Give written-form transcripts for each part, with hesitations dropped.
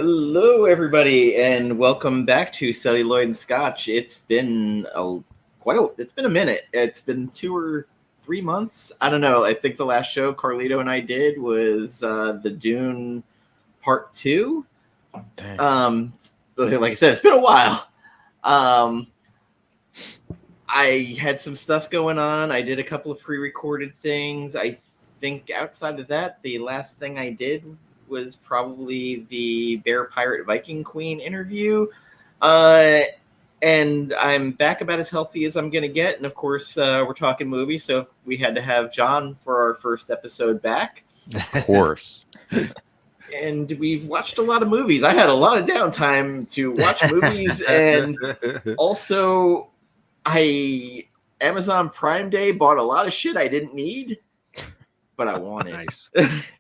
Hello, everybody, and welcome back to Celluloid and Scotch. It's been it's been a minute. It's been 2 or 3 months. I don't know. I think the last show Carlito and I did was the Dune Part 2. Dang. Like I said, it's been a while. I had some stuff going on. I did a couple of pre-recorded things. I think outside of that, the last thing I did was probably the Bear Pirate Viking Queen interview. And I'm back about as healthy as I'm going to get. And of course, we're talking movies, so we had to have John for our first episode back. Of course. And we've watched a lot of movies. I had a lot of downtime to watch movies. And also, Amazon Prime Day bought a lot of shit I didn't need, but I wanted. Nice.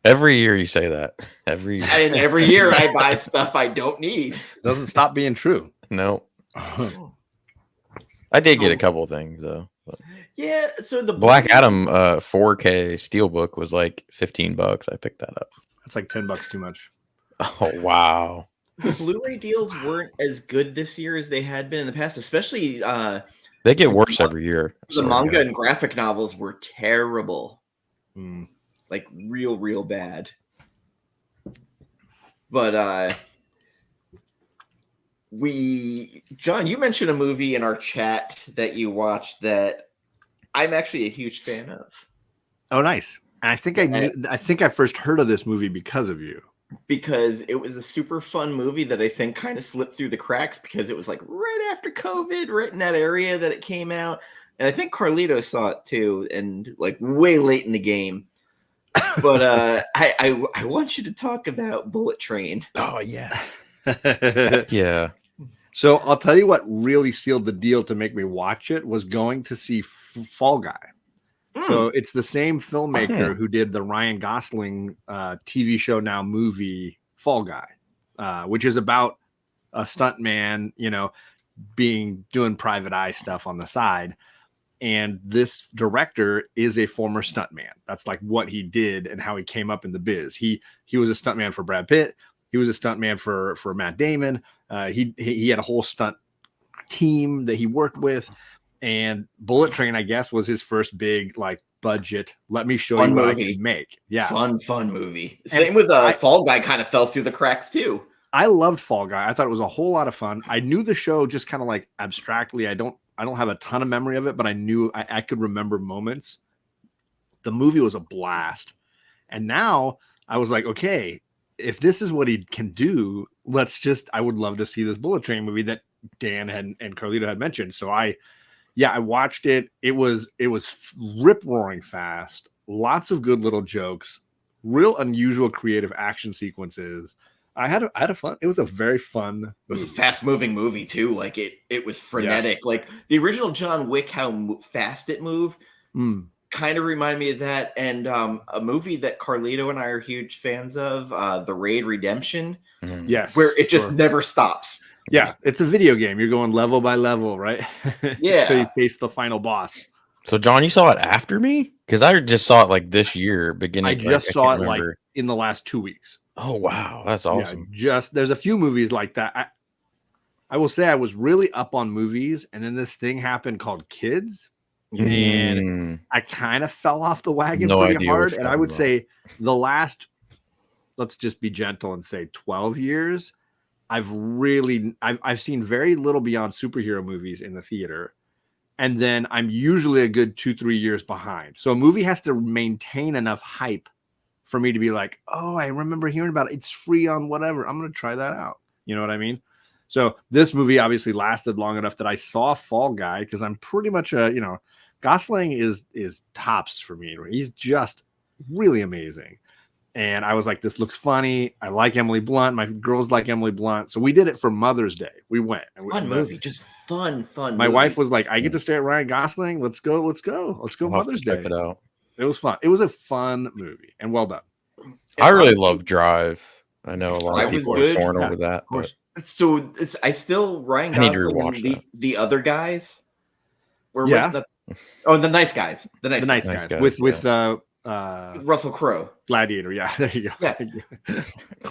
Every year you say that. Every year I buy stuff I don't need. Doesn't stop being true. No. I did get a couple of things though. But Yeah, so the Black Adam 4K Steelbook was like $15. I picked that up. That's like $10 too much. Oh wow. The Blu-ray deals weren't as good this year as they had been in the past, especially They get worse every year. the manga and graphic novels were terrible. Mm. Like real bad. But John, you mentioned a movie in our chat that you watched that I'm actually a huge fan of. Oh, nice. And I think I first heard of this movie because of you. Because it was a super fun movie that I think kind of slipped through the cracks because it was like right after COVID, right in that area that it came out. And I think Carlito saw it too, and like way late in the game. But I want you to talk about Bullet Train. Oh yeah. Yeah. So I'll tell you what really sealed the deal to make me watch it was going to see Fall Guy. So it's the same filmmaker who did the Ryan Gosling TV show now movie Fall Guy, which is about a stuntman, doing private eye stuff on the side. And this director is a former stuntman. That's like what he did and how he came up in the biz. He was a stuntman for Brad Pitt. He was a stuntman for Matt Damon. He had a whole stunt team that he worked with. And Bullet Train, I guess, was his first big like budget. Let me show you what I can make. Yeah, fun movie. Same with Fall Guy, kind of fell through the cracks too. I loved Fall Guy. I thought it was a whole lot of fun. I knew the show just kind of like abstractly. I don't have a ton of memory of it, but I knew I could remember moments. The movie was a blast, and now I was like, okay, if this is what he can do, I would love to see this Bullet Train movie that Dan and Carlito had mentioned. So I watched it. It was rip roaring fast. Lots of good little jokes. Real unusual creative action sequences. I had a fun. It was a very fun movie. It was a fast moving movie too. Like it was frenetic. Yes. Like the original John Wick, how fast it moved, kind of reminded me of that. And a movie that Carlito and I are huge fans of, The Raid Redemption. Yes, where it just never stops. Yeah, it's a video game. You're going level by level, right? Yeah. Until you face the final boss. So, John, you saw it after me? Because I just saw it like this year, beginning. I just saw it like in the last 2 weeks. Oh, wow. That's awesome. Yeah, there's a few movies like that. I will say I was really up on movies, and then this thing happened called Kids, and I kind of fell off the wagon pretty hard. And I would say the last, let's just be gentle and say 12 years, I've seen very little beyond superhero movies in the theater. And then I'm usually a good 2-3 years behind. So a movie has to maintain enough hype for me to be like, oh, I remember hearing about it. It's free on whatever. I'm going to try that out. You know what I mean? So this movie obviously lasted long enough that I saw Fall Guy because I'm pretty much Gosling is tops for me. He's just really amazing. And I was like, this looks funny. I like Emily Blunt. My girls like Emily Blunt. So we did it for Mother's Day. We went. Fun movie. Just fun. My wife was like, I get to stare at Ryan Gosling. Let's go Mother's Day. Check it out. It was fun. It was a fun movie and well done. I really love Drive. I know a lot of people are torn over that. But so I still Ryan Gosling and the other guys. The Nice Guys. The nice guys. With Russell Crowe. Gladiator. Yeah, there you go. Yeah.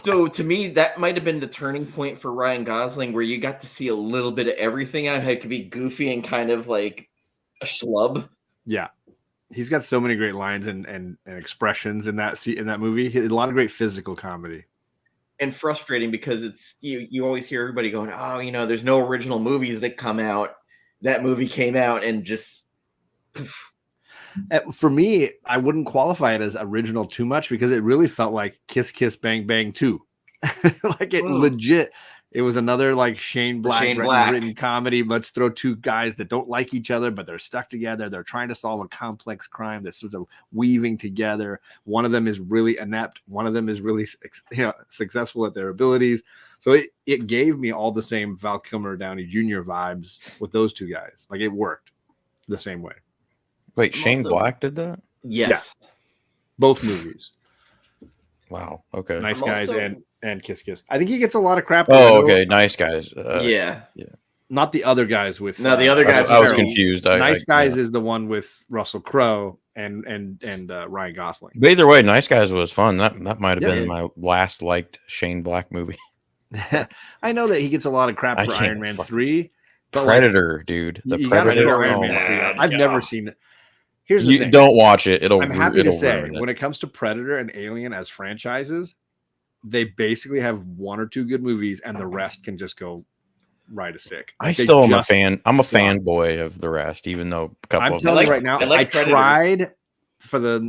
So to me, that might have been the turning point for Ryan Gosling, where you got to see a little bit of everything out. It could be goofy and kind of like a schlub. Yeah. He's got so many great lines and expressions in that movie. He had a lot of great physical comedy. And frustrating because it's you always hear everybody going, oh, there's no original movies that come out. That movie came out and just poof. For me, I wouldn't qualify it as original too much because it really felt like Kiss Kiss Bang Bang 2. Like it legit. It was another like Shane Black written comedy. Let's throw two guys that don't like each other, but they're stuck together. They're trying to solve a complex crime that's sort of weaving together. One of them is really inept. One of them is really successful at their abilities. So it gave me all the same Val Kilmer Downey Jr. vibes with those two guys. Like it worked the same way. Wait, Shane Black did that? Yes. Yeah. Both movies. Wow. Okay. Nice Guys and Kiss Kiss. I think he gets a lot of crap. Oh, okay. Nice Guys. Yeah. Not the other guys with. No, the other guys. I was confused. Nice Guys is the one with Russell Crowe and Ryan Gosling. But either way, Nice Guys was fun. That might have been my last liked Shane Black movie. I know that he gets a lot of crap for Iron Man 3. But Predator, dude. The Predator. Iron Man 3. I've never seen it. Here's the thing. Don't watch it. I'm happy to say, when it comes to Predator and Alien as franchises, they basically have one or two good movies, and the rest can just go right a stick. I still am a fan. I'm a fanboy of the rest, even though a couple. I'm telling you right now, I tried for the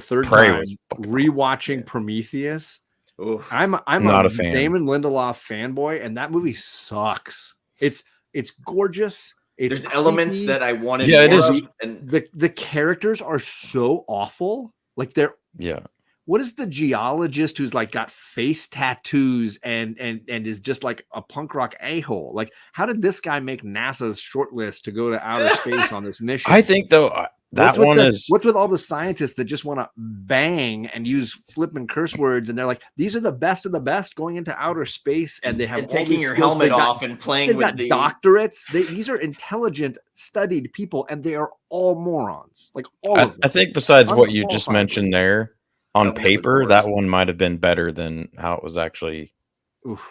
third time rewatching Prometheus. Oof. I'm not a fan. Damon Lindelof fanboy, and that movie sucks. It's gorgeous. There's creepy elements that I wanted. Yeah, it is. And the characters are so awful. Like they're What is the geologist who's like got face tattoos and is just like a punk rock a-hole? Like, how did this guy make NASA's short list to go to outer space on this mission? I think though what's with all the scientists that just want to bang and use flipping curse words, and they're like, these are the best of the best going into outer space, and they have all taking your skills. helmet off and playing with the doctorates. These are intelligent, studied people, and they are all morons. Like all of them. I think besides what you just mentioned there, on paper, that one might have been better than how it was actually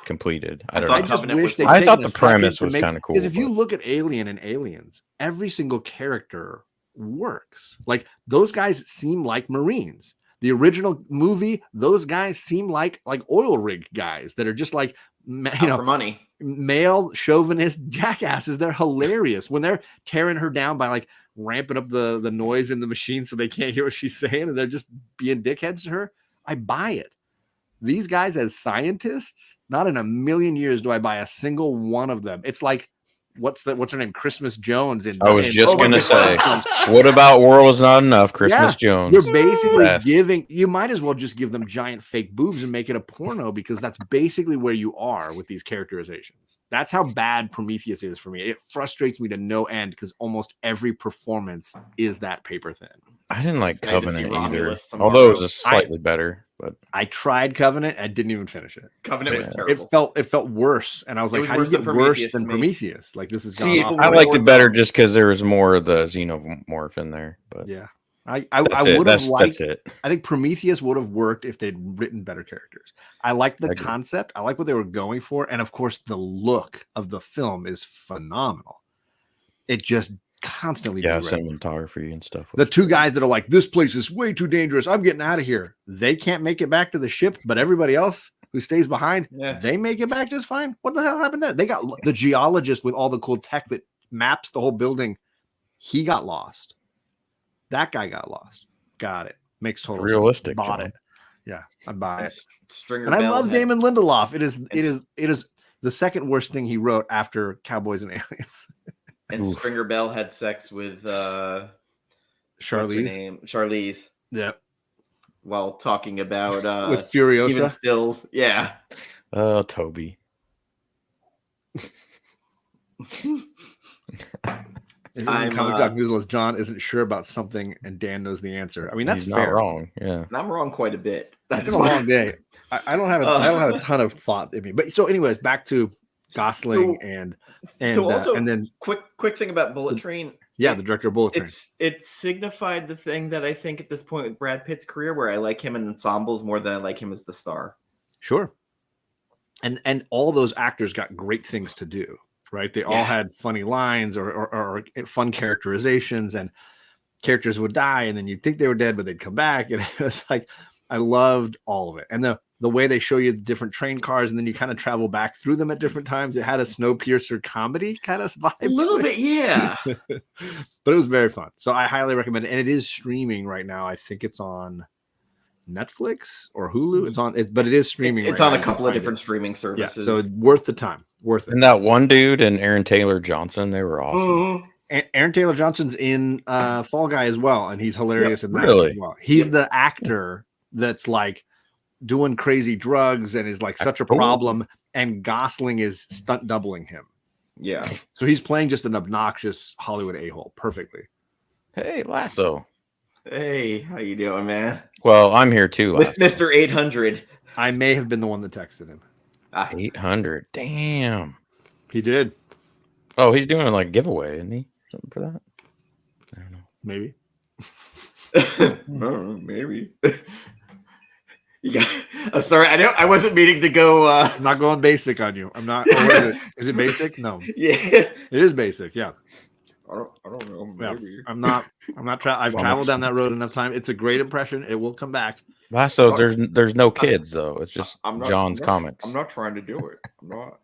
completed. I thought the premise was kind of cool. Because if you look at Alien and Aliens, every single character works. Like those guys seem like Marines. The original movie, those guys seem like oil rig guys that are just like for money, male chauvinist jackasses. They're hilarious when they're tearing her down by like ramping up the noise in the machine so they can't hear what she's saying, and they're just being dickheads to her. I buy it. These guys as scientists, not in a million years do I buy a single one of them. It's like what's her name? Christmas Jones. I was just gonna say, what about World Is Not Enough? Christmas Jones. You're basically giving. You might as well just give them giant fake boobs and make it a porno, because that's basically where you are with these characterizations. That's how bad Prometheus is for me. It frustrates me to no end because almost every performance is that paper thin. I didn't like Covenant either, although it was slightly better. But I tried Covenant and didn't even finish it. Covenant was terrible. It felt worse, and I was like, "How do you get worse than Prometheus? Like this is gone off." I liked it better just because there was more of the xenomorph in there. But yeah, I would have liked it. I think Prometheus would have worked if they'd written better characters. I liked the concept. I like what they were going for, and of course, the look of the film is phenomenal. It just constantly cinematography and stuff. The two guys that are like, this place is way too dangerous, I'm getting out of here. They can't make it back to the ship, but everybody else who stays behind, they make it back just fine. What the hell happened there? They got the geologist with all the cool tech that maps the whole building. He got lost. That guy got lost. Got it. Makes total realistic. Sense. Bought it. Yeah, I buy it. And I love Damon Lindelof. It is the second worst thing he wrote after Cowboys and Aliens. And Stringer Bell had sex with Charlize. Yeah. While talking about with Furiosa. Even stills. Yeah. Toby. Comic Doc News John isn't sure about something and Dan knows the answer. I mean, that's He's fair. Not wrong. Yeah. I'm wrong quite a bit. It's been a long day. I don't have a ton of thought in me. But so anyways, back to Gosling and then quick thing about Bullet Train. Yeah, the director of Bullet Train. It signified the thing that I think at this point with Brad Pitt's career, where I like him in ensembles more than I like him as the star. Sure. And all those actors got great things to do, right? They all had funny lines or fun characterizations, and characters would die, and then you'd think they were dead, but they'd come back. And it was like, I loved all of it. And the way they show you the different train cars, and then you kind of travel back through them at different times. It had a Snowpiercer comedy kind of vibe. A little bit, yeah. But it was very fun. So I highly recommend it. And it is streaming right now. I think it's on Netflix or Hulu. But it is streaming. It's on a couple of different streaming services. Yeah, so worth the time. Worth it. And that one dude and Aaron Taylor Johnson, they were awesome. And Aaron Taylor Johnson's in Fall Guy as well, and he's hilarious in that as well. He's the actor that's like doing crazy drugs and is like such a problem, and Gosling is stunt doubling him. Yeah. So he's playing just an obnoxious Hollywood a-hole perfectly. Hey, Lasso. Hey, how you doing, man? Well, I'm here too, Mr. 800. I may have been the one that texted him. 800. Damn. He did. Oh, he's doing like a giveaway, isn't he? Something for that? I don't know. Maybe. Maybe. Yeah. Sorry, I wasn't meaning to go. I'm not going basic on you. I'm not. Is it basic? No. Yeah. It is basic. Yeah. I don't know. Maybe. Yeah. I'm not. I've traveled down that road enough time. It's a great impression. It will come back. Lasso. There's no kids though. It's just John's comics. I'm not trying to do it. I'm not.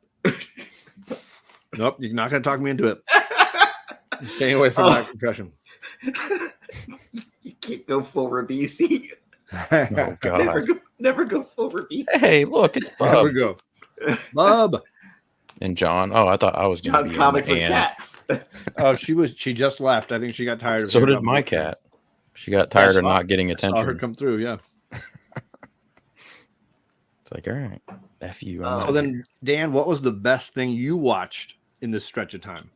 Nope. You're not going to talk me into it. I'm staying away from that impression. You can't go full Rabisi. Oh God! Never go full Rabisi. Hey, look, it's Bub. Never go, Bub. And John. Oh, I thought I was John's comics with cats. Oh, she just left. I think she got tired of. So did my cat. She got tired of not getting attention. I saw her come through. Yeah. It's like, all right, F you. So then, Dan, what was the best thing you watched in this stretch of time?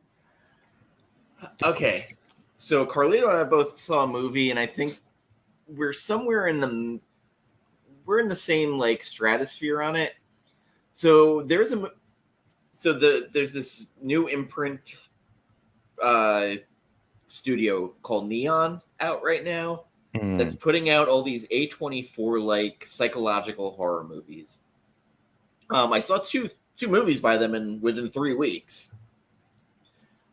Okay, so Carlito and I both saw a movie, and I think we're somewhere in the same like stratosphere on it. So there's this new imprint studio called Neon out right now that's putting out all these A24 like psychological horror movies. I saw two movies by them within 3 weeks.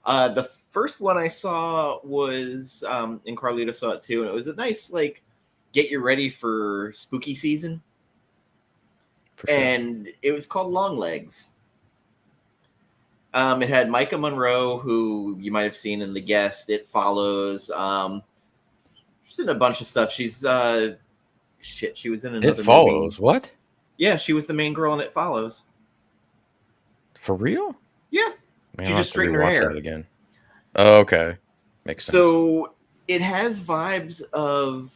The first one I saw was, and Carlito saw it too, and it was a nice, like, get you ready for spooky season. For sure. And it was called Long Legs. It had Micah Monroe, who you might have seen in The Guest. It Follows. She's in a bunch of stuff. She's, she was in another It Follows, movie. What? Yeah, she was the main girl in It Follows. For real? Yeah. Man, she I'll just straightened her hair. That again. Oh, okay. Makes sense. So it has vibes of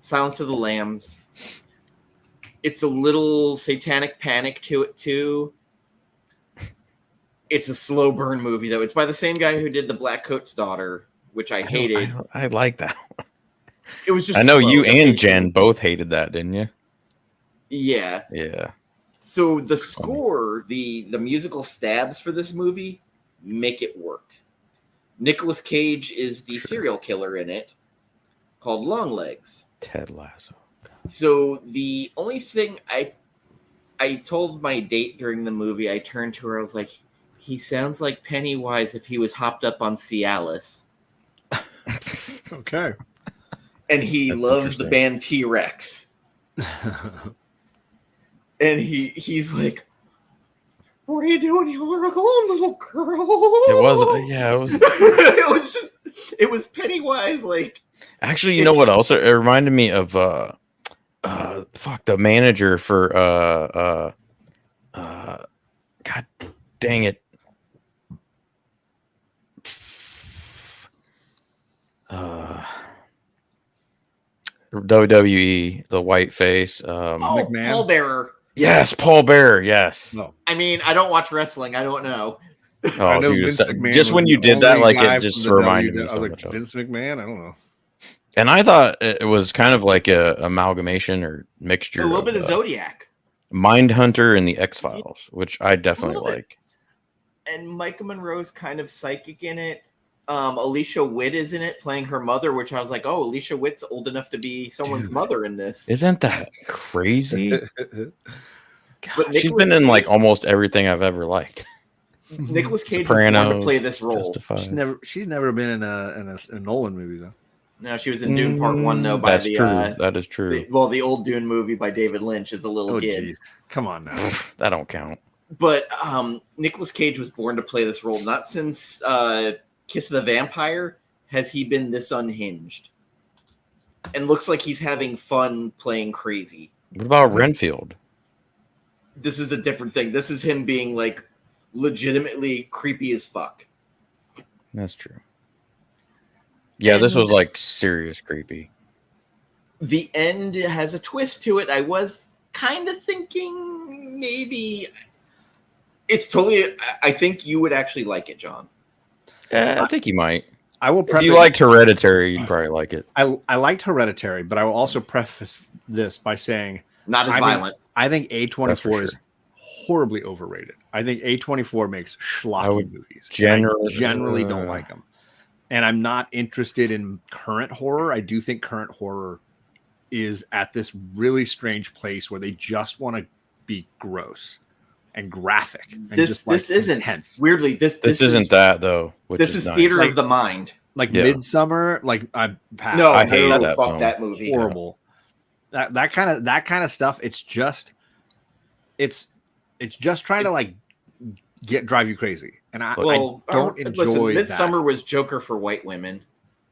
Silence of the Lambs. It's a little satanic panic to it too. It's a slow burn movie though. It's by the same guy who did The Black Coat's Daughter, which I hated. I like that one. It was just. I know you and Jen both hated that, didn't you? Yeah. Yeah. So the score, the musical stabs for this movie make it work. Nicolas Cage is the serial killer in it, called Long Legs. Ted Lasso. So the only thing I told my date during the movie, I turned to her, I was like, he sounds like Pennywise if he was hopped up on Cialis. Okay. And he loves the band T-Rex. And he's like, what are you doing? You look alone, little girl. It was, yeah, it was. it was Pennywise. Like, actually, you know what else? It reminded me of the manager for God dang it. WWE, the white face. McMahon? Paul Bearer. Yes, Paul Bearer. Yes. No. I mean, I don't watch wrestling. I don't know. Oh, I know dude, Vince McMahon just when you did that, like it just reminded me I was so like, much of Vince McMahon? I don't know. And I thought it was kind of like a amalgamation or mixture. A little bit of Zodiac. Mindhunter and the X-Files, which I definitely like. And Micah Monroe's kind of psychic in it. Alicia Witt is in it playing her mother, which I was like, oh, Alicia Witt's old enough to be someone's mother in this. Isn't that crazy? But she's been in like almost everything I've ever liked. Nicolas Cage was born to play this role. Justified. She's never been in a Nolan movie though. No, she was in Dune Part 1 though. By That's true. That is true. The old Dune movie by David Lynch is a little kid. Geez. Come on now. That don't count. But Nicolas Cage was born to play this role. Not since Kiss of the Vampire has he been this unhinged. And looks like he's having fun playing crazy. What about Renfield? This is a different thing. This is him being like legitimately creepy as fuck. That's true. Yeah, this was like serious creepy. The end has a twist to it. I was kind of thinking maybe it's totally. I think you would actually like it, John. I think you might. I will. If you liked Hereditary, you'd probably like it. I liked Hereditary, but I will also preface this by saying not as violent. I think A24 is horribly overrated. I think A24 makes schlocky movies. Generally don't like them. And I'm not interested in current horror. I do think current horror is at this really strange place where they just want to be gross and graphic. And this isn't intense. Weirdly, this isn't that though. This is nice. Theater of the mind. Like Midsummer. Like I hate that movie. Horrible. That kind of stuff. It's just trying to like drive you crazy. And I don't enjoy that. Midsummer was Joker for white women.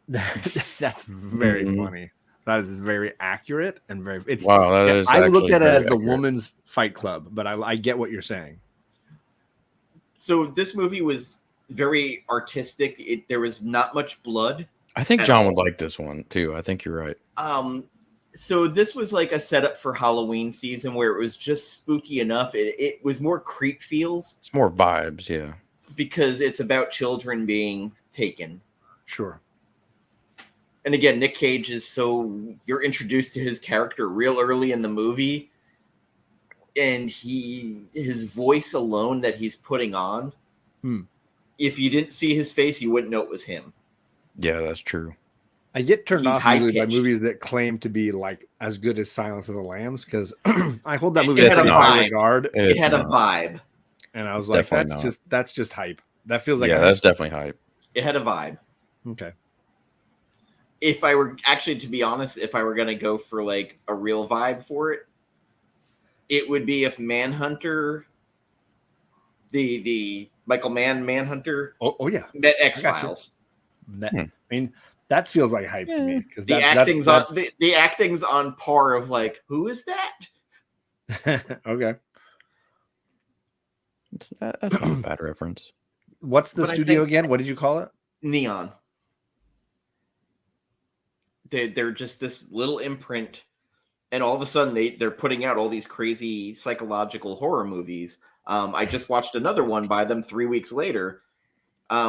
That's very funny. That is very accurate and very. I looked at it as the woman's Fight Club, but I get what you're saying. So this movie was very artistic. There was not much blood. I think John would like this one too. I think you're right. So this was like a setup for Halloween season where it was just spooky enough. It was more creep feels. It's more vibes, yeah. Because it's about children being taken. Sure. And again, Nick Cage you're introduced to his character real early in the movie. And his voice alone that he's putting on, if you didn't see his face, you wouldn't know it was him. Yeah, that's true. I get turned off usually by movies that claim to be like as good as Silence of the Lambs because I hold that movie in high regard. It had a vibe, and I was like, that's just hype. That feels like that's definitely hype. It had a vibe. Okay. If I were actually, to be honest, if I were gonna go for like a real vibe for it, it would be if Manhunter, the Michael Mann Manhunter, met X-Files. I mean. That feels like hype to me because the acting's on par of like, who is that? Okay, that's not a bad reference. What's the studio again? What did you call it? Neon. They're just this little imprint, and all of a sudden they're putting out all these crazy psychological horror movies. I just watched another one by them 3 weeks later.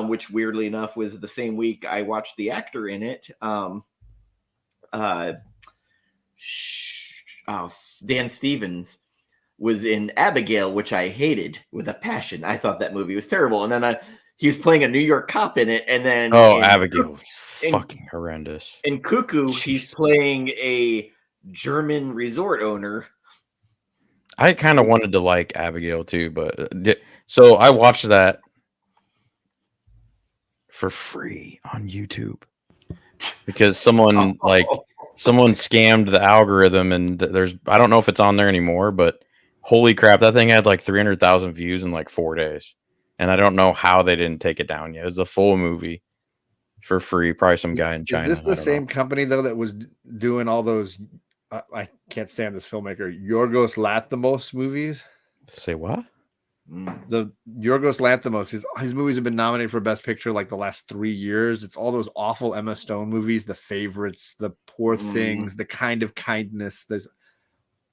Which weirdly enough was the same week I watched the actor in it. Dan Stevens was in Abigail, which I hated with a passion. I thought that movie was terrible. And then he was playing a New York cop in it. And then Abigail was fucking horrendous. In Cuckoo, he's playing a German resort owner. I kind of wanted to like Abigail too, but so I watched that for free on YouTube because someone scammed the algorithm and I don't know if it's on there anymore, but holy crap, that thing had like 300,000 views in like 4 days. And I don't know how they didn't take it down yet. It was the full movie for free. Probably some guy in China. Is this the same company though that was doing all those? I can't stand this filmmaker, Yorgos Lanthimos movies. Say what? The Yorgos Lanthimos, his movies have been nominated for Best Picture like the last 3 years. It's all those awful Emma Stone movies, The Favorites, The Poor Things, The Kind of Kindness. There's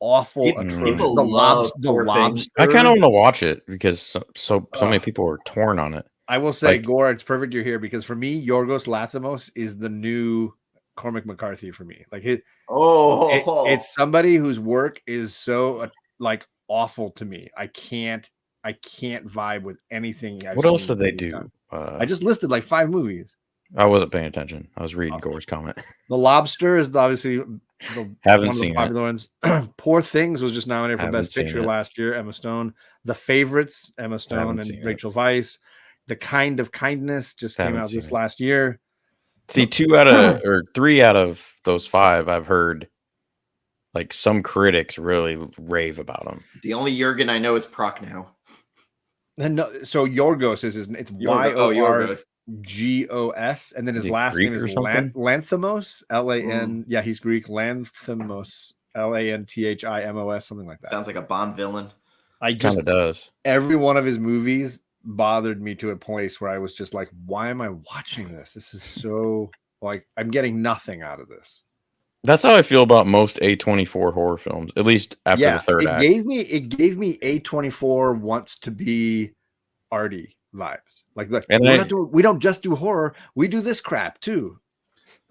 awful, people love the Lobster. I kind of want to watch it because so many people are torn on it. I will say, Gore, it's perfect you're here because for me, Yorgos Lanthimos is the new Cormac McCarthy for me. Like it's somebody whose work is so like awful to me. I can't vibe with anything. What else did they do? I just listed like 5 movies. I wasn't paying attention. I was reading Gore's comment. The Lobster is obviously Haven't one of the seen popular ones. Poor Things was just nominated for Haven't Best Picture seen it. last year. Emma Stone. The Favorites, Emma Stone and Rachel Weisz. The Kind of Kindness just came out this last year. See, 2 out of or 3 out of those 5 I've heard like some critics really rave about them. The only Jurgen I know is Prochnow. And no, so Yorgos is it's Yorgos, and then his last name is Lanthimos, L-A-N. Yeah, he's Greek. Lanthimos, L-A-N-T-H-I-M-O-S, something like that. Sounds like a Bond villain. Kind of does. Every one of his movies bothered me to a place where I was just like, why am I watching this? This is so like I'm getting nothing out of this. That's how I feel about most A24 horror films, at least after the third act. It gave me A24 wants to be arty vibes. Like, look, we don't just do horror, we do this crap too.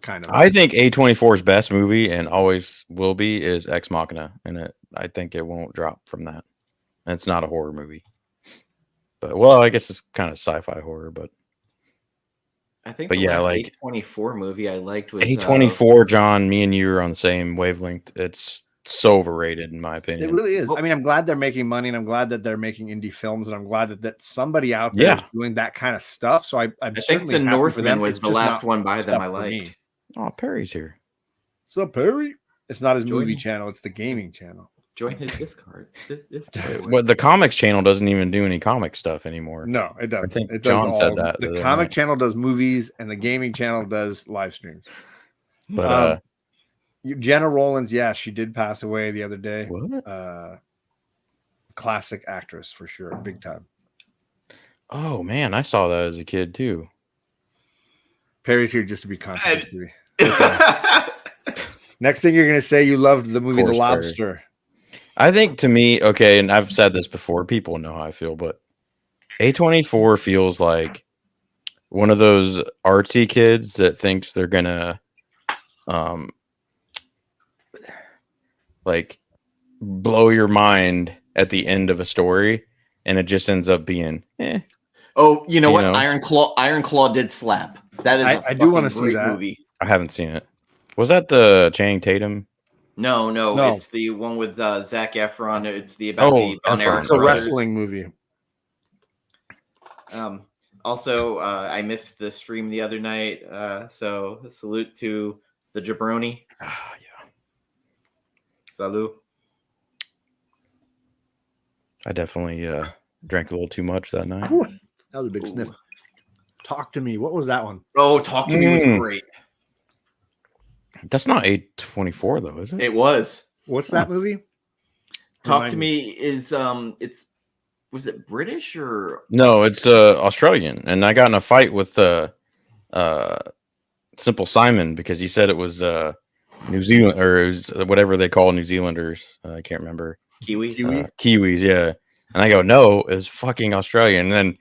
Kind of. I think A24's best movie and always will be is Ex Machina, and I think it won't drop from that. And it's not a horror movie. But well, I guess it's kind of sci-fi horror, but I think the last A24 movie I liked was A24, John, me and you are on the same wavelength. It's so overrated in my opinion. It really is. I mean, I'm glad they're making money, and I'm glad that they're making indie films, and I'm glad that somebody out there is doing that kind of stuff. So I'm think The Northman was the last one by them I liked. Oh, Perry's here. What's up, Perry? It's not his movie channel, it's the gaming channel. Join his Discord. But the comics channel doesn't even do any comic stuff anymore. No, it doesn't. I think John said that. The comic channel does movies, and the gaming channel does live streams. But Jenna Rollins, she did pass away the other day. What? Classic actress for sure, big time. Oh man, I saw that as a kid too. Perry's here just to be contradictory. Next thing you're gonna say, you loved the movie The Lobster. Perry. I think to me, okay, and I've said this before, people know how I feel, but A24 feels like one of those artsy kids that thinks they're gonna like blow your mind at the end of a story, and it just ends up being Oh, you know what? Iron Claw did slap. That is I do want to see that movie. I haven't seen it. Was that the Channing Tatum? No, it's the one with Zac Efron. It's the wrestling movie. Also, I missed the stream the other night, so salute to the Jabroni. Yeah. Salute. I definitely drank a little too much that night. Ooh, that was a big sniff. Talk to me. What was that one? Oh, Talk to Me was great. That's not A24 though, is it? It was. What's that movie? Talk to Me is was it British or no? It's Australian, and I got in a fight with Simple Simon because he said it was New Zealand or it was whatever they call New Zealanders. I can't remember. Kiwis. Kiwis, yeah. And I go, no, it's fucking Australian. And then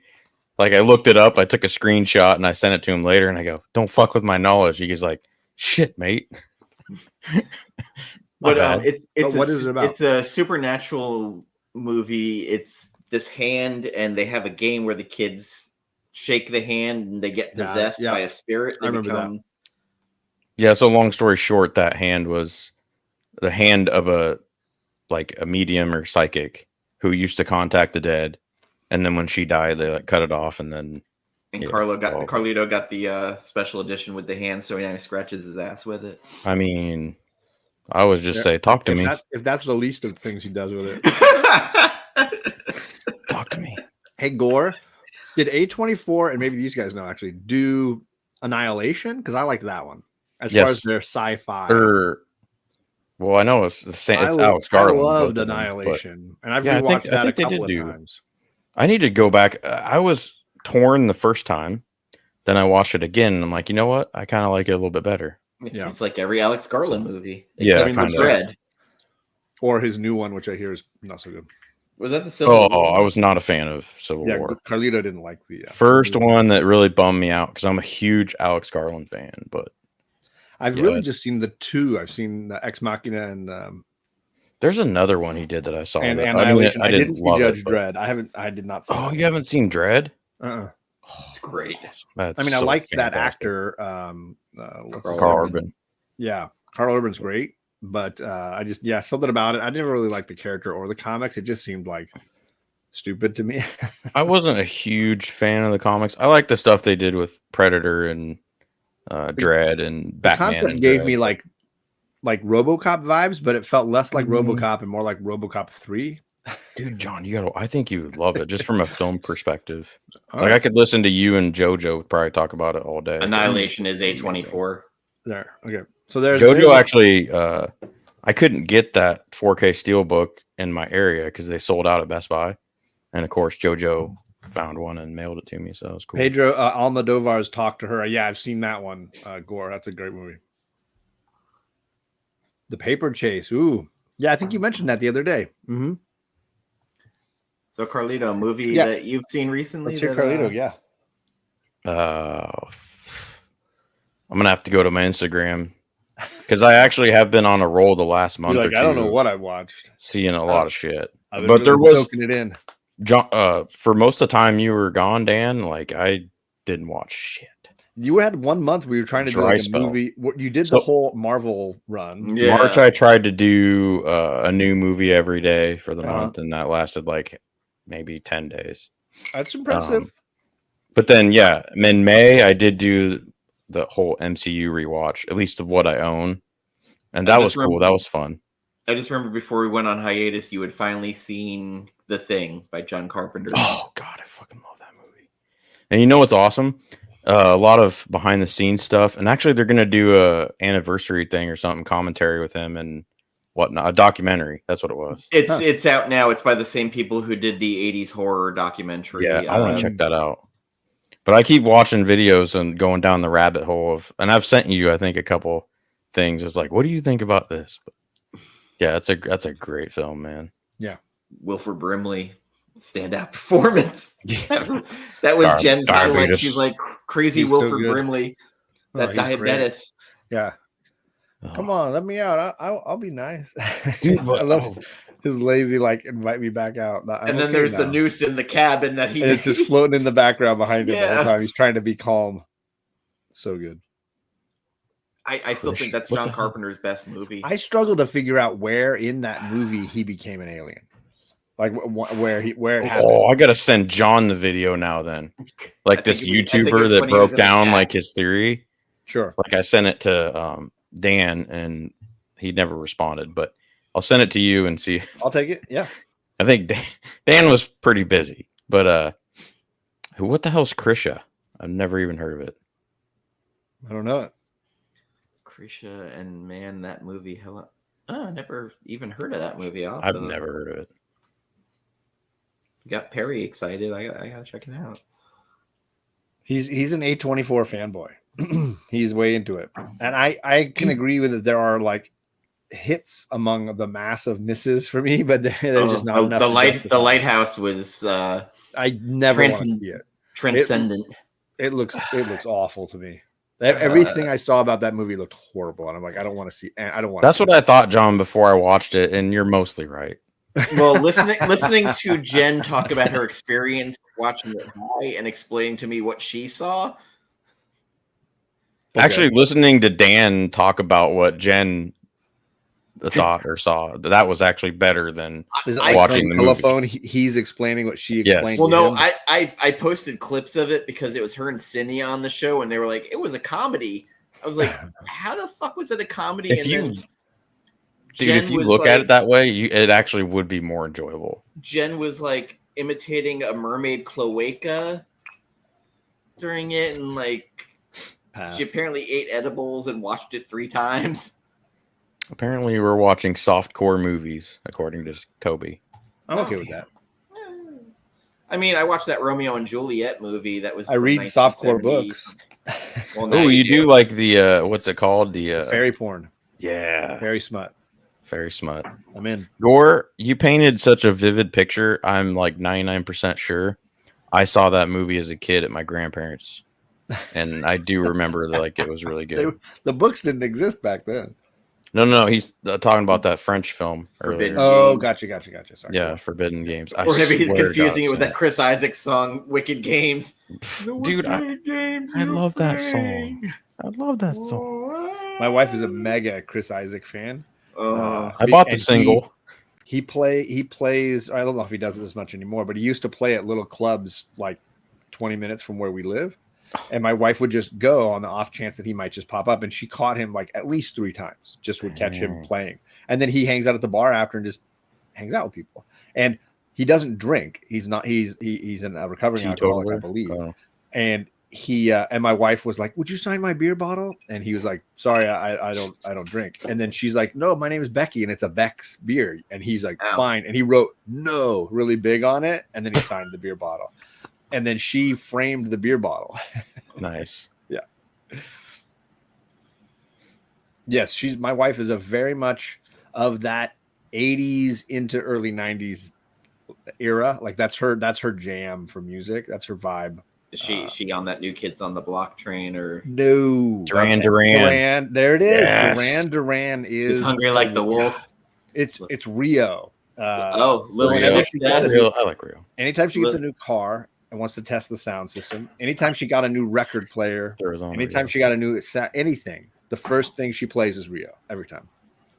like I looked it up, I took a screenshot and I sent it to him later, and I go, don't fuck with my knowledge. He goes like, shit, mate. But what is it about? It's a supernatural movie. It's this hand, and they have a game where the kids shake the hand and they get possessed by a spirit. I remember that. Yeah, so long story short, that hand was the hand of a medium or psychic who used to contact the dead, and then when she died, they like cut it off, and then Carlito got the special edition with the hand, so he now scratches his ass with it. I mean, I always just say, talk to me. If that's the least of things he does with it. Talk to me. Hey, Gore, did A24, and maybe these guys know actually, do Annihilation? Because I like that one. As far as their sci-fi. Well, I know it's the same. It's Alex Garland. I loved Annihilation, and I've rewatched that a couple of times. I need to go back. I was torn the first time, then I watched it again, and I'm like, you know what? I kind of like it a little bit better. Yeah, it's like every Alex Garland movie. Except Dread, or his new one, which I hear is not so good. Was that the Civil War? I was not a fan of Civil War. Carlito didn't like the first one that really bummed me out because I'm a huge Alex Garland fan, but. I've really just seen the two. I've seen the Ex Machina and there's another one he did that I saw. And Annihilation. I didn't see Judge Dredd. I did not see you haven't seen Dredd? It's great. That's I mean, I so like that fantastic. actor. What's his Carl name? Urban. Yeah, Carl Urban's great, but I just something about it. I didn't really like the character or the comics. It just seemed like stupid to me. I wasn't a huge fan of the comics. I like the stuff they did with Predator and Dread and The Batman. concept and gave Dread, me like RoboCop vibes, but it felt less like Mhm. RoboCop and more like RoboCop 3. Dude, John, I think you would love it just from a film perspective. All Like right. I could listen to you and JoJo probably talk about it all day. Annihilation is A24. There. Okay. So there's JoJo actually, I couldn't get that 4K Steelbook in my area because they sold out at Best Buy, and of course JoJo found one and mailed it to me, so that was cool. Pedro Almodovar's Talk to Her. Yeah, I've seen that one. Gore, that's a great movie. The Paper Chase. Ooh, yeah, I think you mentioned that the other day. Mm-hmm. So Carlito, a movie that you've seen recently? Let's hear Carlito. Yeah. I'm gonna have to go to my Instagram because I actually have been on a roll the last month or two. I don't know what I watched. Seeing a lot of shit, but really there was soaking it in. John, for most of the time you were gone, Dan. Like I didn't watch shit. You had 1 month where you were trying to do like a movie. You did the whole Marvel run. Yeah. March, I tried to do a new movie every day for the month, and that lasted like maybe 10 days. That's impressive. But then, in May, I did do the whole MCU rewatch, at least of what I own. And that was cool. That was fun. I just remember before we went on hiatus, you had finally seen The Thing by John Carpenter. Oh, God, I fucking love that movie. And you know what's awesome? A lot of behind the scenes stuff. And actually, they're going to do a anniversary thing or something, commentary with him and whatnot. A documentary. That's what it was. It's out now. It's by the same people who did the 80s horror documentary. Yeah, I want to check that out. But I keep watching videos and going down the rabbit hole of, and I've sent you, I think, a couple things. It's like, what do you think about this? But yeah, that's a great film, man. Yeah. Wilford Brimley, standout performance. That was Jen's highlight. She's like, crazy Wilford Brimley, that diabetes. Yeah. Come on, let me out. I'll be nice. Dude, I love his lazy, like, invite me back out. And then there's the noose in the cabin that he. And it's just floating in the background behind him the whole time. He's trying to be calm. So good. I still think that's John Carpenter's best movie. I struggle to figure out where in that movie he became an alien. Like where it happened. Oh, I gotta send John the video now. Then, like this YouTuber that broke down like his theory. Sure. Like I sent it to Dan, and he never responded. But I'll send it to you and see. I'll take it. Yeah. I think Dan was pretty busy. But what the hell's Krisha? I've never even heard of it. I don't know it. Krisha and man, that movie. Hello. Oh, I never even heard of that movie. I've never heard of it. Got Perry excited. I gotta check it out. He's an A24 fanboy. He's way into it, and I can agree with it. There are like hits among the mass of misses for me, but there's just not enough. The Lighthouse was. I never want to see it. Transcendent. It looks awful to me. Everything I saw about that movie looked horrible, and I'm like, I don't want to see. I don't want. That's what I thought, John, before I watched it, and you're mostly right. Well, listening to Jen talk about her experience watching it and explaining to me what she saw. Actually, listening to Dan talk about what Jen thought or saw, that was actually better than watching the telephone. He's explaining what she explained. Yes. Well, no, I posted clips of it because it was her and Cindy on the show, and they were like, it was a comedy. I was like, how the fuck was it a comedy? If you look at it that way, it actually would be more enjoyable. Jen was like imitating a mermaid cloaca during it, and like she apparently ate edibles and watched it 3 times. Apparently, we're watching softcore movies, according to Toby. I'm okay with that. I mean, I watched that Romeo and Juliet movie. That was. I read softcore books. Well, you do like the what's it called? The fairy porn. Yeah, fairy smut. Fairy smut. I'm in. Gore, you painted such a vivid picture. I'm like 99% sure I saw that movie as a kid at my grandparents', and I do remember that like it was really good. The books didn't exist back then. No. He's talking about that French film earlier. Oh, gotcha. Sorry. Yeah, Forbidden Games. Or maybe he's confusing it with that Chris Isaac song, "Wicked Games." Dude, I love that song. I love that song. My wife is a mega Chris Isaac fan. I bought the single. He plays. I don't know if he does it as much anymore, but he used to play at little clubs like 20 minutes from where we live. And my wife would just go on the off chance that he might just pop up, and she caught him like at least 3 times. Just would catch him playing, and then he hangs out at the bar after and just hangs out with people. And he doesn't drink. He's not. He's a recovering alcoholic, I believe. Oh. And he and my wife was like, "Would you sign my beer bottle?" And he was like, "Sorry, I don't drink." And then she's like, "No, my name is Becky, and it's a Beck's beer." And he's like, "Fine." And he wrote "No" really big on it, and then he signed the beer bottle. And then she framed the beer bottle. Nice. Yeah. Yes, my wife is a very much of that 80s into early 90s era. Like that's her jam for music. That's her vibe. Is she on that New Kids on the Block train or no? Duran. There it is. Yes. Duran is Hungry Like the Wolf. It's Rio. Lil Rio. I like Rio. Anytime she gets a new car and wants to test the sound system, anytime she got a new record player, anytime she got a new anything, the first thing she plays is Rio every time.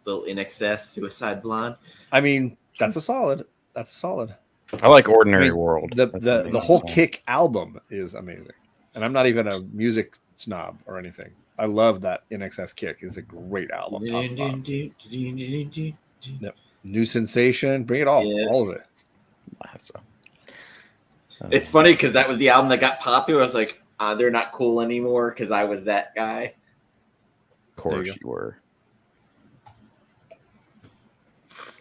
Little In Excess, Suicide Blonde. I mean, that's a solid. I like Ordinary World. The whole Kick album is amazing, and I'm not even a music snob or anything. I love that In Excess Kick is a great album. Yep. New Sensation, bring it all of it. It's funny because that was the album that got popular. I was like, they're not cool anymore because I was that guy. Of course you were.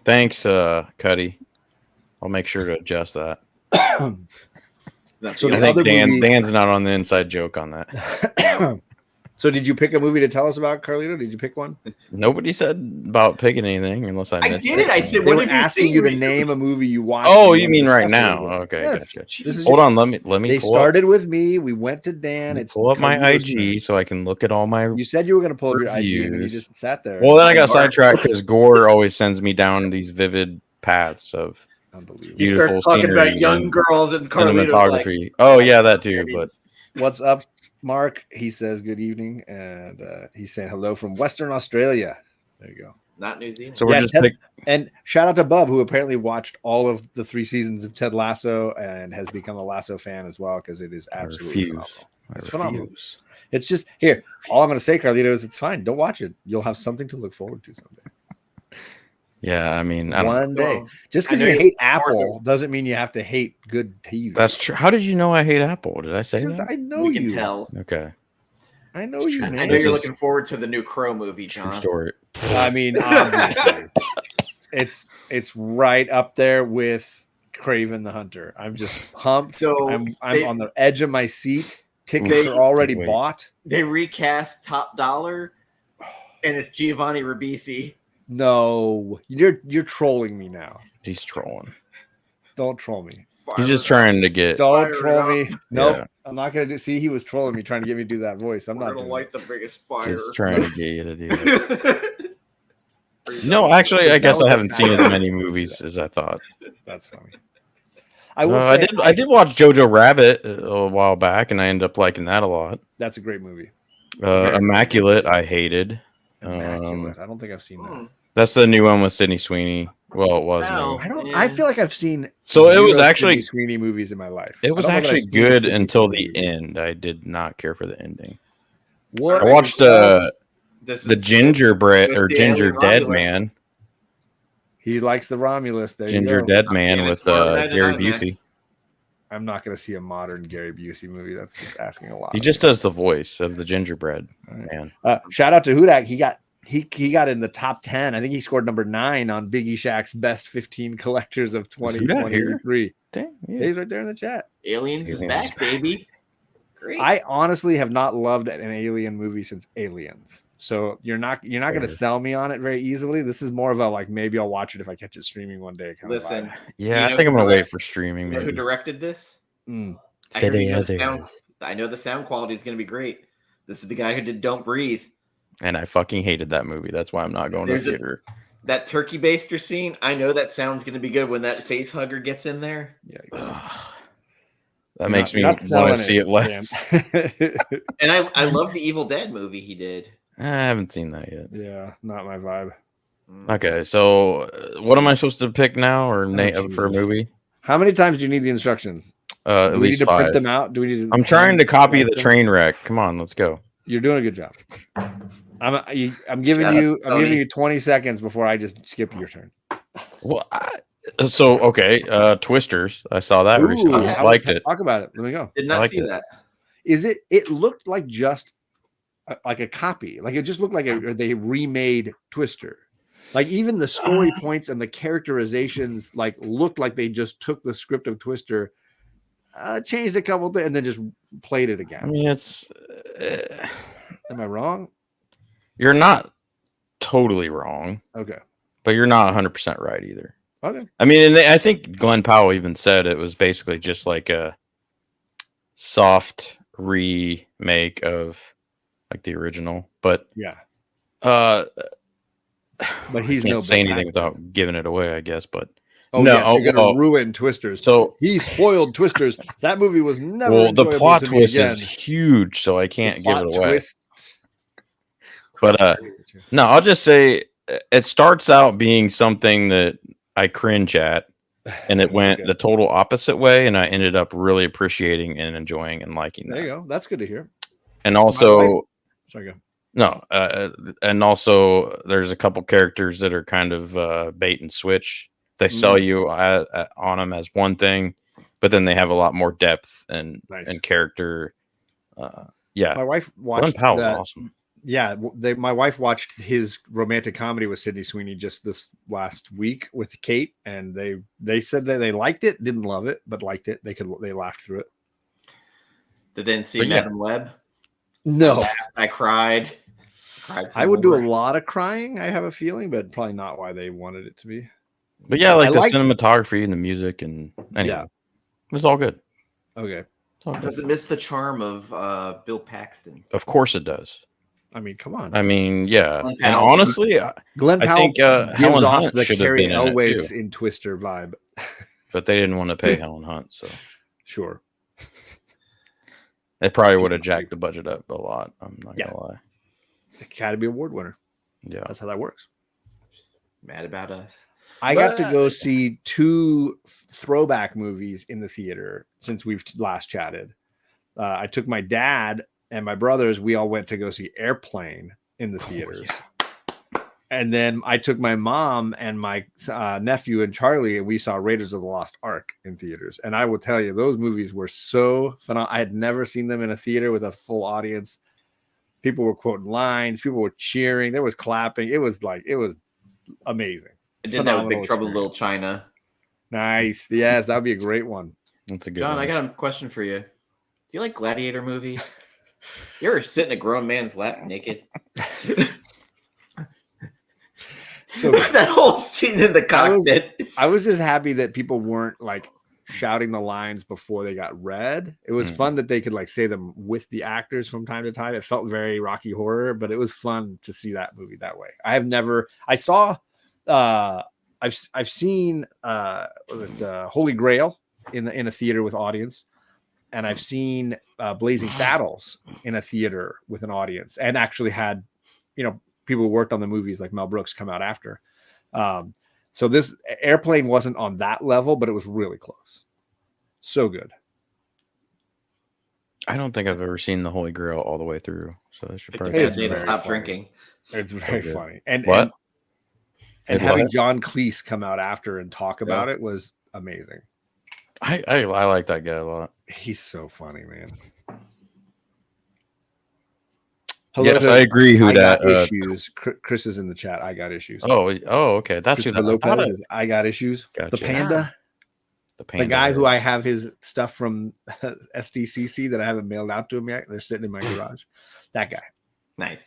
Thanks, Cuddy. I'll make sure to adjust that. So I think Dan's not on the inside joke on that. So did you pick a movie to tell us about, Carlito? Did you pick one? Nobody said about picking anything unless I missed did. I said, "What if asking you to name a movie you watched?" Oh, you mean right now? Okay, yes. Gotcha. Hold on, let me. They started with me. We went to Dan. It's pull up my IG so I can look at all my. You said you were going to pull up your IG, and you just sat there. Well, then I got sidetracked because Gore always sends me down these vivid paths of beautiful talking about young girls and cinematography. Oh yeah, that too. But what's up, Mark? He says good evening, and he's saying hello from Western Australia. There you go. Not New Zealand. So we're just and shout out to Bub, who apparently watched all of the 3 seasons of Ted Lasso and has become a Lasso fan as well because it is absolutely phenomenal. It's phenomenal. It's just here. All I'm going to say, Carlito, is it's fine. Don't watch it. You'll have something to look forward to someday. Yeah, I mean, one day. Just because you hate Apple doesn't mean you have to hate good TV. That's true. How did you know I hate Apple? Did I say that? I know you can tell. Okay. I know you. I know you're looking forward to the new Crow movie, John. True story. I mean, obviously, it's right up there with Kraven the Hunter. I'm just pumped. So I'm on the edge of my seat. Tickets are already bought. They recast Top Dollar, and it's Giovanni Ribisi. No, you're trolling me now. He's trolling. Don't troll me. He's just trying to get. Don't troll me. Nope. Yeah. I'm not gonna see. He was trolling me, trying to get me to do that voice. I'm not gonna light the biggest fire. Just trying to get you to do it. No, actually, I guess I haven't seen as many movies as I thought. That's funny. I did watch Jojo Rabbit a while back, and I ended up liking that a lot. That's a great movie. Immaculate, I hated. Immaculate. I don't think I've seen that. That's the new one with Sydney Sweeney. Well, it was. I feel like I've seen. So it was actually Sydney Sweeney movies in my life. It was actually good until the end. I did not care for the ending. What? I watched the Gingerbread or Ginger Dead Man. He likes the Romulus. There Ginger Dead Man with Gary Busey. I'm not going to see a modern Gary Busey movie. That's just asking a lot. He just does the voice of the Gingerbread Man. Shout out to Hudak. He got in the top 10. I think he scored number 9 on Biggie Shaq's best 15 collectors of 2023. Dang, yeah. He's right there in the chat. Aliens is back, baby. Great. I honestly have not loved an alien movie since Aliens. So you're not going to sell me on it very easily. This is more of a like maybe I'll watch it if I catch it streaming one day. Listen, yeah, I think I'm gonna wait for streaming. You know who directed this? I know the sound quality is gonna be great. This is the guy who did Don't Breathe. and I fucking hated that movie. That's why I'm not going to the theater. That turkey baster scene, I know that sounds going to be good when that face hugger gets in there. That makes me want to see it less. And I love the Evil Dead movie he did. I haven't seen that yet. Yeah, not my vibe. Okay, so what am I supposed to pick now or for a movie? How many times do you need the instructions? At least 5. Print them out? Do we need to? I'm trying to copy the train wreck. Come on, let's go. You're doing a good job. I'm giving you 20 seconds before I just skip your turn. Well, okay, Twisters. I saw that recently. I liked it. Talk about it. Let me go. Did not see that. Is it? It looked like just like a copy. Like it just looked like they remade Twister. Like even the story points and the characterizations like looked like they just took the script of Twister, changed a couple things, and then just played it again. I mean, it's. Am I wrong? You're not totally wrong. Okay. But you're not 100% right either. Okay. I mean, I think Glenn Powell even said it was basically just like a soft remake of like the original. But yeah. But he's can't say anything without giving it away, I guess. But you're gonna ruin Twisters. So he spoiled Twisters. That movie was never. Well, the plot twist is huge, so I can't give it away. But no, I'll just say it starts out being something that I cringe at, and it went the total opposite way, and I ended up really appreciating and enjoying and liking that. There you go. That's good to hear. And also, sorry, go. No, and also there's a couple characters that are kind of bait and switch. They sell you on them as one thing, but then they have a lot more depth and character. Yeah, my wife watched that. Awesome. Yeah, my wife watched his romantic comedy with Sydney Sweeney just this last week with Kate, and they said that they liked it, didn't love it, but liked it. They laughed through it. They didn't see Madam Web. No, I cried. I would do a lot of crying, I have a feeling, but probably not why they wanted it to be. But yeah, like the cinematography and the music and anyway, it was all good. Okay. Does it miss the charm of Bill Paxton? Of course it does. I mean, come on. I mean, yeah. And honestly, Glenn Powell I think Helen off Hunt the should have been Elwes in Twister vibe. But they didn't want to pay Helen Hunt, so sure. They probably would have jacked the budget up a lot. I'm not gonna lie. Academy Award winner. Yeah, that's how that works. Mad about us. I got to go see 2 throwback movies in the theater since we've last chatted. I took my dad and my brothers. We all went to go see Airplane in the theaters. And then I took my mom and my nephew and Charlie, and we saw Raiders of the Lost Ark in theaters. And I will tell you, those movies were so phenomenal. I had never seen them in a theater with a full audience. People were quoting lines. People were cheering. There was clapping. It was amazing. I did that with Big Trouble in Little China. Nice. Yes, that would be a great one. That's a good John, one. I got a question for you. Do you like gladiator movies? You ever sit in a grown man's lap naked? So that whole scene in the cockpit. I was just happy that people weren't like shouting the lines before they got read. It was fun that they could like say them with the actors from time to time. It felt very Rocky Horror, but it was fun to see that movie that way. I've seen Holy Grail in a theater with audience, and I've seen Blazing Saddles in a theater with an audience, and actually had people who worked on the movies like Mel Brooks come out after. So this Airplane wasn't on that level, but it was really close. So good. I don't think I've ever seen the Holy Grail all the way through. So I should probably stop drinking. It's very funny. And having John Cleese come out after and talk about it was amazing. I like that guy a lot. He's so funny, man. Hello, yes, I agree. Issues. Chris is in the chat. I got issues. Oh, okay. That's who that Lopez is. I got issues. Gotcha. The panda. The guy who I have his stuff from SDCC that I haven't mailed out to him yet. They're sitting in my garage. That guy. Nice.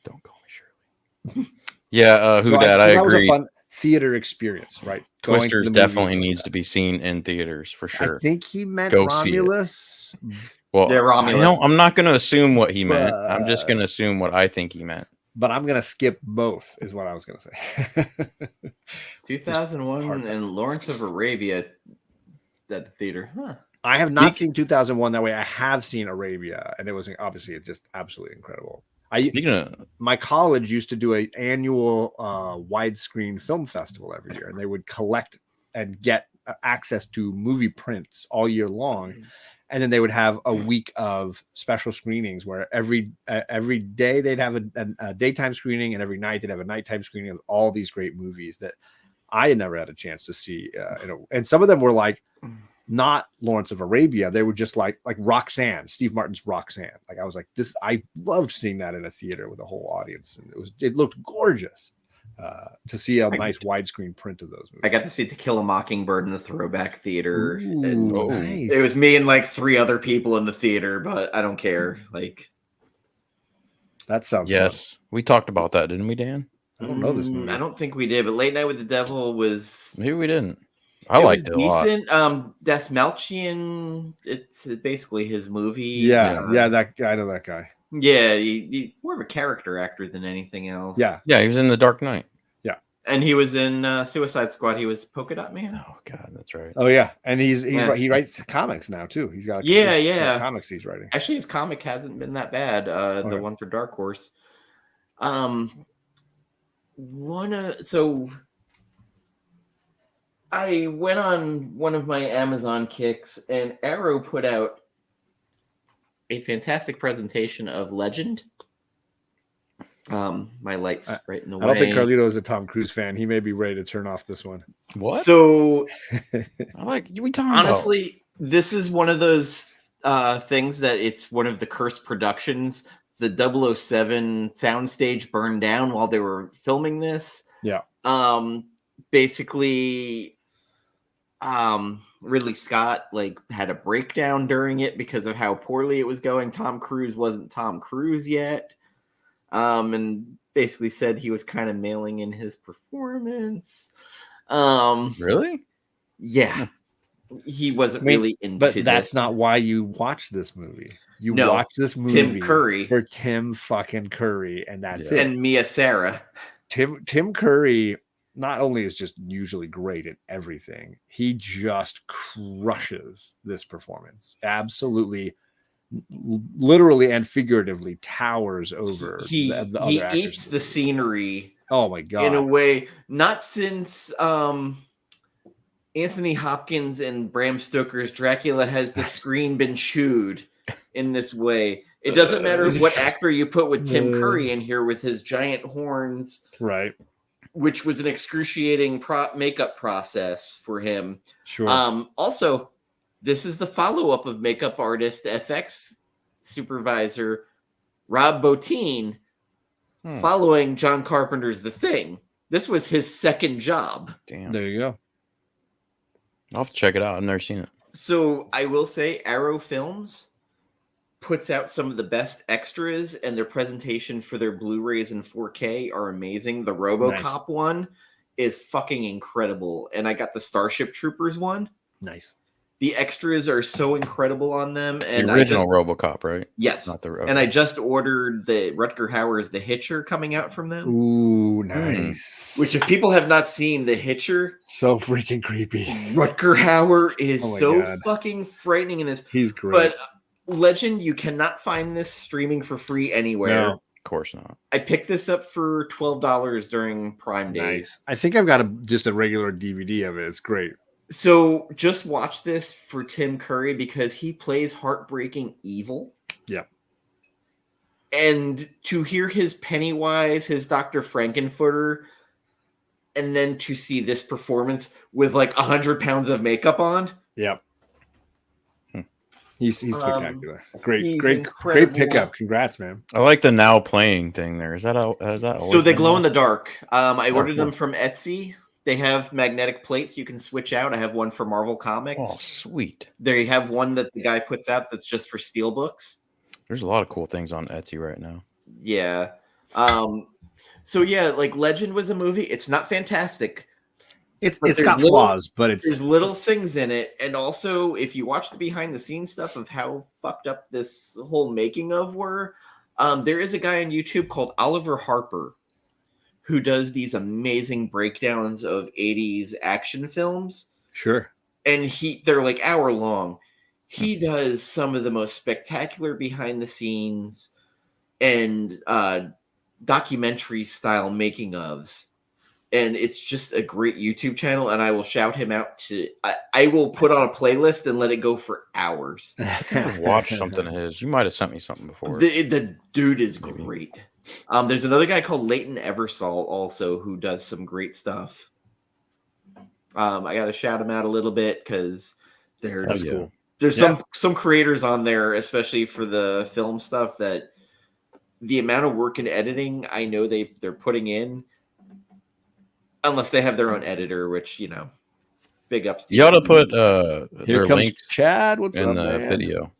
Don't call me Shirley. Yeah, who that? I agree. That was a fun theater experience, right? Twisters definitely needs to be seen in theaters for sure. I think he meant Romulus. Well, They're Romulus. I'm not going to assume what he meant. I'm just going to assume what I think he meant. But I'm going to skip both, is what I was going to say. 2001 and Lawrence of Arabia at the theater. Huh. I have not seen 2001 that way. I have seen Arabia, and it was obviously just absolutely incredible. My college used to do an annual widescreen film festival every year, and they would collect and get access to movie prints all year long. And then they would have a week of special screenings where every day they'd have a daytime screening, and every night they'd have a nighttime screening of all these great movies that I had never had a chance to see. And some of them were like not Lawrence of Arabia. They were just like Roxanne, Steve Martin's Roxanne. Like I was like this. I loved seeing that in a theater with a whole audience, and it looked gorgeous. To see a nice widescreen print of those movies. I got to see To Kill a Mockingbird in the Throwback Theater. Ooh, nice. It was me and like 3 other people in the theater, but I don't care. Like that sounds fun. We talked about that, didn't we, Dan? I don't know this movie. I don't think we did, but Late Night with the Devil was maybe we didn't. I liked it a lot. Des Malchian, it's basically his movie. Yeah, that guy. I know that guy. Yeah, he's more of a character actor than anything else. Yeah, he was in The Dark Knight. Yeah, and he was in Suicide Squad. He was Polka Dot Man. Oh God, that's right. Oh yeah, and he writes comics now too. He's got comics he's writing. Actually, his comic hasn't been that bad. The one for Dark Horse. So I went on one of my Amazon kicks, and Arrow put out a fantastic presentation of Legend. My light's right in the way. I don't think Carlito is a Tom Cruise fan. He may be ready to turn off this one. What? So, honestly, this is one of those things that it's one of the cursed productions. The 007 soundstage burned down while they were filming this. Yeah. Basically, Ridley Scott had a breakdown during it because of how poorly it was going. Tom Cruise wasn't Tom Cruise yet, and basically said he was kind of mailing in his performance. Really? Yeah, he wasn't really into. But that's not why you watch this movie. You watch this movie Tim Curry for Tim fucking Curry, and that's it. And Mia Sara. Tim Curry not only is just usually great at everything, he just crushes this performance. Absolutely, literally and figuratively towers over the other actors. He eats the scenery. Oh my God. In a way, not since Anthony Hopkins and Bram Stoker's Dracula has the screen been chewed in this way. It doesn't matter what actor you put with Tim Curry in here with his giant horns. Right. Which was an excruciating makeup process for him. Sure. Also, this is the follow-up of makeup artist, FX supervisor Rob Bottin, following John Carpenter's The Thing. This was his second job. Damn. There you go. I'll have to check it out. I've never seen it. So I will say Arrow Films puts out some of the best extras, and their presentation for their Blu-rays in 4K are amazing. The RoboCop one is fucking incredible, and I got the Starship Troopers one. Nice. The extras are so incredible on them. And the original RoboCop, right? Yes. Not the And I just ordered the Rutger Hauer's The Hitcher coming out from them. Ooh, nice. Which, if people have not seen The Hitcher, so freaking creepy. Rutger Hauer is fucking frightening in this. He's great. But Legend, you cannot find this streaming for free anywhere. No, of course not. I picked this up for $12 during Prime Days. Nice. I think I've got just a regular DVD of it. It's great. So just watch this for Tim Curry because he plays heartbreaking evil. Yeah. And to hear his Pennywise, his Dr. Frankenfurter, and then to see this performance with 100 pounds of makeup on. Yep. He's spectacular. Great pickup. Congrats, man. I like the now playing thing there. Is that so they glow in the dark. I ordered them from Etsy. They have magnetic plates you can switch out. I have one for Marvel Comics. Oh, sweet. They have one that the guy puts out that's just for steelbooks. There's a lot of cool things on Etsy right now. Yeah. So yeah, Legend was a movie. It's not fantastic, It's got flaws, but there's little things in it. And also, if you watch the behind the scenes stuff of how fucked up this whole making of were, there is a guy on YouTube called Oliver Harper who does these amazing breakdowns of 80s action films. Sure. And they're like hour long. He does some of the most spectacular behind the scenes and documentary style making ofs. And it's just a great YouTube channel, and I will shout him out to. I will put on a playlist and let it go for hours. I think I've watched something of his. You might have sent me something before. The dude is great. There's another guy called Leighton Eversole also who does some great stuff. I got to shout him out a little bit because that's cool. There's some creators on there, especially for the film stuff, that the amount of work and editing I know they're putting in. Unless they have their own editor, which, big ups to you. You ought to put Here their comes links Chad. What's in up, the man? video.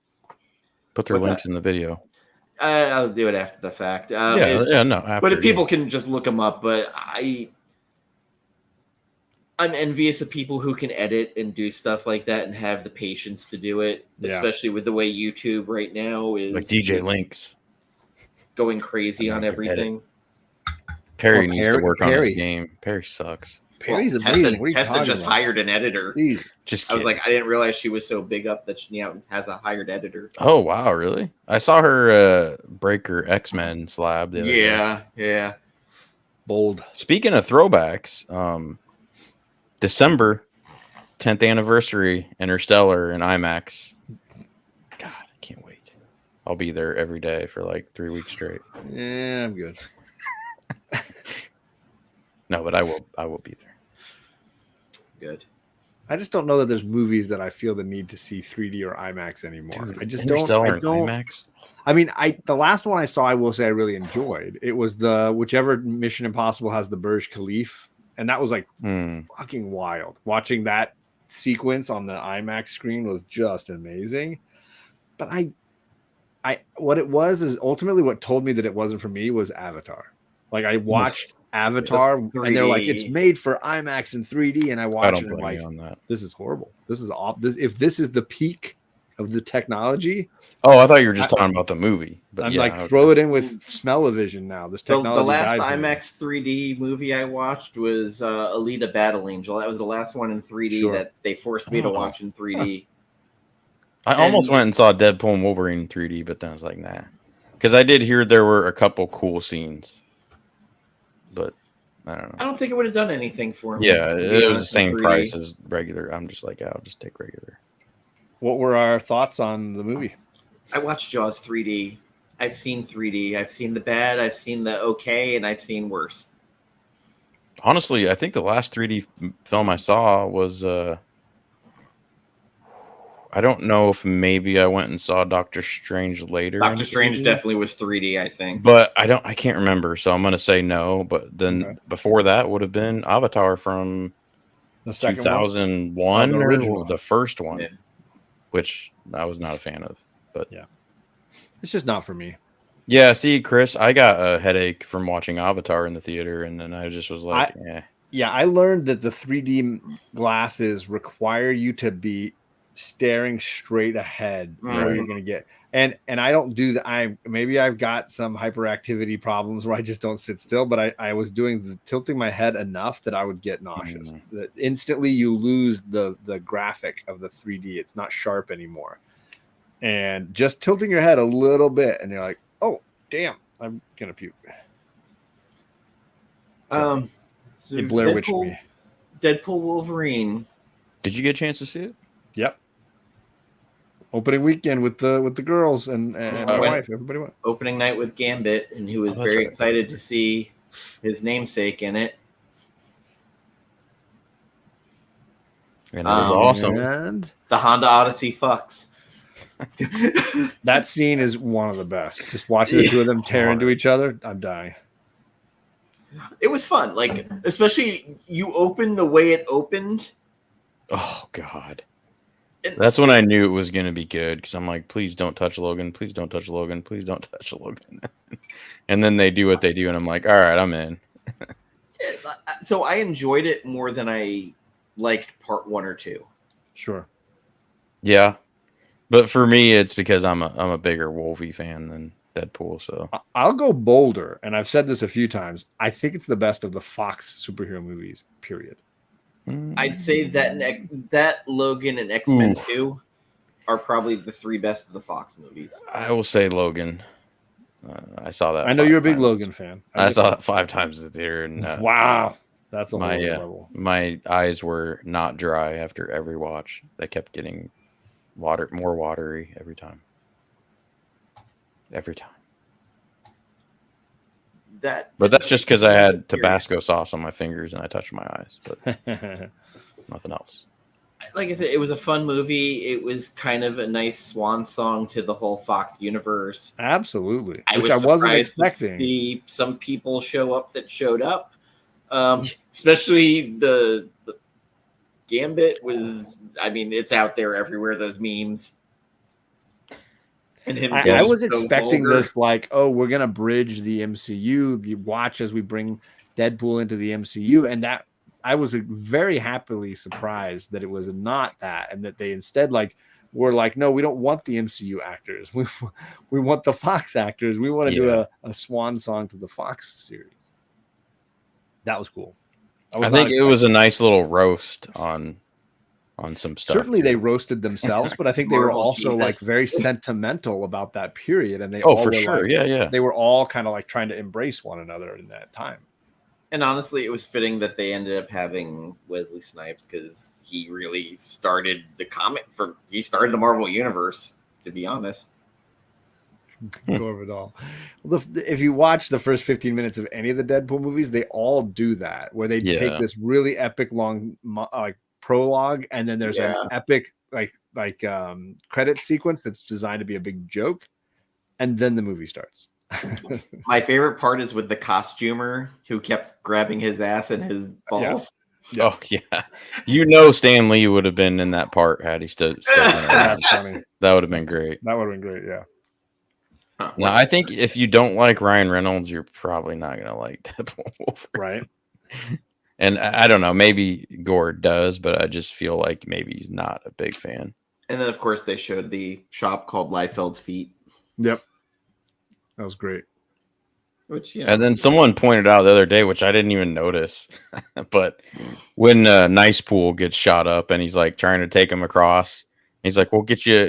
Put their links in the video. I'll do it after the fact. After, people can just look them up. But I'm envious of people who can edit and do stuff like that and have the patience to do it, especially with the way YouTube right now is like DJ Links going crazy on everything. Perry needs to work on his game. Perry sucks. Perry's amazing. Tessa just hired an editor. Just I was like, I didn't realize she was so big up that she has a hired editor. Oh wow, really? I saw her break her X-Men slab. The other day. Yeah. Bold. Speaking of throwbacks, December 10th anniversary, Interstellar in IMAX. God, I can't wait. I'll be there every day for like 3 weeks straight. Yeah, I'm good. No, but I will be there. Good. I just don't know that there's movies that I feel the need to see 3D or IMAX anymore. Dude, I just Interstellar don't. IMAX. I mean, the last one I saw, I will say I really enjoyed. It was the whichever Mission Impossible has the Burj Khalifa, and that was like fucking wild. Watching that sequence on the IMAX screen was just amazing. But what it was is ultimately what told me that it wasn't for me was Avatar. Like I watched Avatar and they're like, it's made for IMAX and 3D, and I watched it and like, this is horrible. This is off. If this is the peak of the technology. Oh, I thought you were just talking about the movie. But I'm throw it in with smell-o-vision now. This technology. The last IMAX 3D movie I watched was Alita Battle Angel. That was the last one in 3D that they forced me to watch in 3D. I almost went and saw Deadpool and Wolverine in 3D, but then I was like, nah. Because I did hear there were a couple cool scenes. But I don't know. I don't think it would have done anything for me. Yeah, it was the same price as regular. I'm just like, I'll just take regular. What were our thoughts on the movie? I watched Jaws 3D. I've seen 3D. I've seen the bad. I've seen the okay, and I've seen worse. Honestly, I think the last 3D film I saw was I don't know if maybe I went and saw Doctor Strange later. Doctor Strange definitely was 3D, I think. But I can't remember, so I'm gonna say no. But then before that would have been Avatar from the second 2001 the original, the first one, which I was not a fan of. But yeah, it's just not for me. Yeah, see, Chris, I got a headache from watching Avatar in the theater, and then I just was like, Yeah, I learned that the 3D glasses require you to be staring straight ahead where you're going to get. And I don't do that. Maybe I've got some hyperactivity problems where I just don't sit still, but I was tilting my head enough that I would get nauseous. That instantly you lose the graphic of the 3D. It's not sharp anymore. And just tilting your head a little bit and you're like, oh, damn, I'm going to puke. So Blair Witched me. Deadpool Wolverine. Did you get a chance to see it? Yep. Opening weekend with the girls and my wife. Everybody went. Opening night with Gambit, and he was very excited to see his namesake in it. And it was awesome. And the Honda Odyssey fucks. That scene is one of the best. Just watching the two of them tear into each other, I'm dying. It was fun. Like, especially you open the way it opened. Oh, God. That's when I knew it was going to be good, because I'm like, please don't touch Logan. Please don't touch Logan. Please don't touch Logan. And then they do what they do, and I'm like, all right, I'm in. So I enjoyed it more than I liked part 1 or 2. Sure. Yeah, but for me, it's because I'm a bigger Wolvie fan than Deadpool. So I'll go bolder, and I've said this a few times. I think it's the best of the Fox superhero movies. Period. I'd say that Logan and X-Men 2 are probably the 3 best of the Fox movies. I will say Logan. I saw that. I know you're a big Logan fan. I saw that 5 times in the theater, and wow, that's a my level. my eyes were not dry after every watch. They kept getting more watery every time. But that's just because I had Tabasco sauce on my fingers and I touched my eyes, but nothing else. Like I said, it was a fun movie. It was kind of a nice swan song to the whole Fox universe. Absolutely. Which I wasn't expecting. To see some people show up that showed up. Especially the Gambit was, I mean, it's out there everywhere, those memes. And I was expecting this like, oh, we're going to bridge the MCU, the watch as we bring Deadpool into the MCU. And that I was very happily surprised that it was not that, and that they instead were like, no, we don't want the MCU actors. We want the Fox actors. We want to do a swan song to the Fox series. That was cool. I think it was a nice little roast on some stuff. Certainly they roasted themselves, but I think they were also like very sentimental about that period. And they for sure. Yeah. They were all kind of like trying to embrace one another in that time. And honestly, it was fitting that they ended up having Wesley Snipes because he really started the Marvel Universe, to be honest. Of it all. If you watch the first 15 minutes of any of the Deadpool movies, they all do that, where they take this really epic long prologue, and then there's an epic credit sequence that's designed to be a big joke, and then the movie starts. My favorite part is with the costumer who kept grabbing his ass and his balls. Yeah. Oh yeah, Stan Lee would have been in that part had he stood. That's funny. That would have been great. That would have been great. Yeah. Now, I think if you don't like Ryan Reynolds, you're probably not going to like Deadpool Wolverine. Right. And I don't know, maybe Gore does, but I just feel like maybe he's not a big fan. And then, of course, they showed the shop called Liefeld's Feet. Yep. That was great. And then someone pointed out the other day, which I didn't even notice, but when Nice Pool gets shot up and he's like trying to take him across, he's like, we'll get you,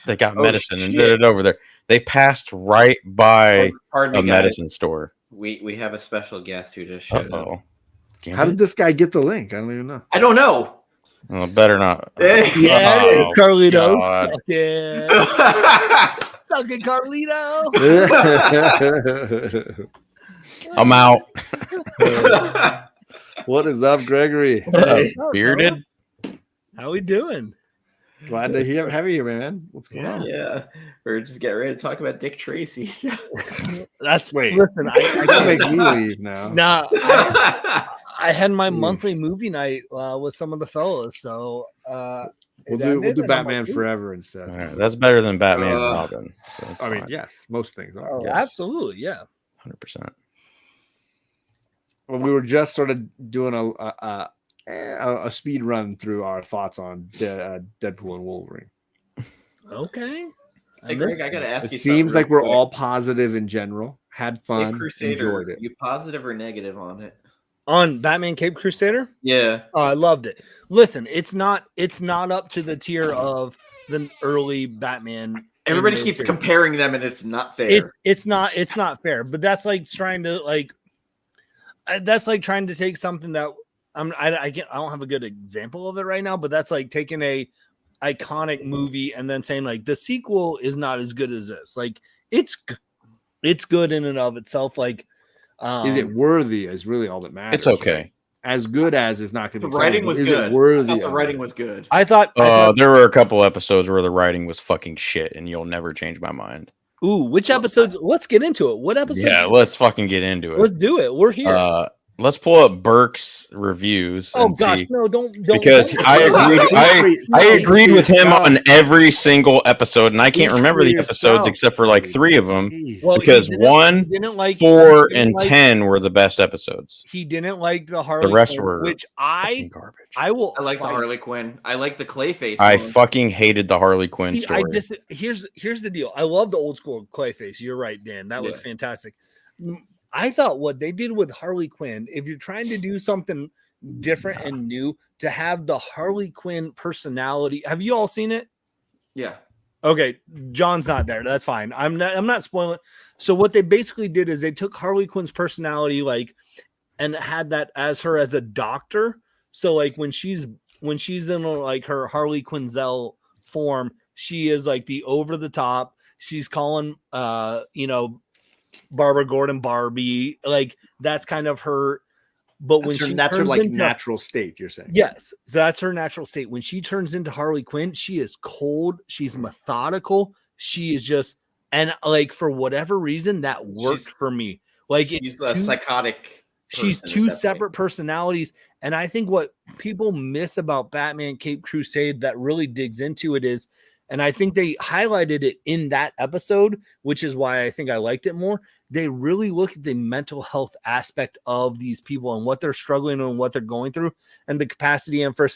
they got medicine and did it over there. They passed right by a medicine store. We have a special guest who just showed up. How did this guy get the link? I don't even know. I don't know. Well, better not. Yeah, Carlito. Suck it, Carlito. I'm out. What is up, Gregory? Bearded. How we doing? Glad to have you, man. What's going on? Yeah, we're just getting ready to talk about Dick Tracy. Listen, I can't make me leave now. No, I had my monthly movie night with some of the fellas, so we'll do Batman Forever instead. All right, that's better than Batman and Robin. So I mean, yes, most things are. Oh, yes. Absolutely, yeah, 100%. Well, we were just sort of doing a speed run through our thoughts on Deadpool and Wolverine. Okay. Hey, Greg, I gotta ask you. It seems like we're all positive in general. Had fun. Cape Crusader, enjoyed it. You positive or negative on it? On Batman Cape Crusader? Yeah. Oh, I loved it. Listen, it's not up to the tier of the early Batman. Everybody keeps comparing them, and it's not fair. It's not fair. But that's like trying to take something that I don't have a good example of it right now, but that's like taking a iconic movie and then saying like the sequel is not as good as this. Like it's good in and of itself. Like, is it worthy? Is really all that matters. It's okay. Right? As good as is not going to be. The writing was good. It worthy? The writing was good. I thought there were a couple episodes where the writing was fucking shit, and you'll never change my mind. Ooh, which episodes? Let's get into it. What episode? Yeah, let's fucking get into it. Let's do it. We're here. let's pull up Burke's reviews. Oh and gosh, see. no, don't because I agreed with him on every single episode, and I can't remember the episodes except for like 3 of them. Well, because 1, 4, and 10 were the best episodes. He didn't like the Harley. The rest Quinn, were which garbage. I like the Harley Quinn. I like the Clayface. I fucking hated the Harley Quinn story. Here's the deal. I love the old school Clayface. You're right, Dan. That was fantastic. I thought what they did with Harley Quinn, if you're trying to do something different and new, to have the Harley Quinn personality. Have you all seen it? Yeah. Okay, John's not there. That's fine. I'm not spoiling. So what they basically did is they took Harley Quinn's personality, like, and had that as her as a doctor. So like when she's in like her Harley Quinzel form, she is like the over the top. She's calling Barbara Gordon Barbie, like that's kind of her. But that's her like natural state, you're saying? Yes, so that's her natural state. When she turns into Harley Quinn, she is cold, she's methodical, she is just, and like for whatever reason that worked for me. Like she's a psychotic. She's two separate personalities, and I think what people miss about Batman Caped Crusade that really digs into it is, and I think they highlighted it in that episode, which is why I think I liked it more. They really look at the mental health aspect of these people and what they're struggling and what they're going through and the capacity. And for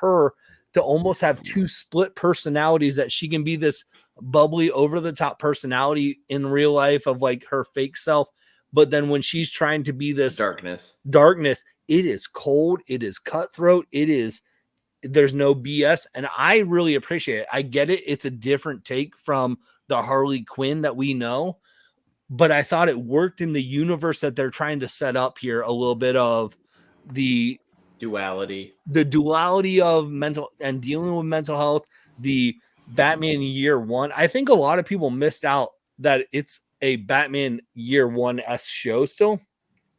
her to almost have two split personalities, that she can be this bubbly over the top personality in real life of like her fake self. But then when she's trying to be this darkness, it is cold. It is cutthroat. There's no BS. And I really appreciate it. I get it. It's a different take from the Harley Quinn that we know, but I thought it worked in the universe that they're trying to set up here, a little bit of the duality of mental and dealing with mental health, the Batman Year One. I think a lot of people missed out that it's a Batman Year One-esque show still,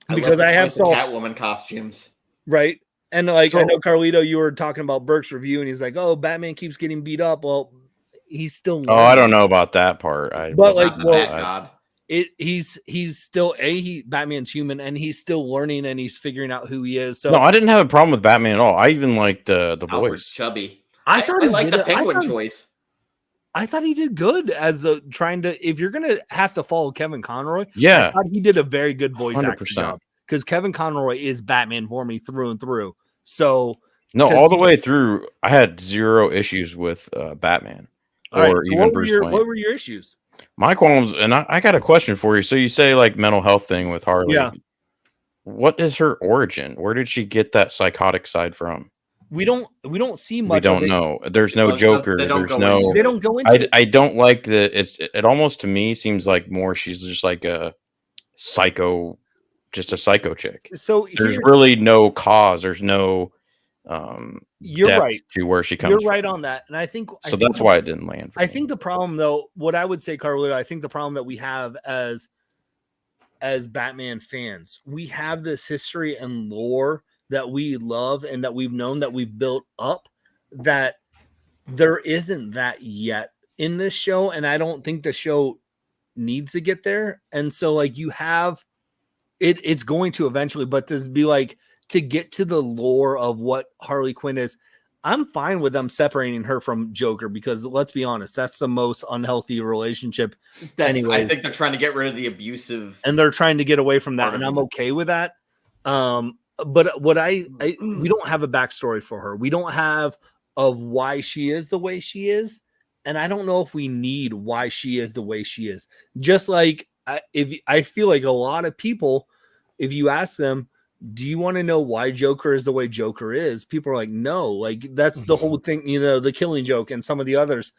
because I have some Catwoman costumes. Right. And like, I know Carlito, you were talking about Burke's review and he's like, oh, Batman keeps getting beat up. Well, he's still learning. I don't know about that part. He's still Batman's human, and he's still learning and he's figuring out who he is. So no, I didn't have a problem with Batman at all. I even liked the voice. Chubby. I like the Penguin choice. I thought he did good as if you're gonna have to follow Kevin Conroy. Yeah, I thought he did a very good voice 100%. acting job, because Kevin Conroy is Batman for me through and through. So no, all the way through, I had zero issues with Batman or even Bruce Wayne. What were your issues? My qualms, and I got a question for you. So you say like mental health thing with Harley. Yeah. What is her origin? Where did she get that psychotic side from? We don't see much. We don't know. There's no Joker. They don't go into it. I don't like that. It almost to me seems like more she's just like a psycho chick. So there's really no cause. There's no you're right to where she comes. You're right on that, and I think that's why it didn't land. I think the problem, though, what I would say, Carlito, I think the problem that we have as Batman fans, we have this history and lore that we love and that we've known, that we've built up, that there isn't that yet in this show, and I don't think the show needs to get there. And so, like, you have it's going to eventually, but to be like, to get to the lore of what Harley Quinn is, I'm fine with them separating her from Joker, because let's be honest, that's the most unhealthy relationship. I think they're trying to get rid of the abusive, and they're trying to get away from that, and I'm okay with that. But what we don't have a backstory for her. We don't have of why she is the way she is, and I don't know if we need why she is the way she is. Just like I feel like a lot of people, if you ask them, do you want to know why Joker is the way Joker is? People are like, no, like that's the whole thing, the Killing Joke and some of the others,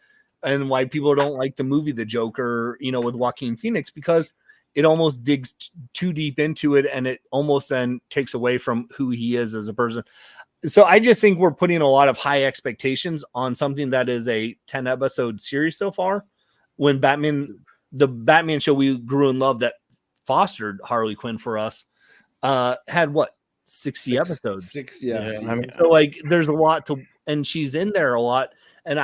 and why people don't like the movie The Joker, with Joaquin Phoenix, because it almost digs too deep into it, and it almost then takes away from who he is as a person. So I just think we're putting a lot of high expectations on something that is a 10-episode series so far, when the Batman show we grew and loved that fostered Harley Quinn for us, had 60 episodes. Yeah. So like there's a lot and she's in there a lot, and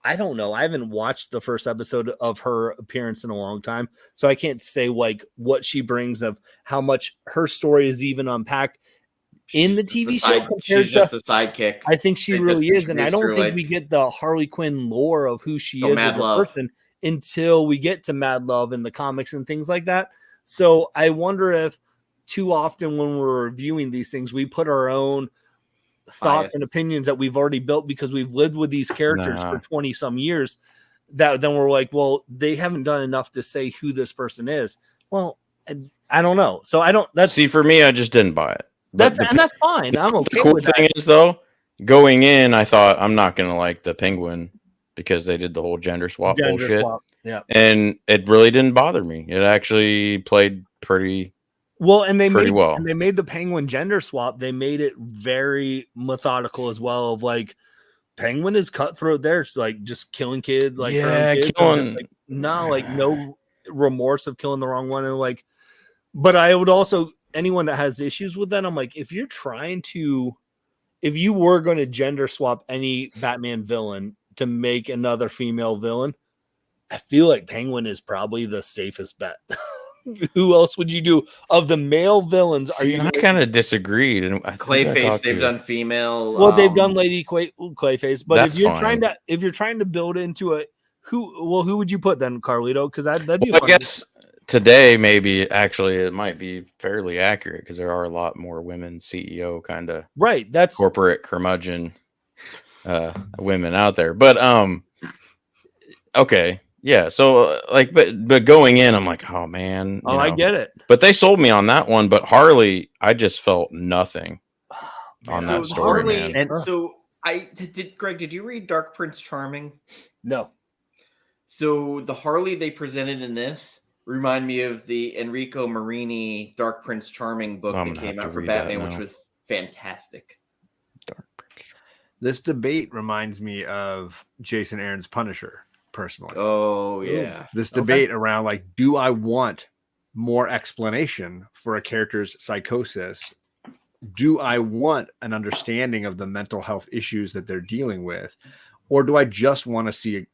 I don't know. I haven't watched the first episode of her appearance in a long time, so I can't say like what she brings of how much her story is even unpacked in the TV show. She's just the sidekick. I think she really is, and I don't think we get the Harley Quinn lore of who she is as a person until we get to Mad Love in the comics and things like that. So I wonder if too often when we're reviewing these things, we put our own thoughts and opinions that we've already built because we've lived with these characters for 20 some years, that then we're like, well, they haven't done enough to say who this person is. Well, I don't know. So I don't, for me, I just didn't buy it. That's fine. I'm okay. The cool thing is though, going in, I thought I'm not going to like the Penguin because they did the whole gender swap bullshit. Yeah. And it really didn't bother me. It actually played pretty well, and they made the Penguin gender swap. They made it very methodical as well. Of like, Penguin is cutthroat. There, like just killing kids, like killing. Like, no remorse of killing the wrong one, and like. But I would also anyone that has issues with that, I'm like, if you were going to gender swap any Batman villain to make another female villain, I feel like Penguin is probably the safest bet. Who else would you do of the male villains? I kind of disagreed. And Clayface, they've done female. Well, they've done Lady Clayface, but if you're fine. trying to build into it, who would you put then, Carlito? Because that'd be. I guess today maybe actually it might be fairly accurate because there are a lot more women CEO kind of that's corporate curmudgeon women out there. But okay. Yeah, so but going in, I'm like, oh man. I get it. But they sold me on that one. But Harley, I just felt nothing on that story. Harley, and so Greg, did you read Dark Prince Charming? No. So the Harley they presented in this remind me of the Enrico Marini Dark Prince Charming book that came out for Batman, which was fantastic. Dark Prince. This debate reminds me of Jason Aaron's Punisher. Personally, this debate around like, do I want more explanation for a character's psychosis? Do I want an understanding of the mental health issues that they're dealing with, or do I just want to see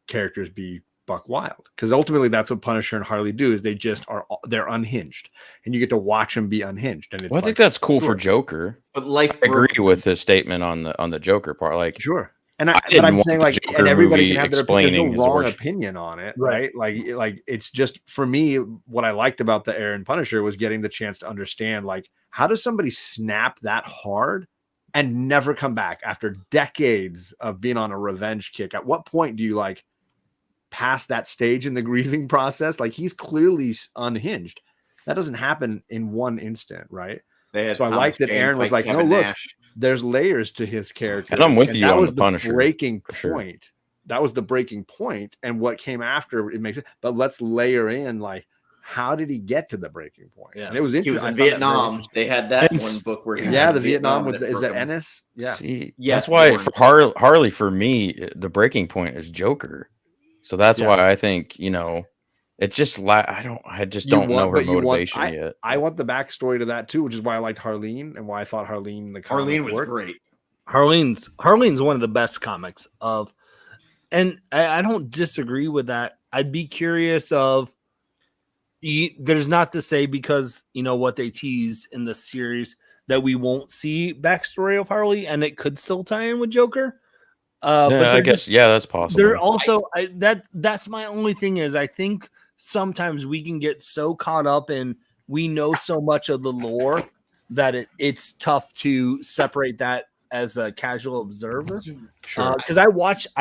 characters be buck wild? Because ultimately that's what Punisher and Harley do, is they're unhinged, and you get to watch them be unhinged. And I think that's cool for Joker, but I agree with his statement on the Joker part. Like, sure. And I'm saying like, and everybody can have their opinion, there's no wrong opinion on it, right? Like it's just, for me, what I liked about the Aaron Punisher was getting the chance to understand, like, how does somebody snap that hard and never come back after decades of being on a revenge kick? At what point do you like pass that stage in the grieving process? Like, he's clearly unhinged. That doesn't happen in one instant, right? So I like that Aaron was like, no, look, there's layers to his character. And I'm with you on the Punisher. Breaking point. That was the breaking point. And what came after, it makes it. But let's layer in, like, how did he get to the breaking point? Yeah. And it was interesting. He was in Vietnam. They had that one book where the Vietnam with is that Ennis? Yeah. See, that's why for Harley, for me, the breaking point is Joker. So that's why I think, it's just I just don't know her motivation yet. I want the backstory to that too, which is why I liked Harleen and why I thought Harleen was great. Harleen's one of the best comics of, and I don't disagree with that. I'd be curious of. There's not to say because what they tease in the series that we won't see backstory of Harley, and it could still tie in with Joker. But I guess that's possible. They're also that's my only thing is I think sometimes we can get so caught up in we know so much of the lore that it's tough to separate that as a casual observer. Sure, because I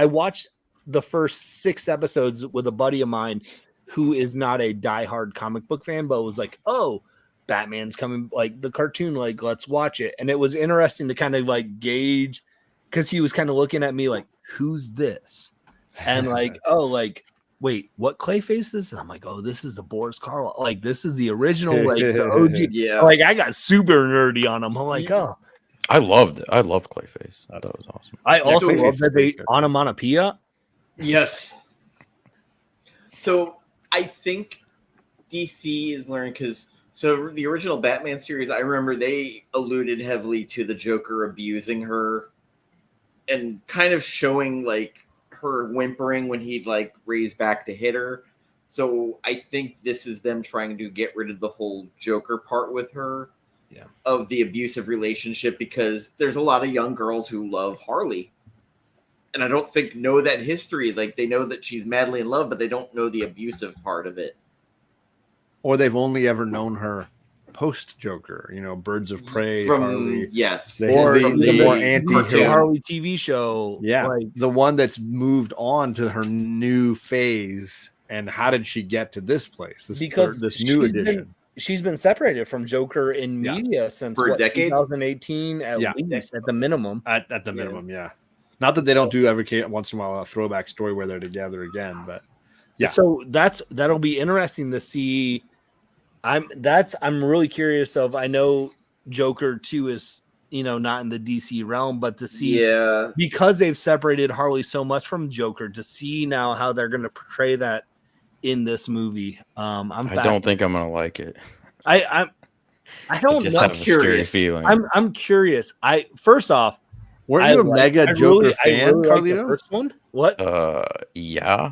watched the first 6 episodes with a buddy of mine who is not a diehard comic book fan, but was like, oh, Batman's coming, like the cartoon, like let's watch it. And it was interesting to kind of like gauge, because he was kind of looking at me like, who's this? And like, oh, like, wait, what Clayface is? And I'm like, oh, this is the Boris Karloff. Like, this is the original, like the OG. Yeah. Like, I got super nerdy on him. I'm like, oh. I loved it. I loved Clayface. I thought it was awesome. I also love that they onomatopoeia. Yes. So I think DC is learning because the original Batman series, I remember they alluded heavily to the Joker abusing her and kind of showing like her whimpering when he'd like raise back to hit her. So I think this is them trying to get rid of the whole Joker part with her, of the abusive relationship, because there's a lot of young girls who love Harley. And I don't think know that history. Like, they know that she's madly in love, but they don't know the abusive part of it. Or they've only ever known her post-Joker, Birds of Prey, From Harley. Yes. Or the more anti-hero Harley TV show. Yeah, the one that's moved on to her new phase. And how did she get to this place? This new edition. She's been separated from Joker in media since for a decade, 2018 at least, at the minimum. At the minimum, Not that they don't do every once in a while a throwback story where they're together again, but So that'll be interesting to see. I'm really curious of. I know Joker 2 is not in the DC realm, but to see because they've separated Harley so much from Joker, to see now how they're going to portray that in this movie. I don't think I'm gonna like it. I don't know. I'm curious. I'm curious. First off, weren't you a mega Joker fan, Carlito? The first one? What? Yeah.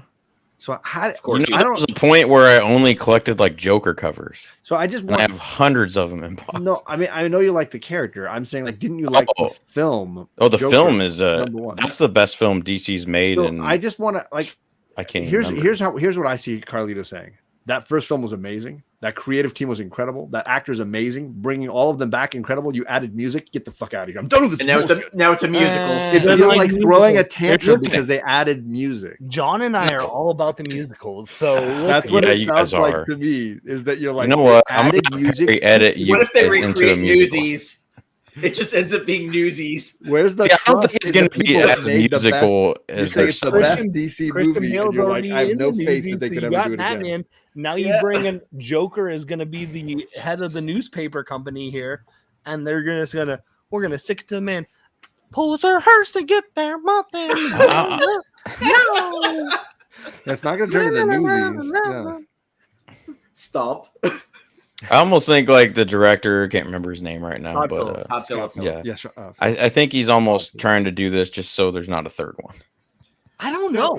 So I there was a point where I only collected like Joker covers. So I just I have hundreds of them in box. No, I mean I know you like the character. I'm saying like, didn't you like the film? Oh, the Joker, film is that's the best film DC's made. So and I just want to like. I can't. Here's what I see Carlito saying. That first film was amazing. That creative team was incredible. That actor's amazing. Bringing all of them back, incredible. You added music. Get the fuck out of here. I'm done with this. And now it's a musical. It feels like throwing a tantrum because they added music. John and I are all about the musicals, so that's what it sounds like to me. Is that you're like, you know what? Added music. Edit you. What if they recreate Newsies? It just ends up being Newsies. Where's the I don't think it's going to be as musical as you say it's the best DC movie, and you're like, I have no faith that they could ever do it again. Now you bring in Joker is going to be the head of the newspaper company here, and they're we're gonna stick to the man. Pulls her hearse to get there, nothing. No, that's not going to turn into Newsies. No. Stomp. I almost think like the director, can't remember his name right now, Todd Phillips. Yeah, I think he's almost trying to do this just so there's not a third one. I don't know.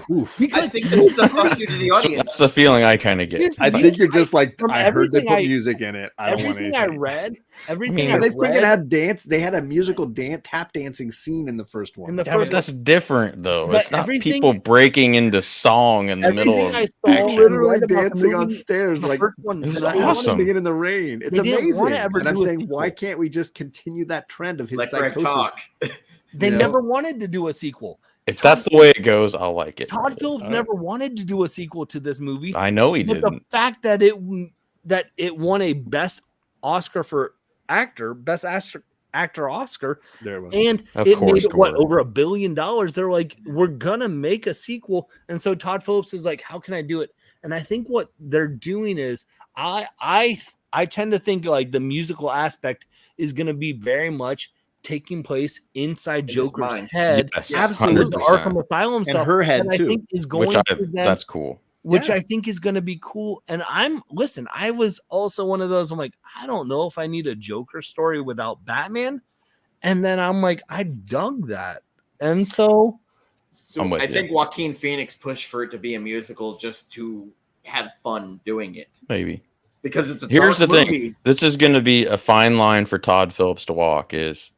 I think this is a fuck you to the audience. So that's the feeling I kind of get. I think you're just like, I heard they put music in it. I don't want anything. I read, everything they freaking had dance. They had a musical tap dancing scene in the first one. That's different though. It's not people breaking into song in the middle of action. Literally dancing on stairs. Like it was awesome. Singing in the rain. It's amazing. And I'm saying, why can't we just continue that trend of his psychosis? They never wanted to do a sequel. If that's the way it goes, I'll like it. Todd Phillips never wanted to do a sequel to this movie. I know he didn't. The fact that it won a best Oscar for actor, best actor Oscar, and it made over $1 billion. They're like, we're gonna make a sequel, and so Todd Phillips is like, how can I do it? And I think what they're doing is, I tend to think like the musical aspect is gonna be very much taking place inside Joker's head. Yes, absolutely. The Arkham Asylum stuff, her head too. I think is going that's cool. Which I think is going to be cool. And I was also one of those. I'm like, I don't know if I need a Joker story without Batman. And then I'm like, I dug that. And so I think Joaquin Phoenix pushed for it to be a musical just to have fun doing it. Maybe. Because it's a Here's the movie. thing. This is going to be a fine line for Todd Phillips to walk is,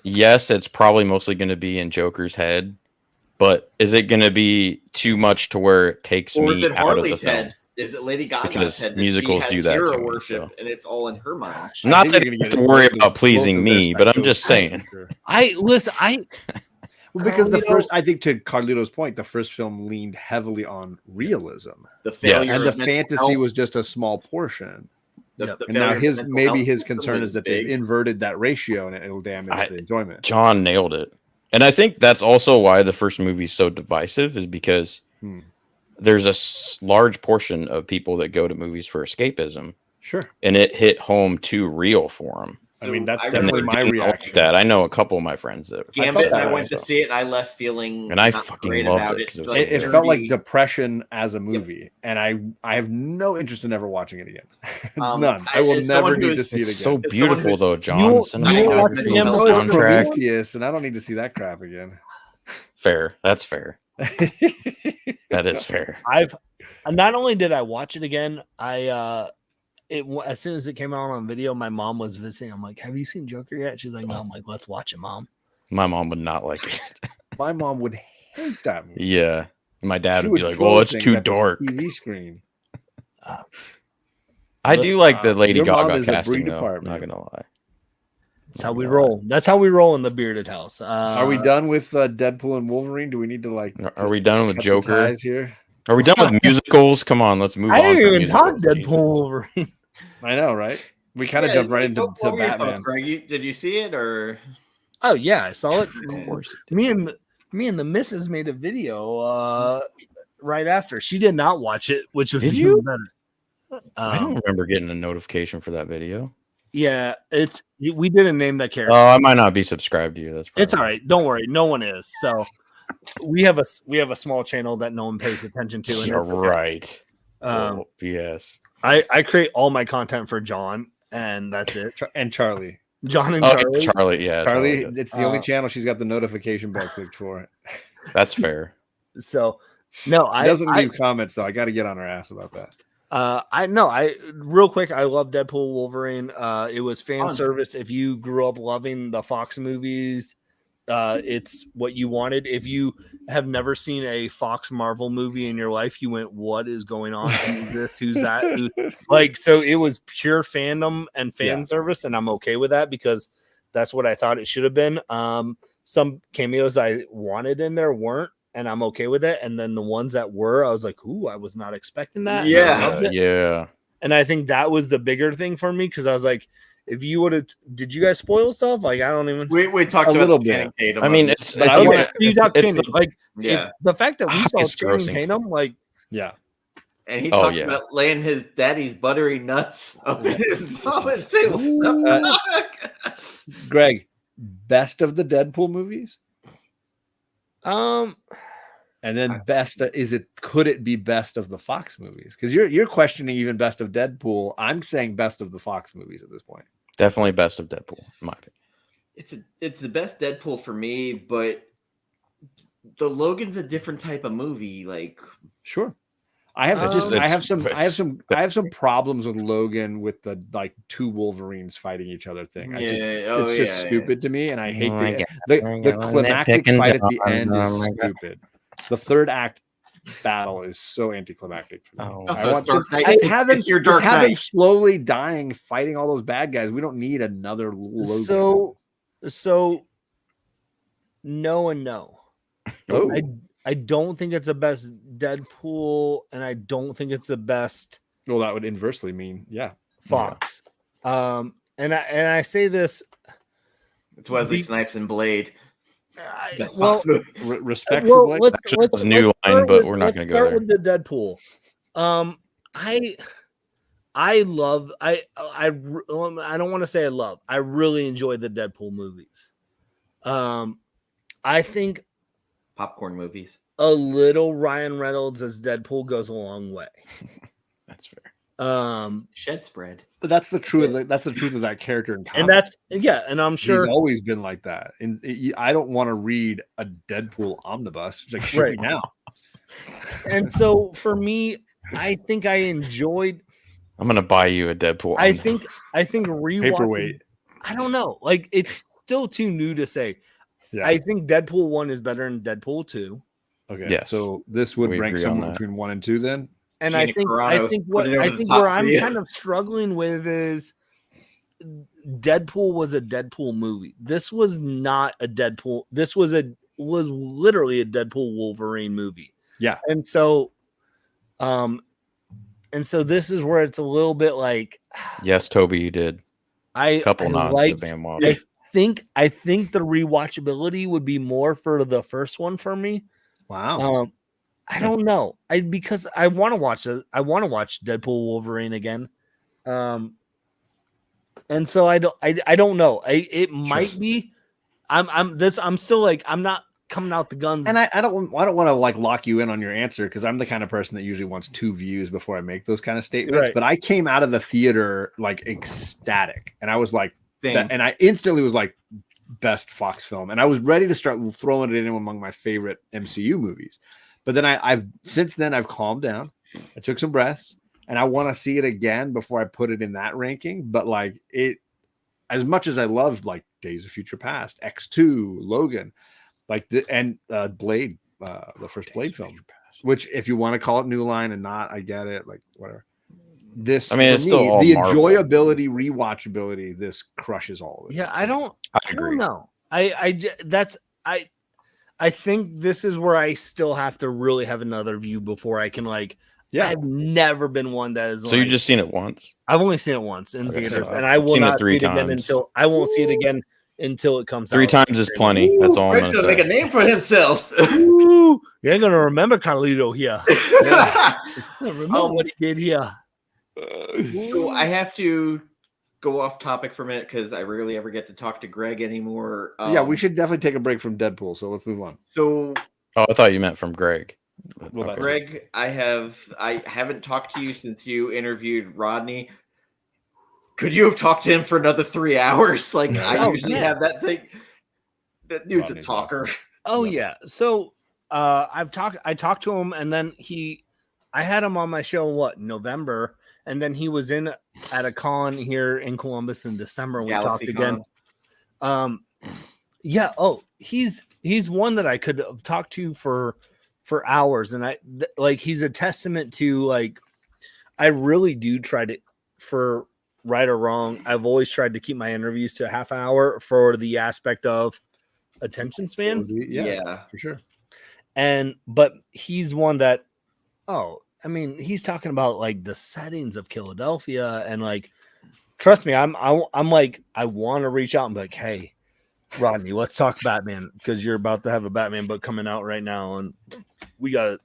yes, it's probably mostly going to be in Joker's head, but is it going to be too much to where it takes me out Harley's of the film? head? Is it Lady Gaga's because head? Musicals do that hero too, worship, and it's all in her mind. Not that you have to worry about pleasing me, but I'm just saying. Because I think to Carlito's point, the first film leaned heavily on realism. The failure and the fantasy was just a small portion. And now his concern is that they've inverted that ratio and it'll damage the enjoyment. John nailed it. And I think that's also why the first movie is so divisive, is because there's a large portion of people that go to movies for escapism. Sure. And it hit home too real for them. I mean, that's definitely my reaction. That I know a couple of my friends that Gambit. I went to see it, and I left feeling, and I fucking loved it. It felt like depression as a movie, and I have no interest in ever watching it again. None. I will never need to see it again. It's so beautiful, though, John. Cinematography is Prometheus, and I don't need to see that crap again. Fair. That's fair. That is fair. I've not only did I watch it again, as soon as it came out on video, my mom was visiting. I'm like, "Have you seen Joker yet?" She's like, "No." I'm like, "Let's watch it, Mom." My mom would not like it. My mom would hate that movie. Yeah. My dad She would be would like, throw "Well, it's things too at this dark." TV screen. I do like the Lady Your mom Gaga is a casting, breed though. apart, Not man. gonna lie. That's how we roll. That's how we roll in the bearded house. Are we done with Deadpool and Wolverine? Do we need to Are we done with cut the Joker? ties here? Are we done with musicals? Come on, let's move on. I didn't from even talk musicals. Deadpool Wolverine. I know, right? We kind of jumped right into what were your Batman. thoughts, Greg? Did you see it or? Oh yeah, I saw it. Of course. Me and the missus made a video right after. She did not watch it, which was Did even you? better. I don't remember getting a notification for that video. Yeah, we didn't name that character. Oh, I might not be subscribed to you. That's It's all right. Don't worry. No one is. So we have a small channel that no one pays attention to. And You're it's okay. right. Yes. I create all my content for John, and that's it. And Charlie. John and Oh, Charlie. Charlie. Yeah. Charlie, does. it's the only channel she's got the notification bell clicked for. That's fair. So no, She doesn't leave comments though. I got to get on her ass about that. Real quick, I love Deadpool Wolverine. It was fan Fun. service. If you grew up loving the Fox movies, it's what you wanted. If you have never seen a Fox Marvel movie in your life, you went, "What is going on? Who's this? Who's that?" So it was pure fandom and fan service, and I'm okay with that because that's what I thought it should have been. Some cameos I wanted in there weren't, and I'm okay with it. And then the ones that were, I was like, "Ooh, I was not expecting that." Yeah. And I think that was the bigger thing for me because I was like, if you would have, did you guys spoil stuff? Like, I don't even. We talked A about little the bit. Channing Tatum. I mean, it's. But if I you- want you talk it's Channing. the- Like, Yeah. the fact that we saw highest Channing grossing Tatum, like, Yeah. And he Oh, talked yeah. about laying his daddy's buttery nuts up in his mouth and say, "What's up?" Greg, best of the Deadpool movies? And then could it be best of the Fox movies? Because you're questioning even best of Deadpool. I'm saying best of the Fox movies at this point. Definitely best of Deadpool, in my opinion. It's the best Deadpool for me, but the Logan's a different type of movie. Like, Sure. I have some problems with Logan with the like two Wolverines fighting each other thing. It's just stupid to me, and I hate the climactic fight at the end is stupid. The third act battle is so anticlimactic for me. Oh. Also, I want it's Dark Knight. it's your Dark have him Knight. slowly dying, fighting all those bad guys. We don't need another Logan. So no and no. Oh. I don't think it's the best Deadpool, and I don't think it's the best Well, that would inversely mean, Fox. And I say this. It's Wesley Snipes and Blade. Best Well, Fox movie. Respect for Blake. That's a new line, but we're not going to go there. With the Deadpool. I love. I don't want to say I love. I really enjoy the Deadpool movies. I think Popcorn movies. a little Ryan Reynolds as Deadpool goes a long way. That's fair. Shed spread. But that's the truth. That's the truth of that character in And comics. and I'm sure He's always been like that. And I don't want to read a Deadpool omnibus. It's like, shoot me now. And so for me, I think I enjoyed. I'm going to buy you a Deadpool. I think rewatching. Paperweight. I don't know. Like, it's still too new to say. Yeah. I think Deadpool 1 is better than Deadpool 2. Okay. Yes. So this would We rank agree on somewhere that. between 1 and 2 then. And Gina I think Carano what put it over I the think top where for I'm you. kind of struggling with is Deadpool was a Deadpool movie. This was not a Deadpool. This was literally a Deadpool Wolverine movie. Yeah. And so this is where it's a little bit like Yes, Toby, you did. I Couple nods to liked, Van Water. I think the rewatchability would be more for the first one for me. Wow. I don't know. Because I want to watch it. I want to watch Deadpool Wolverine again. And so I don't know. It might be. I'm still like, I'm not coming out the guns. And I don't want to like lock you in on your answer because I'm the kind of person that usually wants 2 views before I make those kind of statements. Right. But I came out of the theater like ecstatic, and I was like, Same. and I instantly was like, best Fox film, and I was ready to start throwing it in among my favorite MCU movies. But then I've since then I've calmed down. I took some breaths, and I want to see it again before I put it in that ranking. But like it, as much as I love like Days of Future Past, X2, Logan, like Blade, the first Blade film, which if you want to call it New Line and not, I get it, like whatever. This, I mean, it's still all the Marvel. enjoyability, rewatchability. This crushes all of it. Yeah, I agree. don't know. I think this is where I still have to really have another view before I can like. Yeah, I've never been one that is. So you've just seen it once? I've only seen it once in theaters, and I will not see it again until I won't see it again until it comes out. 3 times is plenty. Ooh, that's all I'm gonna say. Make a name for himself. Ooh, you're gonna remember Carlito here. Yeah. Remember what he did here. So I have to go off topic for a minute because I rarely ever get to talk to Greg anymore. Yeah, we should definitely take a break from Deadpool. So let's move on. So, I thought you meant from Greg. Okay. Greg, I haven't talked to you since you interviewed Rodney. Could you have talked to him for another 3 hours? Like I usually have that thing. That dude's Rodney's a talker. Awesome. Oh yeah. So I talked to him, and then I had him on my show in November, and then he was at a con here in Columbus in December. And we talked again. Yeah. Oh, he's one that I could have talked to for hours, and he's a testament to like I really do try to, for right or wrong, I've always tried to keep my interviews to a half hour for the aspect of attention span. Yeah, for sure. But he's one that I mean, he's talking about like the settings of Philadelphia, and like trust me, I'm like I want to reach out and be like, hey, Rodney, let's talk Batman, because you're about to have a Batman book coming out right now, and we gotta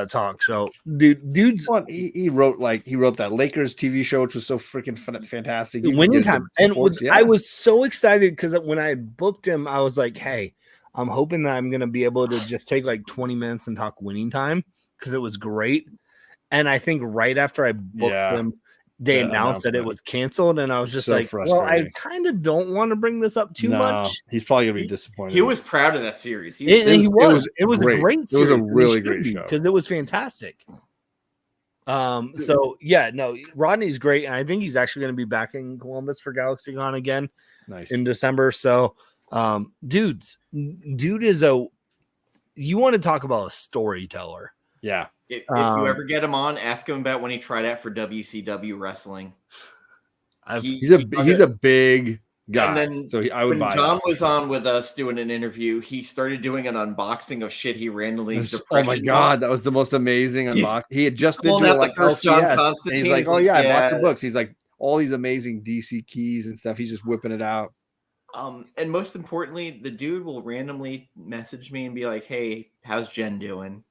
talk. So, dude's he wrote that Lakers TV show, which was so freaking fantastic. Winning Time, I was so excited because when I booked him, I was like, hey, I'm hoping that I'm gonna be able to just take like 20 minutes and talk Winning Time because it was great. And I think right after I booked him, they announced that it was canceled, and I was just so like, well, I kind of don't want to bring this up too much. He's probably gonna be disappointed. He was proud of that series. It was a great series. It was a really great show because it was fantastic. So yeah, no, Rodney's great, and I think he's actually going to be back in Columbus for GalaxyCon again, in December. So, dude is you want to talk about a storyteller? Yeah. If you ever get him on, ask him about when he tried out for WCW wrestling. He's a big guy. And then so when John was on with us doing an interview, he started doing an unboxing of shit he randomly. Oh my god, that was the most amazing unboxing. He had just been doing like LCS, and he's like, "Oh yeah, I bought some books." He's like, all these amazing DC keys and stuff. He's just whipping it out. And most importantly, the dude will randomly message me and be like, "Hey, how's Jen doing?"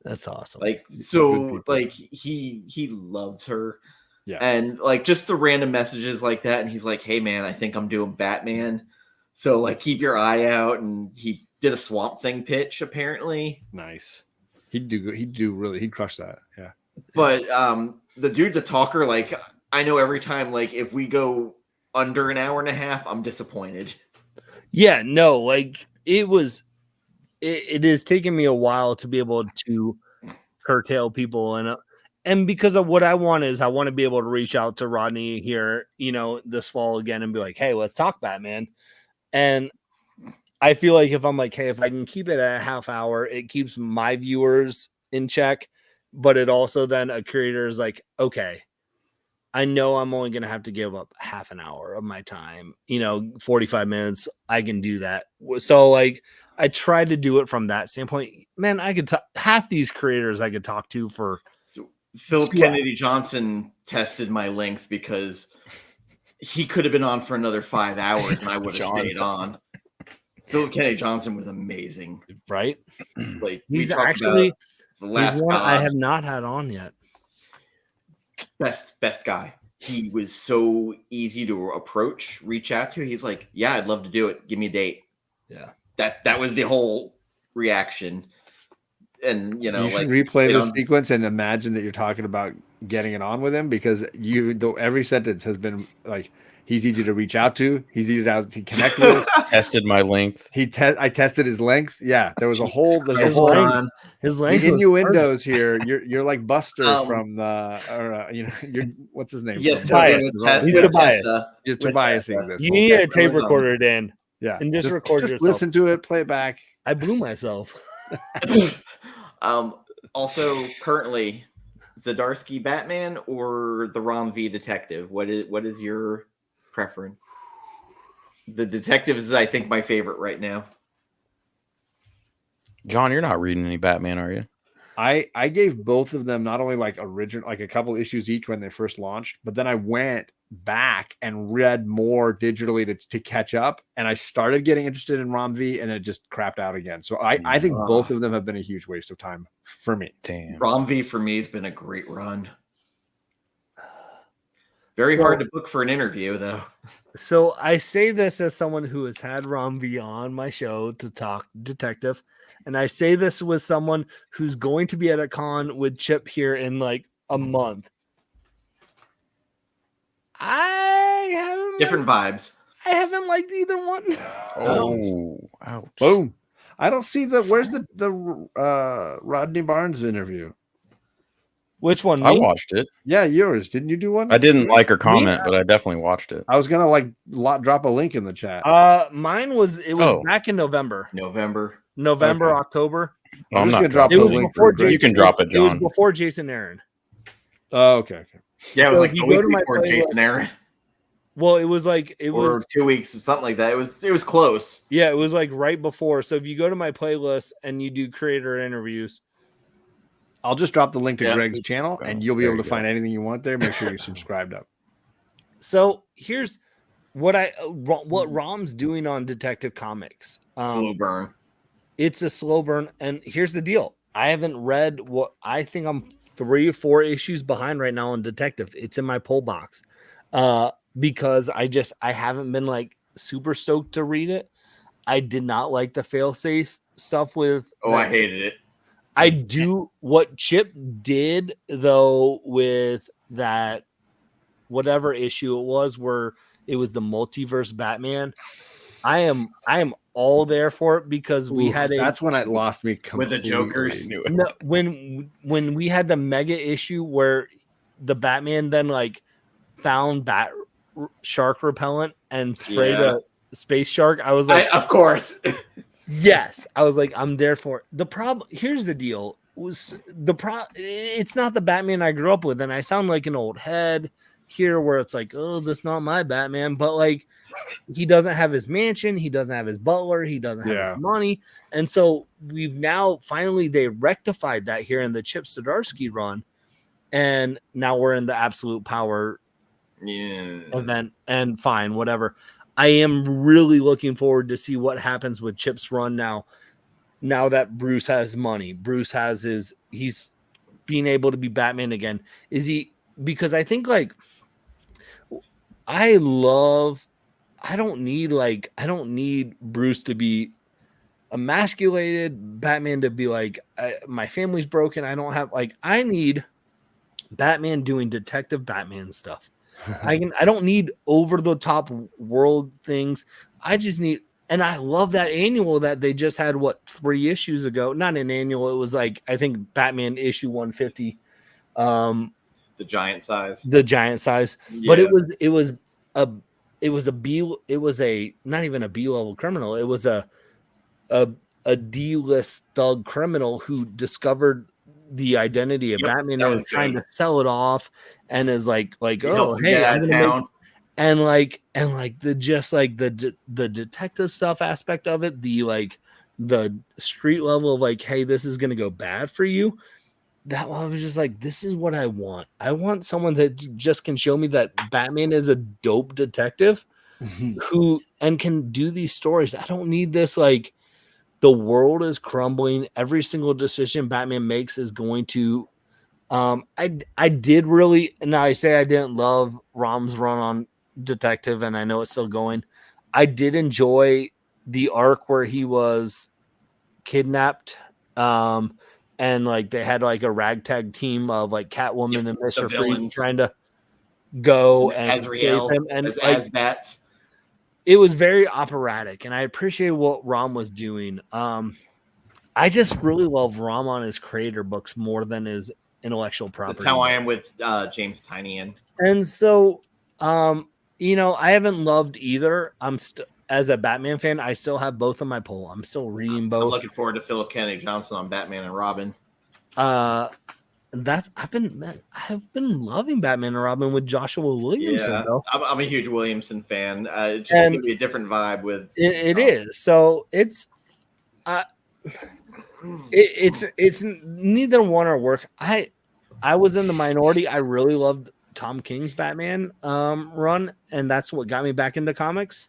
That's awesome. Like, so like he loves her. Yeah. And like just the random messages like that. And he's like, hey man, I think I'm doing Batman. So like keep your eye out. And he did a Swamp Thing pitch apparently. Nice. He'd crush that. Yeah. But the dude's a talker. Like I know every time, like if we go under an hour and a half, I'm disappointed. Yeah, no, like it is taking me a while to be able to curtail people, and because of what I want to be able to reach out to Rodney here, this fall again and be like, hey, let's talk Batman. And I feel like if I'm like, hey, if I can keep it at a half hour, it keeps my viewers in check, but it also then a creator is like, okay, I know I'm only going to have to give up half an hour of my time, 45 minutes. I can do that. So like, I tried to do it from that standpoint. Man, I could half these creators I could talk to for. So Philip Kennedy Johnson tested my length because he could have been on for another 5 hours and I would have stayed on. Philip Kennedy Johnson was amazing, right? Like he's actually the last one I have not had on yet. Best guy. He was so easy to approach, reach out to. He's like, yeah, I'd love to do it. Give me a date. Yeah. That was the whole reaction. And you should replay the sequence and imagine that you're talking about getting it on with him, because every sentence has been like He's easy to reach out to. He's easy to connect with. Tested my length. I tested his length. Yeah, there's a whole his length the innuendos here. You're like Buster from the you're what's his name? Yes, Tobias. He's Tobias. You're Tobiasing this. You need a tape recorder, Dan. Yeah, and just record yourself. Listen to it, play it back. I blew myself. Also, currently, Zdarsky Batman or the Rom V Detective? What is your preference? The Detective is, I think, my favorite right now. John, you're not reading any Batman, are you? I gave both of them not only like original, like a couple issues each when they first launched, but then I went back and read more digitally to catch up, and I started getting interested in Rom V, and it just crapped out again. So I think both of them have been a huge waste of time for me. Damn, Rom V for me has been a great run. Very hard to book for an interview, though. So I say this as someone who has had Rom V on my show to talk detective. And I say this with someone who's going to be at a con with Chip here in like a month. I haven't different vibes. I haven't liked either one. Oh, ouch. Boom. I don't see where's the Rodney Barnes interview? Which one? I watched it. Yeah, yours. Didn't you do one? I didn't like or comment, but I definitely watched it. I was gonna drop a link in the chat. Mine was back in November, Okay. October. Well, I'm just I'm gonna not drop It the was link. before Jason. You can drop it, John. It was before Jason Aaron. Oh, okay. Yeah, it was So like if you a go week to my before Jason Aaron. Well, it was like or 2 weeks or something like that. It was close. Yeah, it was like right before. So if you go to my playlist and you do creator interviews, I'll just drop the link to Greg's channel, and you'll be able to find anything you want there. Make sure you're subscribed up. So here's what Rom's doing on Detective Comics. Slow burn. It's a slow burn, and here's the deal: I haven't read what I think I'm 3 or 4 issues behind right now on Detective. It's in my pull box because I haven't been like super stoked to read it. I did not like the failsafe stuff with. I hated it. I do what Chip did though with that whatever issue it was where it was the multiverse Batman. I am all there for it because that's when it lost me completely. With the Jokers. No, when we had the mega issue where the Batman then like found shark repellent and sprayed a space shark, I was like, of course. Yes, I was like, I'm there for it. The problem here's the deal was it's not the Batman I grew up with, and I sound like an old head here where it's like, oh, that's not my Batman, but like he doesn't have his mansion, he doesn't have his butler, he doesn't have his money, and so we've now finally they rectified that here in the Chip Zdarsky run, and now we're in the Absolute Power event, and fine, whatever. I am really looking forward to see what happens with Chip's run now that Bruce has money. Bruce has he's being able to be Batman again. Because I think like I don't need Bruce to be emasculated, Batman to be like, my family's broken. I need Batman doing Detective Batman stuff. I don't need over the top world things. I just need, and I love that annual that they just had 3 issues ago. Not an annual. It was like, I think Batman issue 150. The giant size. Yeah. But it was not even a B level criminal. It was a D-list thug criminal who discovered the identity of Batman and is trying to sell it off and is like oh hey, I'm gonna make, the detective stuff aspect of it, the street level of like, hey, this is gonna go bad for you. That one, I was just like, this is what I want. I want someone that just can show me that Batman is a dope detective who can do these stories. I don't need this like the world is crumbling. Every single decision Batman makes is going to. I did really. Now I say I didn't love Rom's run on Detective, and I know it's still going. I did enjoy the arc where he was kidnapped, and like they had like a ragtag team of like Catwoman and Mr. Freeze trying to. go and Azrael save him, and as like, Asbats. it was very operatic, and I appreciate what Rom was doing. I just really love Rom on his creator books more than his intellectual property. That's how I am with James Tynion. And so, you know, I haven't loved either. I'm still, as a Batman fan, I still have both on my poll. I'm still reading both. I'm looking forward to Philip Kennedy Johnson on Batman and Robin. I've been loving Batman and Robin with Joshua Williamson. Yeah, though. I'm a huge Williamson fan. It's just gonna be a different vibe with it is. So it's it's neither one or work. I was in the minority. I really loved Tom King's Batman run, and that's what got me back into comics.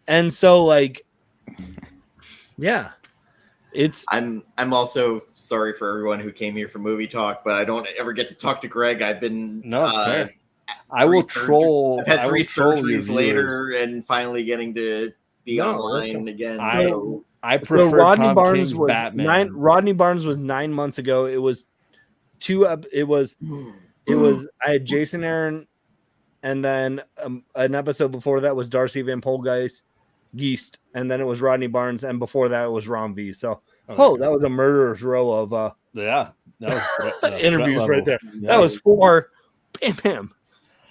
And so, like, yeah, I'm also sorry for everyone who came here for movie talk, but I don't ever get to talk to Greg. I've been I will troll. I've had 3 surgeries later, and finally getting to be online again. I prefer so Rodney Tom Barnes King's was Batman. Rodney Barnes was 9 months ago. It was I had Jason Aaron, and then an episode before that was Darcy Van Geest, and then it was Rodney Barnes, and before that it was Ron V. So, that was a murderer's row of that was interviews right there. Yeah. That was 4 bam.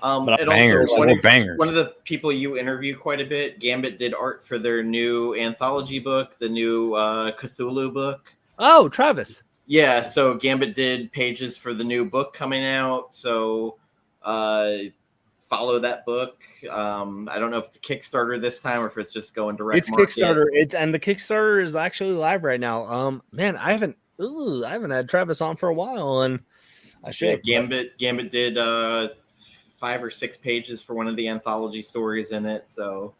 And bangers, also bangers. One of the people you interview quite a bit, Gambit did art for their new anthology book, the new Cthulhu book. Oh, Travis. Yeah, so Gambit did pages for the new book coming out. So follow that book. I don't know if it's a Kickstarter this time or if it's just going direct. It's market. Kickstarter. And the Kickstarter is actually live right now. Man, I haven't had Travis on for a while, and I should. Yeah, Gambit did 5 or 6 pages for one of the anthology stories in it. So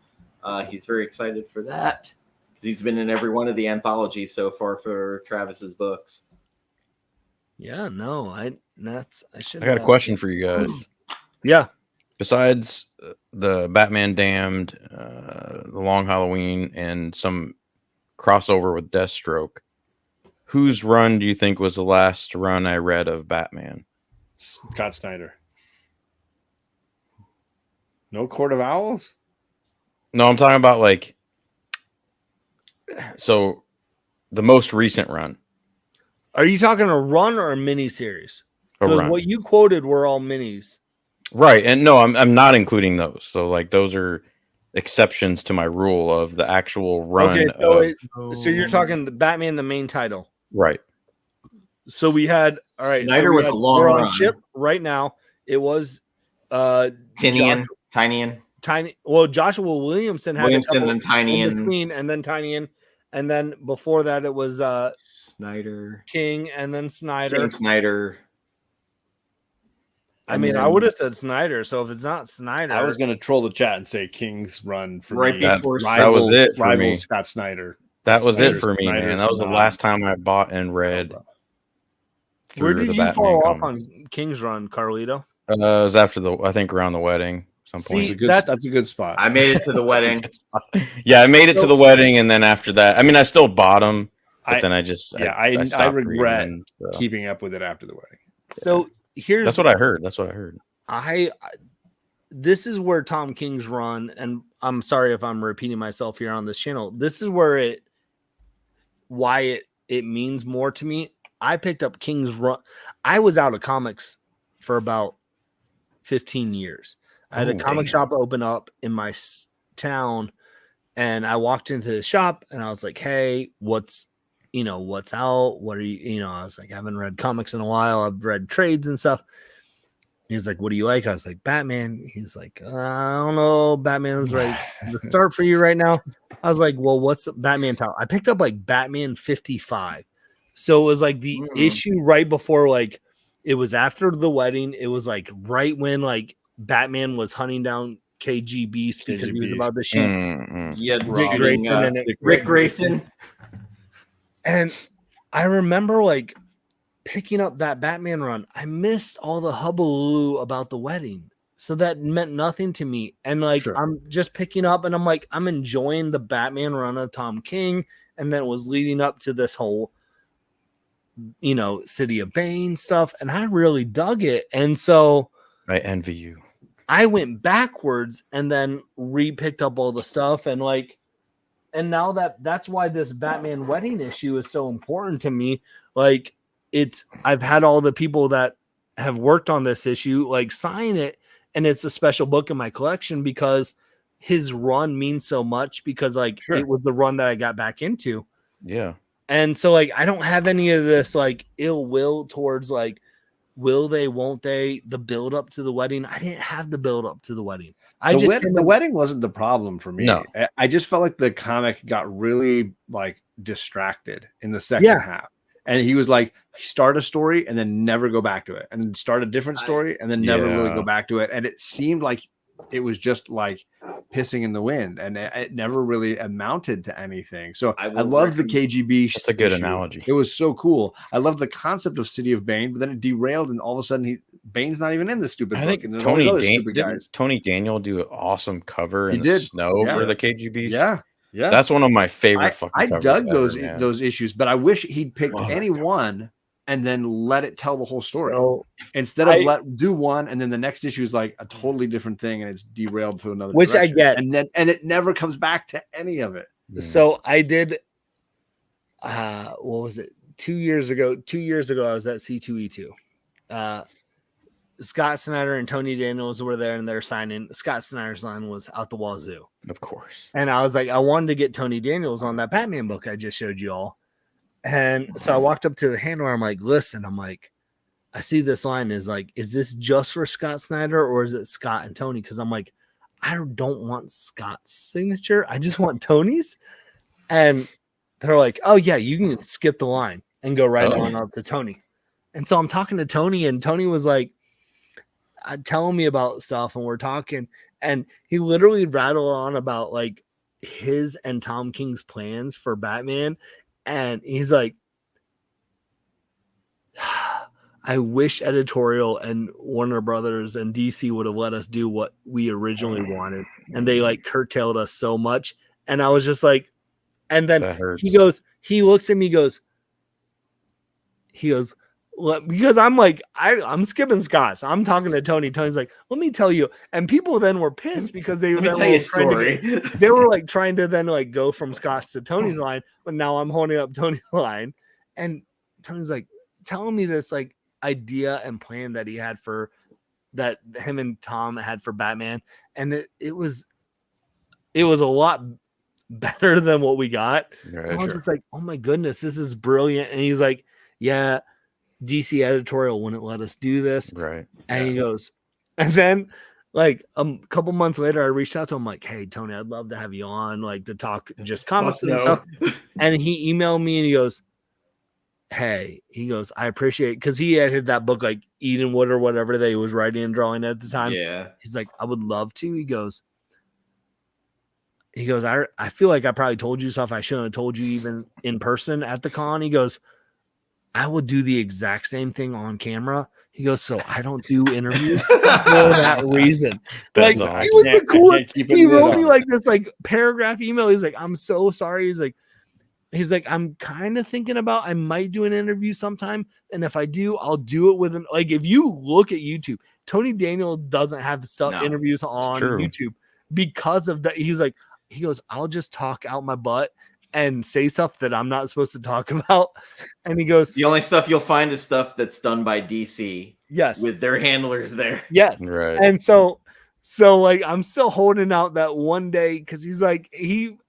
he's very excited for that because he's been in every one of the anthologies so far for Travis's books. Yeah, no, I should. I got a question for you guys. Yeah. Besides the Batman Damned, the Long Halloween, and some crossover with Deathstroke, whose run do you think was the last run I read of Batman? Scott Snyder. No Court of Owls? No, I'm talking about so the most recent run. Are you talking a run or a mini series? A Because run. what you quoted were all minis. Right, and no, I'm not including those. So those are exceptions to my rule of the actual run. Okay, so you're talking the Batman, the main title, right? So we had Snyder was a long we're on run. Chip right now. It was Tynion. Well, Joshua Williamson had Williamson a couple and Tynion. in between, and then Tynion, and then before that it was Snyder. King, and then Snyder. King Snyder. I mean, I would have said Snyder. So if it's not Snyder, I was going to troll the chat and say King's run for Right me. before that was it for rival me. Scott Snyder. That was Snyder's- it for me, man. Snyder's That was the not- last time I bought and read. Where through did the you Batman follow up comics. on King's Run, Carlito? It was after I think around the wedding. Some See, point. That's a good spot. I made it to the wedding. Yeah, I made it to the wedding, and then after that, I mean, I still bought them, but I- then I just I stopped regret reading, so. keeping up with it after the wedding. So here's That's what I heard. That's what I heard. This is where Tom King's run, and I'm sorry if I'm repeating myself here on this channel. This is where why it means more to me. I picked up King's run. I was out of comics for about 15 years. I had a comic shop open up in my town, and I walked into the shop and I was like, "Hey, what's out? What are you, I was like, I haven't read comics in a while. I've read trades and stuff." He's like, "What do you like?" I was like, "Batman." He's like, "I don't know. Batman's right the start for you right now." I was like, "Well, what's Batman title?" I picked up like Batman 55. So it was like the issue right before, it was after the wedding. It was like right when Batman was hunting down KG Beast because he was about to shoot Rick Grayson. And I remember picking up that Batman run. I missed all the hullabaloo about the wedding. So that meant nothing to me. And I'm just picking up and I'm enjoying the Batman run of Tom King. And then it was leading up to this whole, City of Bane stuff. And I really dug it. And so I envy you. I went backwards and then re-picked up all the stuff and like, and now that's why this Batman wedding issue is so important to me. Like I've had all the people that have worked on this issue like sign it, and it's a special book in my collection because his run means so much because like it was the run that I got back into. Yeah. And so like I don't have any of this like ill will towards like will they, won't they, the build up to the wedding. I didn't have the build up to the wedding. The wedding wasn't the problem for me. No. I just felt like the comic got really like distracted in the second half. And he was like, start a story and then never go back to it, and then start a different story and then never really go back to it. And it seemed like it was just like pissing in the wind, and it never really amounted to anything. So I love the KGB. That's a good analogy. It was so cool. I love the concept of City of Bane, but then it derailed, and all of a sudden Bane's not even in the stupid book. Think and Tony Daniel do an awesome cover in the snow for the KGB. Yeah. Yeah, that's one of my favorite fucking I covers dug ever, those issues, but I wish he'd picked any one and then let it tell the whole story. So instead of do one and then the next issue is like a totally different thing and it's derailed to another which direction. I get. And it never comes back to any of it. So I did what was it? 2 years ago I was at C2E2. Scott Snyder and Tony Daniels were there and they're signing. Scott Snyder's line was out the wazoo. Of course. And I was like, I wanted to get Tony Daniels on that Batman book I just showed you all. And so I walked up to the handler. I'm like, listen, I see this line is like, is this just for Scott Snyder or is it Scott and Tony? Because I'm like, I don't want Scott's signature. I just want Tony's. And they're like, oh, yeah, you can skip the line and go right on up to Tony. And so I'm talking to Tony, and Tony was like, telling me about stuff, and we're talking, and he literally rattled on about like his and Tom King's plans for Batman. And he's like, I wish editorial and Warner Brothers and DC would have let us do what we originally wanted. And they like curtailed us so much. And I was just like, and then he looks at me, he goes, because I'm like, I'm skipping Scott's. I'm talking to Tony. Tony's like, let me tell you. And people then were pissed because they were they were like trying to then like go from Scott's to Tony's line, but now I'm holding up Tony's line. And Tony's like telling me this like idea and plan that he had for that him and Tom had for Batman. And it was a lot better than what we got. I was just like, oh my goodness, this is brilliant. And he's like, yeah, DC editorial wouldn't let us do this. Right. And he goes, and then like a couple months later, I reached out to him like, hey, Tony, I'd love to have you on like to talk just comics and stuff. And he emailed me and he goes, hey, he goes, I appreciate it. Cause he had that book like Edenwood or whatever that he was writing and drawing at the time. Yeah. He's like, I would love to. He goes, I feel like I probably told you stuff I shouldn't have told you even in person at the con. He goes, I will do the exact same thing on camera. He goes, so I don't do interviews for that reason. Like awesome. He was the coolest. He wrote me like this like paragraph email. He's like, I'm so sorry. He's like, I'm kind of thinking about I might do an interview sometime. And if I do, I'll do it with him. Like if you look at YouTube, Tony Daniel doesn't have interviews on YouTube because of that. He goes, I'll just talk out my butt and say stuff that I'm not supposed to talk about. And he goes, the only stuff you'll find is stuff that's done by DC. Yes. With their handlers there. Yes. Right. And so like, I'm still holding out that one day. Cause he's like,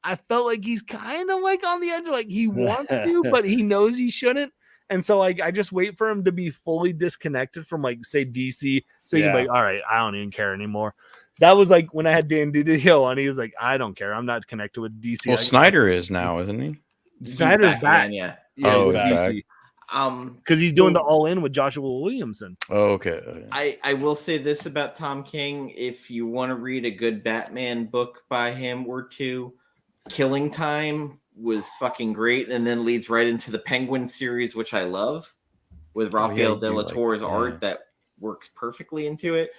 I felt like he's kind of like on the edge, like he wants to, but he knows he shouldn't. And so like, I just wait for him to be fully disconnected from like, say DC. So you can be like, all right, I don't even care anymore. That was like when I had Dan Didio on. He was like, I don't care. I'm not connected with DC. Well, Snyder is now, isn't he? Snyder's back. Yeah. Oh, he's back. Because he's doing the All In with Joshua Williamson. Oh, okay. I will say this about Tom King. If you want to read a good Batman book by him or two, Killing Time was fucking great, and then leads right into the Penguin series, which I love, with Rafael de la Torre's art that works perfectly into it.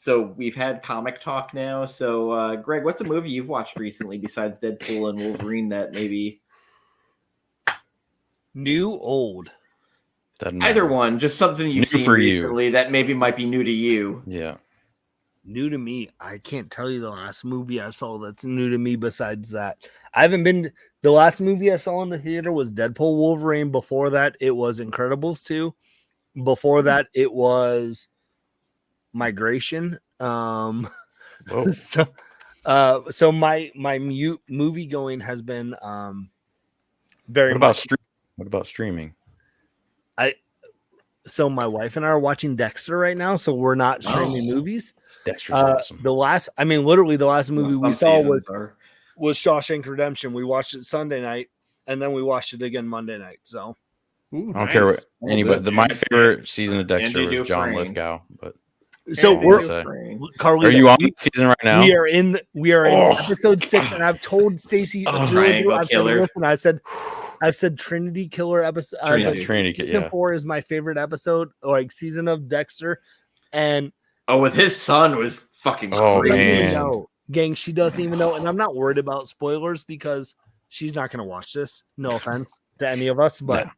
So we've had comic talk now. So Greg, what's a movie you've watched recently besides Deadpool and Wolverine that maybe new, old? Either one, just something you've seen recently that maybe might be new to you. Yeah. New to me, I can't tell you the last movie I saw that's new to me besides that. I haven't been the last movie I saw in the theater was Deadpool Wolverine. Before that, it was Incredibles 2. Before that, it was Migration. So my movie going has been very What about streaming? So my wife and I are watching Dexter right now, so we're not streaming movies. Dexter's awesome. Literally the last movie we saw was Shawshank Redemption. We watched it Sunday night, and then we watched it again Monday night. So I don't care what anybody. My favorite season of Dexter was John Lithgow. But so we're Carlito, are you on the season right now? We are in episode 6, and I've told Stacey, I've said Trinity Killer episode. Season 4 is my favorite episode, or like season of Dexter, and with his son was fucking crazy. Gang, she doesn't even know, and I'm not worried about spoilers because she's not going to watch this. No offense to any of us, but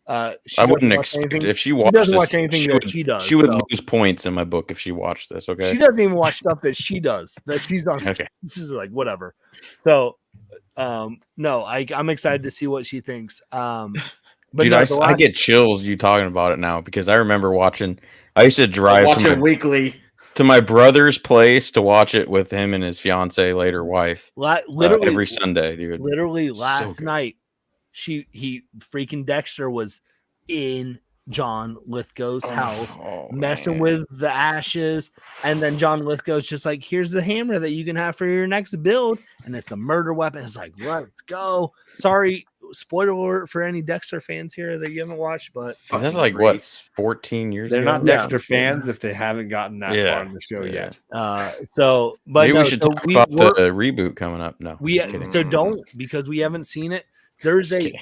I wouldn't expect if she doesn't watch anything that she does. She would lose points in my book if she watched this. Okay, she doesn't even watch stuff that she does that she's on. Okay, this is like whatever. So, no, I'm excited to see what she thinks. But dude, I get chills you talking about it now because I remember watching. I used to drive weekly to my brother's place to watch it with him and his fiance, later wife, literally every Sunday, dude. Literally last night, he freaking Dexter was in John Lithgow's house, messing with the ashes, and then John Lithgow's just like, "Here's the hammer that you can have for your next build," and it's a murder weapon. It's like, let's go. Sorry, spoiler alert for any Dexter fans here that you haven't watched, but that's like what 14 years. They're ago? not Dexter fans if they haven't gotten that far in the show yet. But maybe we should talk about the reboot coming up. No, don't, because we haven't seen it. There's a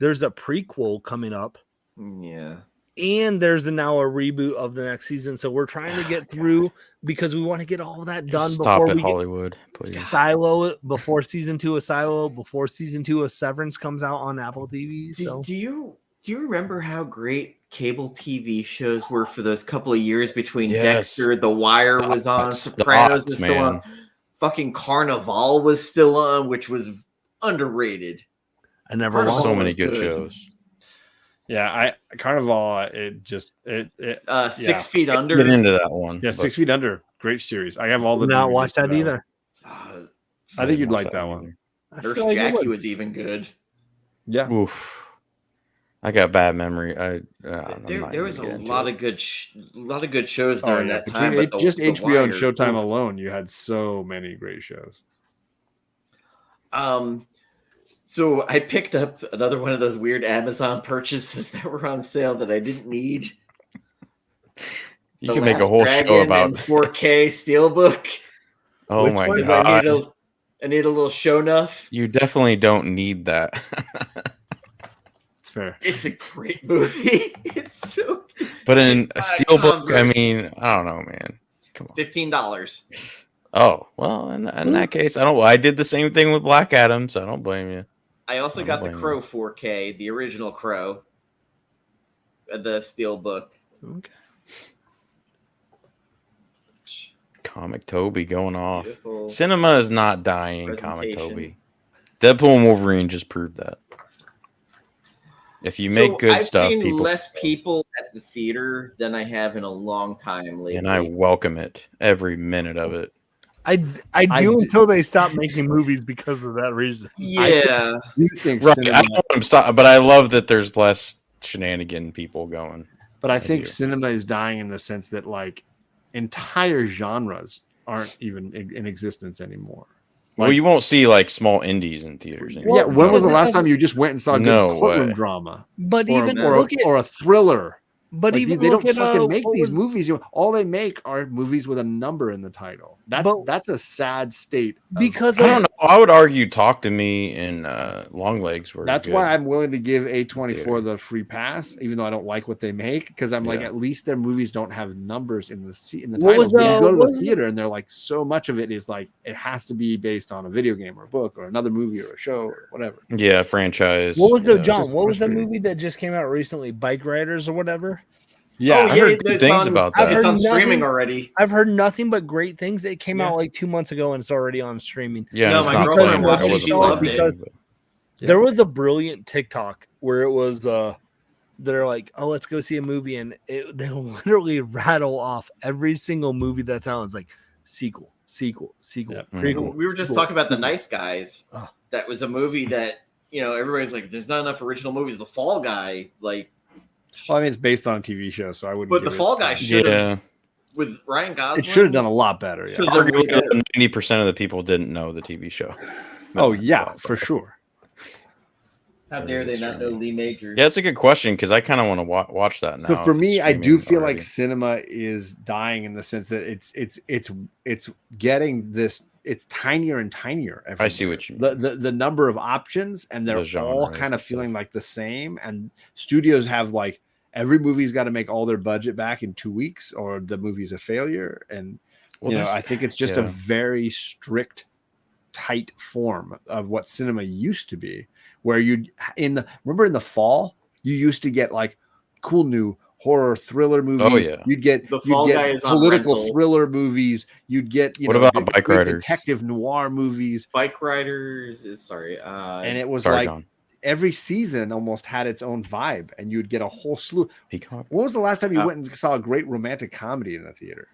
prequel coming up. Yeah. And there's now a reboot of the next season. So we're trying to get through because we want to get all that done before we Hollywood, please. Silo before season 2 of Silo, before season 2 of Severance comes out on Apple TV. So do you remember how great cable TV shows were for those couple of years between Dexter, The Wire was on, Sopranos was still on, fucking Carnival was still on, which was underrated. I never watched so many good shows. Yeah, Carnival. It 6 Feet Under. Get into that one. Yeah, 6 Feet Under. Great series. I have all the. Not watched that either. I think you'd like that one. Nurse Jackie was even good. Yeah. Oof. I got bad memory. There was a lot of good shows during that time. But just HBO and Showtime alone, you had so many great shows. So I picked up another one of those weird Amazon purchases that were on sale that I didn't need. You can make a whole show about 4K Steelbook. Oh my god! I need a little show enough. You definitely don't need that. It's fair. It's a great movie. It's so. But in a Steelbook, I mean, I don't know, man. Come on, $15. Oh well, in that case, I did the same thing with Black Adam, so I don't blame you. I also got the Crow 4K, the original Crow, the Steelbook. Okay. Comic Toby going off. Beautiful. Cinema is not dying, Comic Toby. Deadpool and Wolverine just proved that. If you make good stuff, I've seen less people at the theater than I have in a long time lately. And I welcome it, every minute of it. I do until they stop making movies because of that reason. Yeah. You think right. I don't want them to stop, but I love that there's less shenanigan people going. But I think cinema is dying in the sense that like entire genres aren't even in existence anymore. Well, you won't see like small indies in theaters anymore. Yeah, when was the last time you just went and saw a good courtroom drama? But or a thriller. But like, even they don't fucking make these movies. All they make are movies with a number in the title. That's a sad state. Because I don't know. I would argue Talk to Me and Longlegs were. That's why I'm willing to give A24 the free pass, even though I don't like what they make, because I'm like, at least their movies don't have numbers in the title. You go to the theater and they're like, so much of it is like it has to be based on a video game or a book or another movie or a show or whatever. Yeah, franchise. What was the movie that just came out recently? Bike Riders or whatever? Yeah, Oh, I heard good things about that. It's on streaming already. I've heard nothing but great things. It came out like 2 months ago and it's already on streaming. Yeah, No, it's my not girlfriend playing. watched I it. wasn't She loved playing it. but- There was a brilliant TikTok where it was they're like, oh, let's go see a movie, and they literally rattle off every single movie that's out. It's like sequel, prequel. We were just talking about The Nice Guys. That was a movie that, everybody's like, there's not enough original movies. The Fall Guy, like, well, I mean, it's based on a TV show, so I wouldn't. But The Fall Guy should have, Yeah, with Ryan Gosling. it should have done a lot better. Yeah. Should've done way better. 90% of the people didn't know the TV show. Oh yeah, for sure. How dare they not know Lee Majors? Yeah, it's a good question because I kind of want to watch that now. So for me, I do feel already. like cinema is dying in the sense that it's getting this. It's tinier and tinier. I see what you mean. The number of options, and they're all kind of feeling like the same. And studios have like every movie's got to make all their budget back in 2 weeks, or the movie's a failure. And I think it's just a very strict, tight form of what cinema used to be. Where remember in the fall, you used to get like cool new horror thriller movies. Oh yeah, you'd get political thriller movies. You'd get what about Bike Riders? Detective noir movies. Bike Riders is and it was every season almost had its own vibe, and you'd get a whole slew. Peacock. When was the last time you went and saw a great romantic comedy in the theater?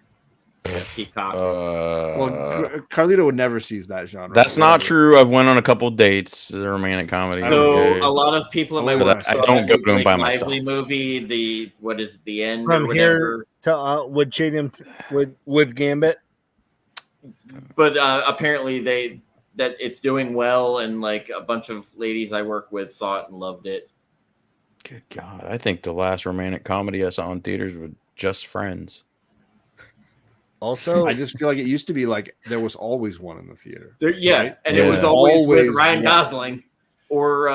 Peacock. Well, Carlito would never sees that genre. That's not true. I've went on a couple dates. The romantic comedy. So a lot of people at my work I don't go to them by myself. Lively movie. The end from here to with Chadium with Gambit. But apparently that it's doing well, and like a bunch of ladies I work with saw it and loved it. Good God, I think the last romantic comedy I saw in theaters was Just Friends. Also, I just feel like it used to be like there was always one in the theater. Right? It was always with Ryan Gosling or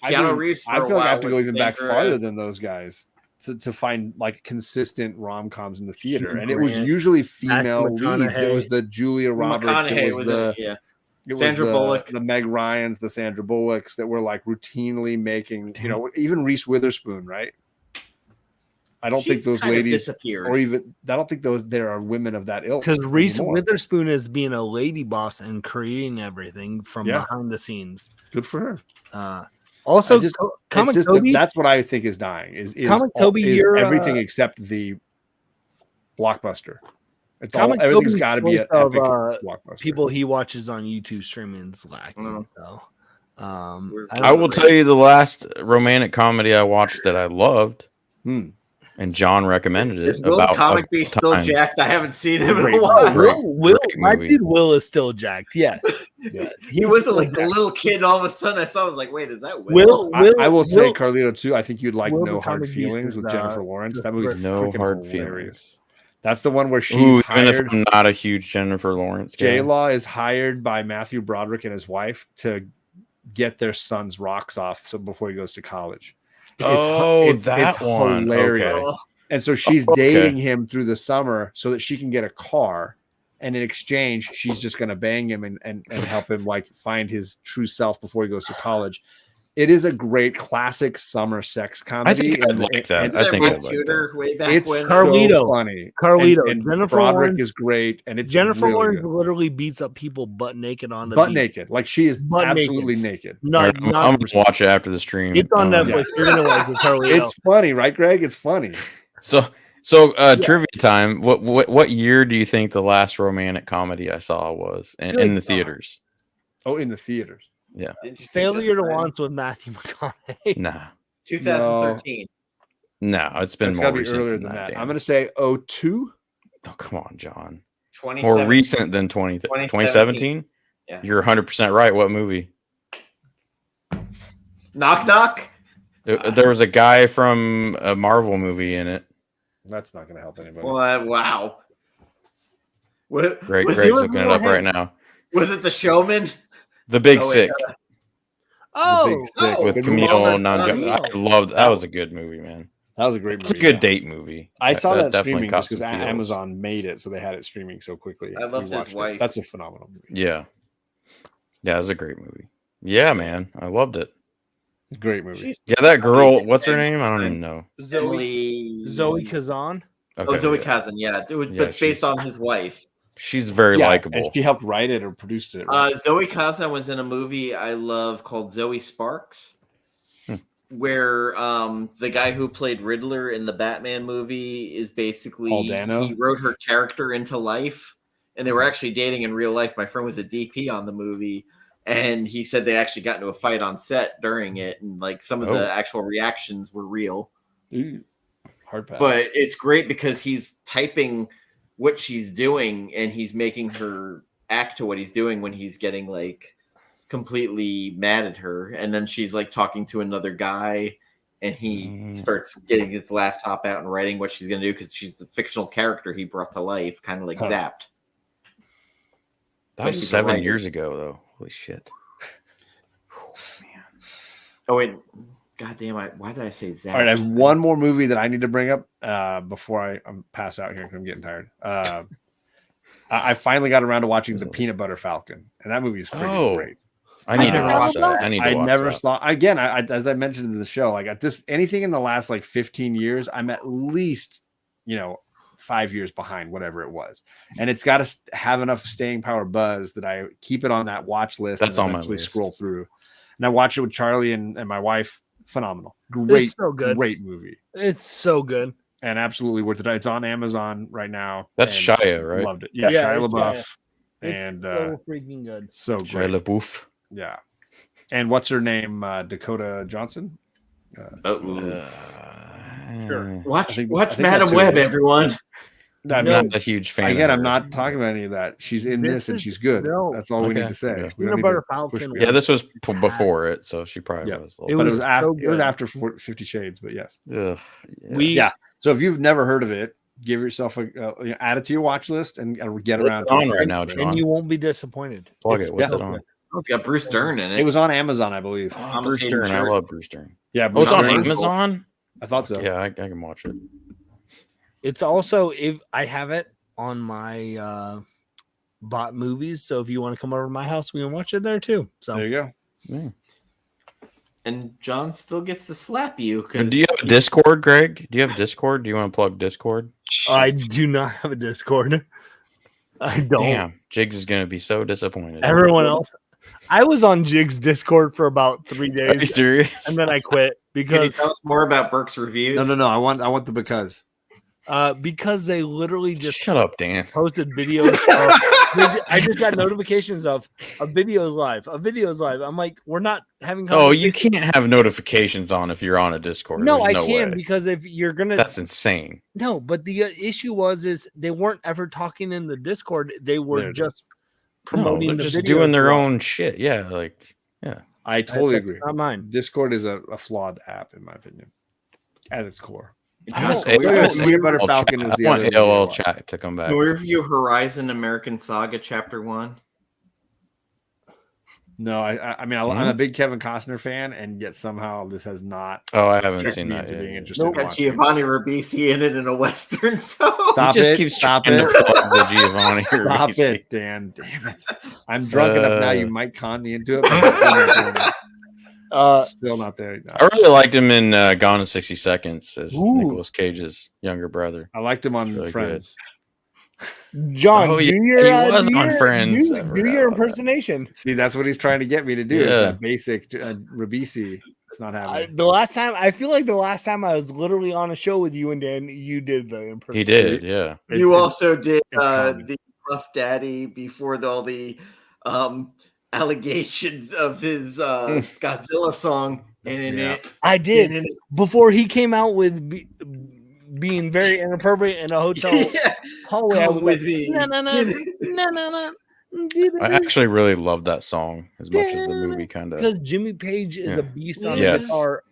Keanu Reeves. I feel like I have to go even back farther than those guys to find like consistent rom-coms in the theater, and it was usually female leads. It was the Julia Roberts. It was Sandra Bullock, the Meg Ryans, the Sandra Bullocks that were like routinely making. Even Reese Witherspoon, right? I don't think those ladies disappeared, or even I don't think there are women of that ilk. Because Reese Witherspoon is being a lady boss and creating everything from behind the scenes. Good for her. Also, Comic Toby, that's what I think is dying. Is Comic Toby, everything except the blockbuster. It's all everything's got to be an epic blockbuster. People he watches on YouTube streaming is lacking. So, I will tell you the last romantic comedy I watched that I loved. And John recommended it. Is Will Comic be still jacked? I haven't seen him in a while. My dude Will is still jacked. Yeah. He wasn't like a little kid. All of a sudden, I saw. I was like, "Wait, is that Will?" I will say, Carlito, too. I think you'd like No Hard Feelings with Jennifer Lawrence. That movie's No Hard hilarious. Feelings. That's the one where she's hired. Even if I'm not a huge Jennifer Lawrence guy. J-Law is hired by Matthew Broderick and his wife to get their son's rocks off before he goes to college. It's hilarious. Okay. And so she's dating him through the summer so that she can get a car. And in exchange, she's just going to bang him and help him like find his true self before he goes to college. It is a great classic summer sex comedy. I think I'd like that. I think I'd like that. Way back it's when. so funny. Carlito. And Jennifer Broderick Lawrence is great. And it's Jennifer really Lawrence good. literally beats up people butt naked on the butt beach. Naked. Like she is absolutely naked. I'm going to watch it after the stream. It's on Netflix. You're going to like it, Carlito. It's funny, right, Greg? It's funny. So trivia time. What year do you think the last romantic comedy I saw was in the theaters? Oh, in the theaters. Yeah. Failure to Once with Matthew McConaughey. Nah. 2013. No, it's been more recent earlier than that. I'm going to say 02. Oh, come on, John. More recent than 2017? Yeah. You're 100% right. What movie? Knock Knock? There was a guy from a Marvel movie in it. That's not going to help anybody. Wow. Greg's looking it up right now. Was it The Showman? The Big Sick. The Big Sick with Camille Nanjiani. I loved that. Was a good movie, man. That was a great movie. It's a good date movie. I saw that streaming just because Amazon made it, so they had it streaming so quickly. I loved his wife. That's a phenomenal movie. Yeah. Yeah, it was a great movie. Yeah, man. I loved it. Great movie. Yeah, that girl. What's her name? I don't even know. Zoe Kazan. Okay, oh, Zoe yeah. Kazan. Yeah, but it's she's- based on his wife. She's very likable. And she helped write it or produced it. Right? Zoe Kazan was in a movie I love called Zoe Sparks, where the guy who played Riddler in the Batman movie is basically Paul Dano? he wrote her character into life, and they were actually dating in real life. My friend was a DP on the movie, and he said they actually got into a fight on set during it, and like some of the actual reactions were real. Ooh, hard pass. But it's great because he's typing what she's doing and he's making her act to what he's doing when he's getting like completely mad at her, and then she's like talking to another guy and he starts getting his laptop out and writing what she's gonna do because she's the fictional character he brought to life, kind of like Zapped. That was 7 years ago though. Holy shit. Oh man. Oh wait, god damn it, why did I say Zapped? All right, I have one more movie that I need to bring up before I pass out here because I'm getting tired. I finally got around to watching The Peanut Butter Falcon, and that movie is freaking great. I need to watch that. I never saw again. As I mentioned in the show, like at this anything in the last like 15 years, I'm at least 5 years behind whatever it was, and it's got to have enough staying power buzz that I keep it on that watch list. That's and on my list. Scroll through, and I watch it with Charlie and my wife. Phenomenal, great, It's so good. Great movie. It's so good and absolutely worth it. It's on Amazon right now. That's Shia, right? Loved it. Yeah, Shia LaBeouf. Shia. And so freaking good. So great. Shia LaBeouf. Yeah. And what's her name? Dakota Johnson. Sure. Watch Madam Web, everyone. I'm not a huge fan. Again, of I'm not talking about any of that. She's in this and she's good. That's all we need to say. Yeah. We don't Peanut need Butter to push Falcon. beyond. Yeah, this was before it, so she probably was. But it was so after 50 Shades, but yes. So if you've never heard of it, give yourself add it to your watch list and get around to it right now, John. And you won't be disappointed. Plug it. What's it on? Oh, it's got Bruce Dern in it. It was on Amazon, I believe. Oh, Bruce Dern. I love Bruce Dern. Yeah, it's on Amazon. I thought so. Yeah, I can watch it. It's also if I have it on my bot movies, so if you want to come over to my house, we can watch it there too. So there you go. Yeah. And John still gets to slap you. Do you have a Discord, Greg? Do you have Discord? Do you want to plug Discord? I do not have a Discord. I don't. Damn, Jigs is going to be so disappointed. Everyone else. I was on Jig's Discord for about 3 days. Are you serious? And then I quit Can you because tell us more about Burke's reviews? No. I want the because they literally just shut up, Dan. Posted videos. I just got notifications of a video's live. I'm like, we're not having. Oh, you can't have notifications on if you're on a Discord. No, There's I can way. because if you're gonna, that's insane. No, but the issue is they weren't ever talking in the Discord. They were just promoting. They're just doing their own shit. Yeah, I totally agree. Not mine. Discord is a flawed app in my opinion, at its core. Peanut Butter Falcon is the I want other AOL chat to come back. Can we review Horizon American Saga Chapter 1? No, I mean I'm a big Kevin Costner fan, and yet somehow this has not. Oh, I haven't seen that yet. Being interested. Got Giovanni Ribisi in it in a Western. So stop it! Stop it! The Giovanni Stop Ribisi. it, Dan! Damn it! I'm drunk enough now. You might con me into it. But still not there. No. I really liked him in Gone in 60 Seconds as Nicolas Cage's younger brother. I liked him on really Friends. John, he was on Friends. Do your impersonation. See, that's what he's trying to get me to do. Yeah. That basic Ribisi. It's not happening. I feel like the last time I was literally on a show with you and Dan, you did the impersonation. He did, yeah. You also did the Puff Daddy before all the allegations of his Godzilla song. I did before he came out with being very inappropriate in a hotel hallway. I was with me. No. I actually really love that song as much as the movie kind of. Because Jimmy Page is a beast on the guitar.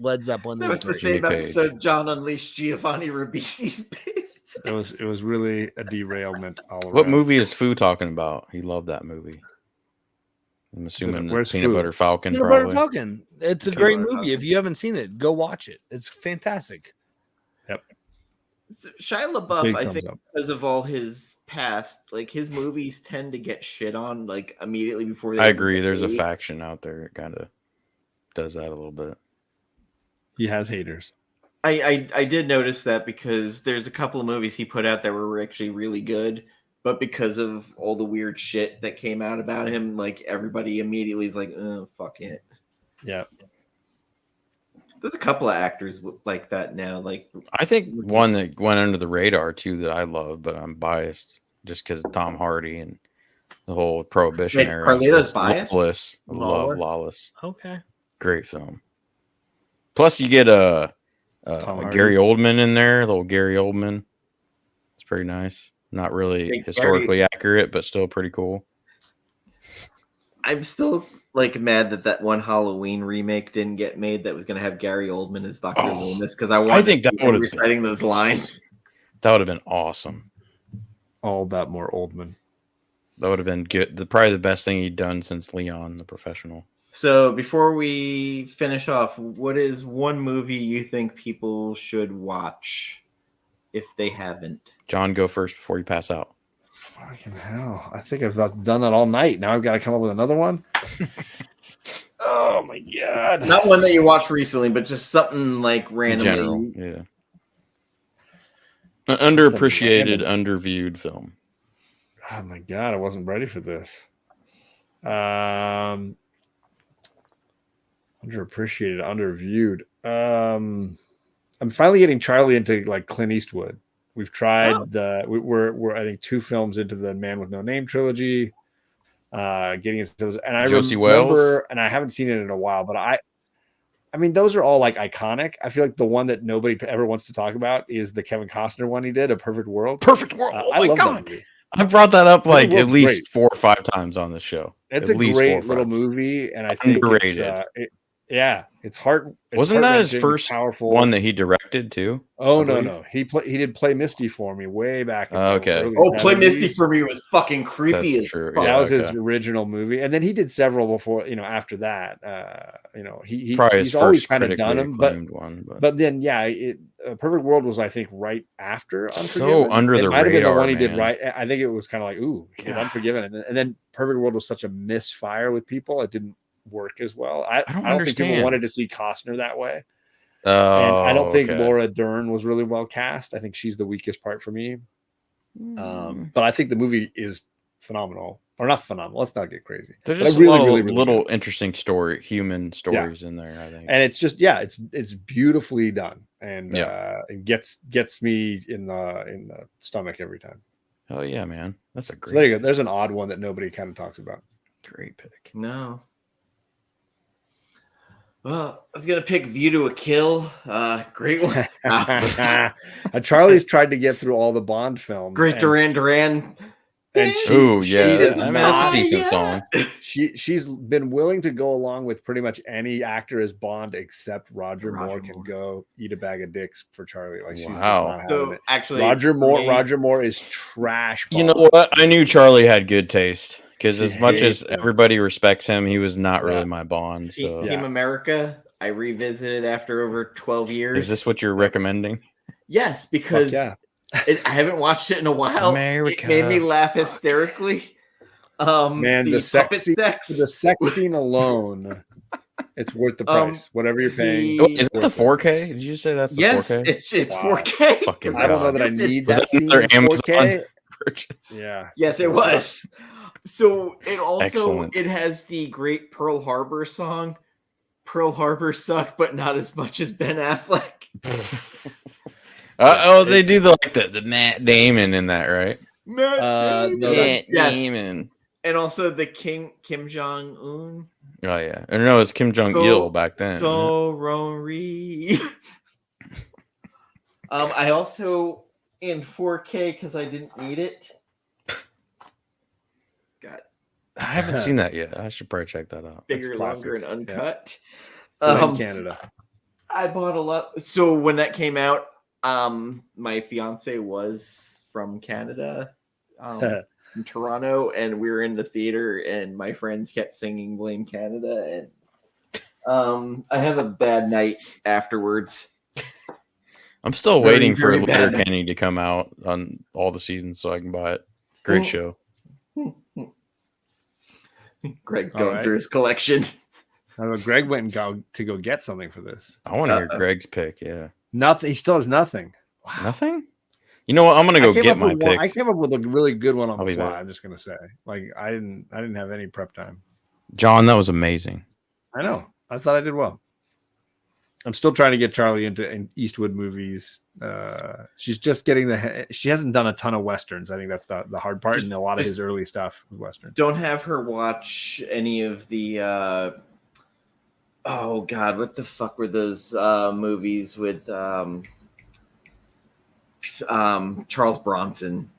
Led Zeppelin. That was the same episode John unleashed Giovanni Ribisi's bass. It was really a derailment all around. What movie is Fu talking about? He loved that movie. I'm assuming Peanut Butter Falcon. Peanut Butter Falcon. It's a great movie. If you haven't seen it, go watch it. It's fantastic. Yep. Shia LaBeouf, I think, because of all his past, like his movies tend to get shit on like immediately before they. I agree. There's a faction out there, kind of. does that a little bit. He has haters. I did notice that because there's a couple of movies he put out that were actually really good, but because of all the weird shit that came out about him, like everybody immediately is like, oh, fuck it. Yeah. There's a couple of actors like that now. Like I think one that went under the radar too that I love, but I'm biased just because of Tom Hardy and the whole Prohibition Wait, era. Carlito's biased? Lawless. I love Lawless? Lawless. Okay. Great film. Plus, you get a Gary Hardy. Oldman in there, little Gary Oldman. It's pretty nice. Not really Hey, historically accurate, but still pretty cool. I'm still like mad that one Halloween remake didn't get made that was going to have Gary Oldman as Dr. Loomis because I think that to would have reciting those lines. That would have been awesome. All that more Oldman. That would have been good. Probably the best thing he'd done since Leon, the Professional. So before we finish off, what is one movie you think people should watch if they haven't? John, go first before you pass out. Fucking hell. I think I've done that all night. Now I've got to come up with another one. Oh my God. Not one that you watched recently, but just something like randomly. In general, yeah. An underappreciated, underviewed film. Oh my God. I wasn't ready for this. Underappreciated, underviewed. I'm finally getting Charlie into like Clint Eastwood. We've tried we're I think 2 films into the Man with No Name trilogy. Getting into those, and I Josie remember, Wales? and I haven't seen it in a while, but I mean, those are all like iconic. I feel like the one that nobody ever wants to talk about is the Kevin Costner one he did, A Perfect World. Perfect World. Oh I my love God. that movie. I've brought that up like World's at least great. 4 or 5 times on the show. It's at a least 4 or great 5. little movie, and I think Underrated. it's heart. Wasn't that his heart-wrenching, first powerful one that he directed too? Oh I no, believe? no, he did Play Misty for me way back. In Okay. the early Oh, Play 70s. Misty for me was fucking creepy That's as true. fuck. Yeah, That was his okay. original movie, and then he did several before. After that, Probably his he's always first kind of critically done them, but acclaimed one. but then Perfect World was I think right after So Unforgiven. under it the might have been the radar, one he did man. right. I think it was kind of like he did God. Unforgiven, and then Perfect World was such a misfire with people. It didn't work as well. I don't think understand. people wanted to see Costner that way. Oh, And I don't think okay. Laura Dern was really well cast. I think she's the weakest part for me. But I think the movie is phenomenal. Or not phenomenal. Let's not get crazy. There's But just really, a lot of really little good. interesting human stories in there, I think. And it's just it's beautifully done, and it gets me in the stomach every time. Oh yeah, man, that's a So great. there you go. There's an odd one that nobody kind of talks about. Great pick. No. Well, I was gonna pick View to a Kill. Great one. Charlie's tried to get through all the Bond films. Great and Duran Duran. And Oh she yeah, is I mean that's not- a decent song. She's been willing to go along with pretty much any actor as Bond except Roger Moore can go eat a bag of dicks for Charlie. Like she's just not having So it. actually, Roger for me- Moore is trash. You know Bond. what? I knew Charlie had good taste because as much as hates him. everybody respects him, he was not really Yeah. my Bond. So Team America, I revisited after over 12 years. is this what you're recommending? Yes, because Fuck I haven't watched it in a while. America. It made me laugh hysterically. Man, the puppet sex scene alone, it's worth the price. Whatever you're paying. Oh, is it the 4K? Did you say that's the Yes, 4K? it's Wow. 4K. Fucking I don't know God. that I need Was that that scene another in Amazon 4K. purchase? Yeah. Yes, it was. So it also Excellent. it has the great Pearl Harbor song. Pearl Harbor sucked, but not as much as Ben Affleck. They do the Matt Damon in that, right? No, Matt yes. Damon. And also the Kim Jong Un. Oh yeah, and no, it's Kim Jong Il back then. So Rory. I also in 4K because I didn't need it. God, I haven't seen that yet. I should probably check that out. bigger, classic. longer, and uncut. In Canada. I bought a lot. So when that came out, my fiance was from Canada, from Toronto, and we were in the theater, and my friends kept singing "Blame Canada," and I have a bad night afterwards. I'm still Very, waiting for very bad. Letterkenny to come out on all the seasons so I can buy it. Great show. Greg All going right. through his collection. Greg went and to go get something for this. I want to hear Greg's pick. Yeah. Nothing. He still has nothing. Wow. Nothing? You know what? I'm gonna go get my pick. I came up with a really good one on the fly. I'm just gonna say, like, I didn't have any prep time. John, that was amazing. I know. I thought I did well. I'm still trying to get Charlie into Eastwood movies. She's just getting she hasn't done a ton of Westerns. I think that's the hard part. And a lot of his early stuff was Western. Don't have her watch any of the, oh God, what the fuck were those movies with Charles Bronson?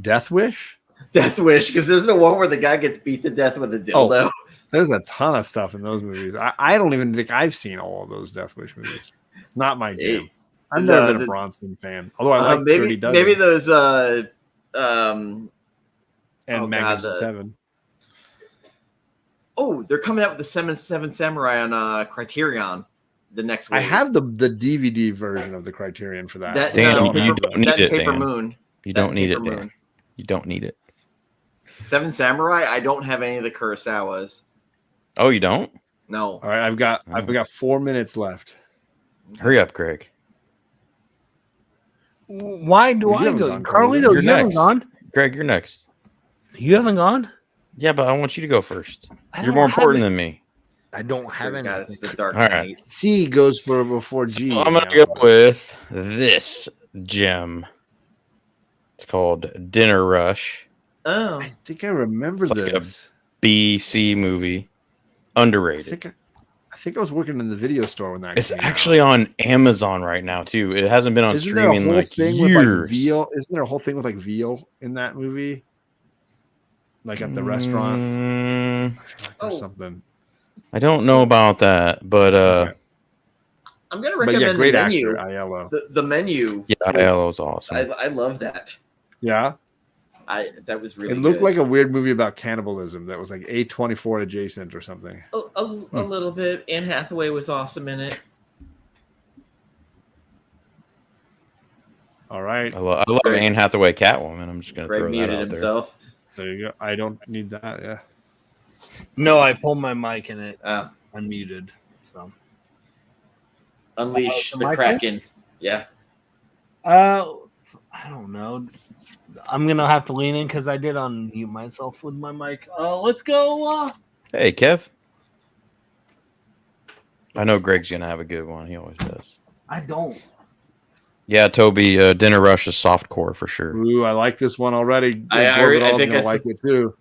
Death Wish? Death Wish, because there's the one where the guy gets beat to death with a dildo. Oh, there's a ton of stuff in those movies. I don't even think I've seen all of those Death Wish movies. Not my jam. I've never been a Bronson fan. Although I like maybe those and Magnificent Seven. Oh, they're coming out with the Seven Samurai on Criterion the next week. I have the DVD version of the Criterion for that. Dan, you don't need it, Paper Dan. Moon. You don't need it, Dan. You don't need it. Seven Samurai. I don't have any of the Kurosawas. Oh, you don't? No. All right, I've got 4 minutes left. Hurry up, Greg. Why do I go? Carlito, you haven't gone. Greg, you're next. You haven't gone? Yeah, but I want you to go first. You're more important than me. I don't have any. It's the Dark All Knight. right. C goes before G. So I'm going to go with this gem. It's called Dinner Rush. Oh. I think I remember It's like this. BC movie. Underrated. I think I was working in the video store when that It's came actually out. on Amazon right now too. It hasn't been on Isn't streaming there a whole like thing years. with like veal? Isn't there a whole thing with like veal in that movie? Like at the restaurant? I feel like there's something. I don't know about that, but I'm gonna recommend great the menu. actor, Aiello. The menu. yeah, Aiello's awesome. I love that. Yeah. That was really. It looked good. like a weird movie about cannibalism that was like A24 adjacent or something. A little bit. Anne Hathaway was awesome in it. All right. I love Anne Hathaway Catwoman. I'm just gonna Greg throw that muted out himself. There you go. I don't need that. Yeah. No, I pulled my mic and it unmuted. So Unleash the Michael? Kraken. Yeah. I don't know. I'm gonna have to lean in because I did unmute myself with my mic. Let's go. Hey, Kev. I know Greg's gonna have a good one. He always does. I don't. Yeah, Toby. Dinner Rush is softcore for sure. Ooh, I like this one already. I think I like it too.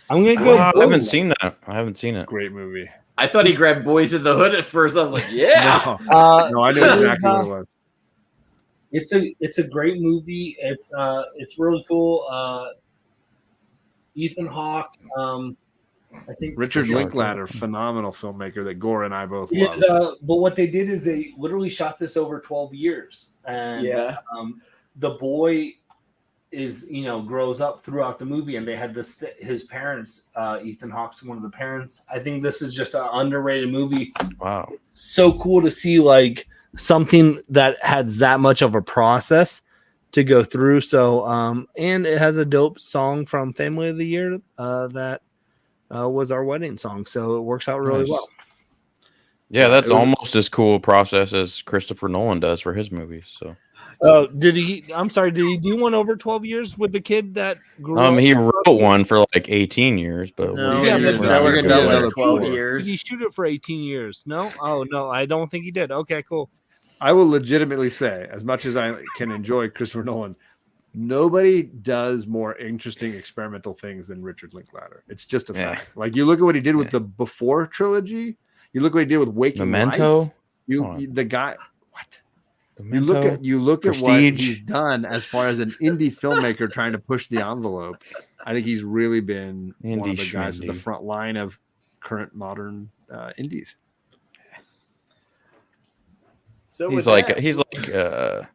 I'm gonna go. I haven't seen that. I haven't seen it. Great movie. I thought he grabbed Boys in the Hood at first. I was like, yeah. No, I knew exactly what it was. It's a great movie. It's really cool. Ethan Hawke. I think Richard Linklater, phenomenal filmmaker that Gore and I both is, love. but what they did is they literally shot this over 12 years. And the boy is, grows up throughout the movie, and they had his parents, Ethan Hawke's one of the parents. I think this is just an underrated movie. Wow. It's so cool to see like something that had that much of a process to go through. So, and it has a dope song from Family of the Year that was our wedding song. So it works out really well. Yeah, that's almost as cool a process as Christopher Nolan does for his movies. So, did he do one over 12 years with the kid that grew up? He wrote one for like 18 years, but No, Yeah, he was but Stellar Stellar Killer Killer 12 Did years. he shoot it for 18 years? No? Oh, no, I don't think he did. Okay, cool. I will legitimately say, as much as I can enjoy Christopher Nolan, nobody does more interesting experimental things than Richard Linklater. It's just a fact. Like you look at what he did with the Before trilogy. You look what he did with Waking Memento. Life. The guy. What? Memento, You look at what Prestige. he's done as far as an indie filmmaker trying to push the envelope. I think he's really been one of the guys at the front line of current modern indies. So he's like I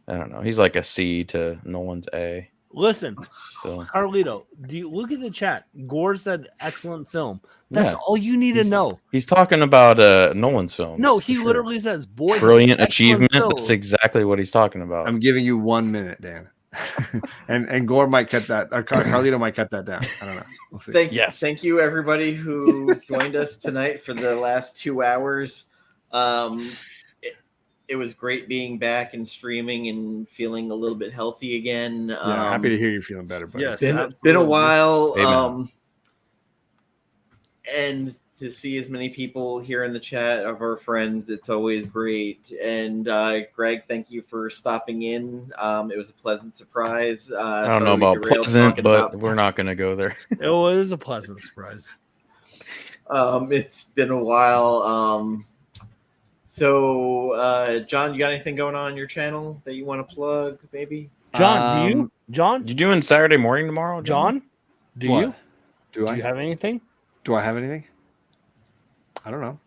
don't know. He's like a C to Nolan's A. Listen, So Carlito, do you look at the chat? Gore said excellent film. That's all you need to know. he's talking about Nolan's film. No, he literally says, "Boy, Brilliant excellent achievement." film." That's exactly what he's talking about. I'm giving you 1 minute, Dan. and Gore might cut that, or Carlito might cut that down. I don't know. We'll see. Thank you, everybody who joined us tonight for the last 2 hours. It was great being back and streaming and feeling a little bit healthy again. Yeah, happy to hear you feeling better. Buddy. Yes, been a while. And to see as many people here in the chat of our friends, it's always great. And Greg, thank you for stopping in. It was a pleasant surprise. I don't know about pleasant, but we're not going to go there. It was a pleasant surprise. It's been a while. So, John, you got anything going on your channel that you want to plug, maybe? John, do you? John? You doing Saturday morning tomorrow, John? Do you? Do you have anything? Do I have anything? I don't know.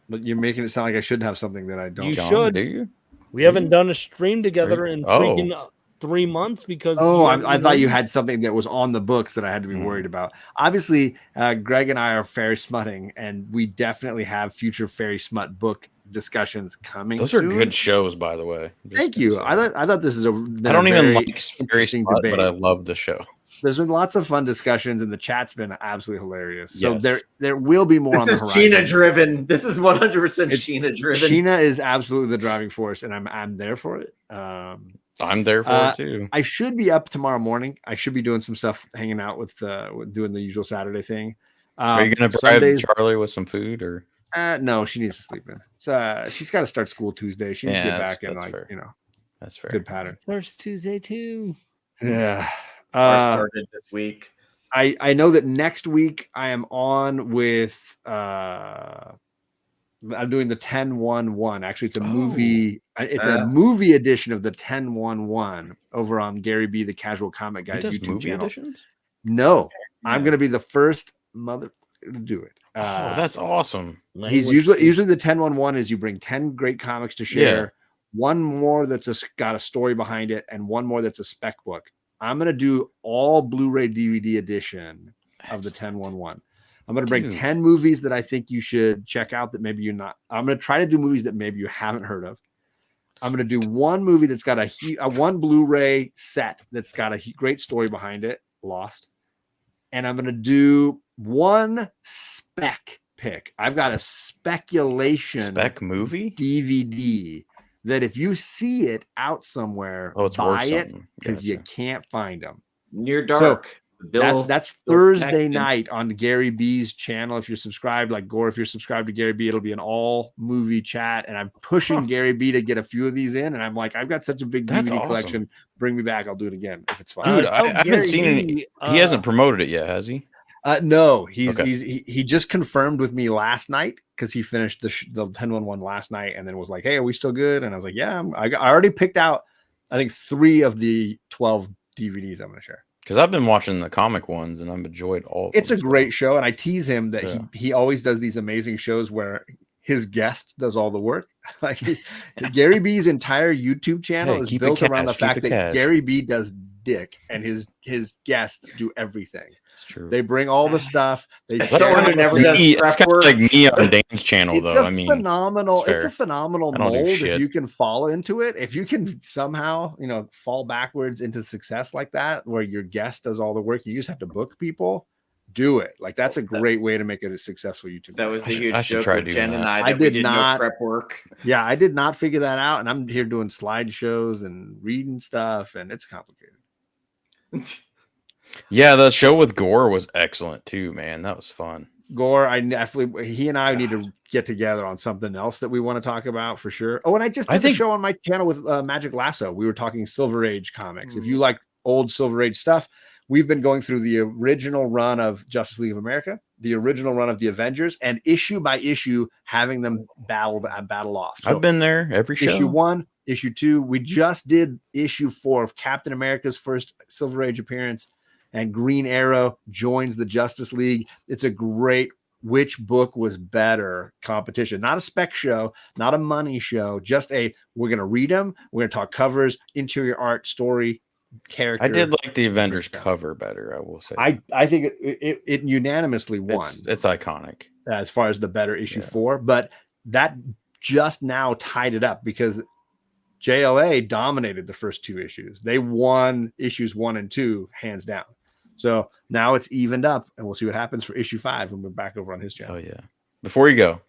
But you're making it sound like I should have something that I don't. You John, should. Do you? We haven't done a stream together in freaking 3 months because. Oh, I thought you had something that was on the books that I had to be worried about. Obviously, Greg and I are fairy smutting, and we definitely have future fairy smut book discussions coming. Those are good shows, by the way. Thank you. I thought this is a. I don't even like fairy smut, but I love the show. There's been lots of fun discussions, and the chat's been absolutely hilarious. So there will be more on the horizon. This is Sheena driven. This is 100% Sheena driven. Sheena is absolutely the driving force, and I'm there for it. I'm there for it too. I should be up tomorrow morning. I should be doing some stuff, hanging out with doing the usual Saturday thing. Are you going to bribe Charlie with some food or? No, she needs to sleep in. So she's got to start school Tuesday. She needs to get back in, like, fair. That's fair. Good pattern. Starts Tuesday too. Yeah. Started this week. I know that next week I am on with I'm doing the 10-1-1. Actually, it's a movie. It's a movie edition of the 10-1-1 over on Gary B, the Casual Comic Guy's YouTube channel. Editions? No, I'm going to be the first mother to do it. That's awesome. He's usually the 10-1-1 is you bring 10 great comics to share, one more that's got a story behind it, and one more that's a spec book. I'm going to do all Blu-ray DVD edition of the 10-1-1. I'm going to bring 10 movies that I think you should check out that maybe you're not. I'm going to try to do movies that maybe you haven't heard of. I'm going to do one movie that's got a one Blu-ray set that's got a great story behind it, Lost. And I'm going to do one spec pick. I've got a speculation spec movie DVD that if you see it out somewhere, buy it because you can't find them. Near Dark. So, that's Thursday night on Gary B's channel. If you're subscribed, like Gore, if you're subscribed to Gary B, it'll be an all movie chat. And I'm pushing Gary B to get a few of these in. And I'm like, I've got such a big DVD collection. Bring me back. I'll do it again if it's fun. Dude, I haven't seen any. He hasn't promoted it yet, has he? No, he just confirmed with me last night because he finished the 10-1-1 last night and then was like, hey, are we still good? And I was like, yeah, I already picked out, I think 3 of the 12 DVDs I'm going to share. Because I've been watching the comic ones and I've enjoyed all of them. It's a great show. And I tease him that he always does these amazing shows where his guest does all the work. Like Gary B's entire YouTube channel is built around the fact that Gary B does dick and his guests do everything. It's true. They bring all the stuff. That's kind of like me on Dane's channel, though. I mean, it's a phenomenal mold if you can fall into it. If you can somehow, fall backwards into success like that, where your guest does all the work, you just have to book people. Do it. Like that's a great way to make it a successful YouTube. That was the huge joke with Jen and I did not prep work. Yeah, I did not figure that out, and I'm here doing slideshows and reading stuff, and it's complicated. Yeah, the show with Gore was excellent too, man. That was fun. Gore, he and I need to get together on something else that we want to talk about for sure. Oh, and I just did a show on my channel with Magic Lasso. We were talking Silver Age comics. If you like old Silver Age stuff, we've been going through the original run of Justice League of America, the original run of the Avengers, and issue by issue having them battle off. So I've been there every show. Issue 1, issue 2. We just did issue 4 of Captain America's first Silver Age appearance. And Green Arrow joins the Justice League. It's a great which book was better competition. Not a spec show, not a money show, just we're going to read them. We're going to talk covers, interior art, story, character. I did like the Avengers cover better, I will say. I think it unanimously won. It's iconic. As far as the better issue 4. But that just now tied it up because JLA dominated the first 2 issues. They won issues 1 and 2 hands down. So now it's evened up, and we'll see what happens for issue 5 when we're back over on his channel. Oh yeah. Before you go,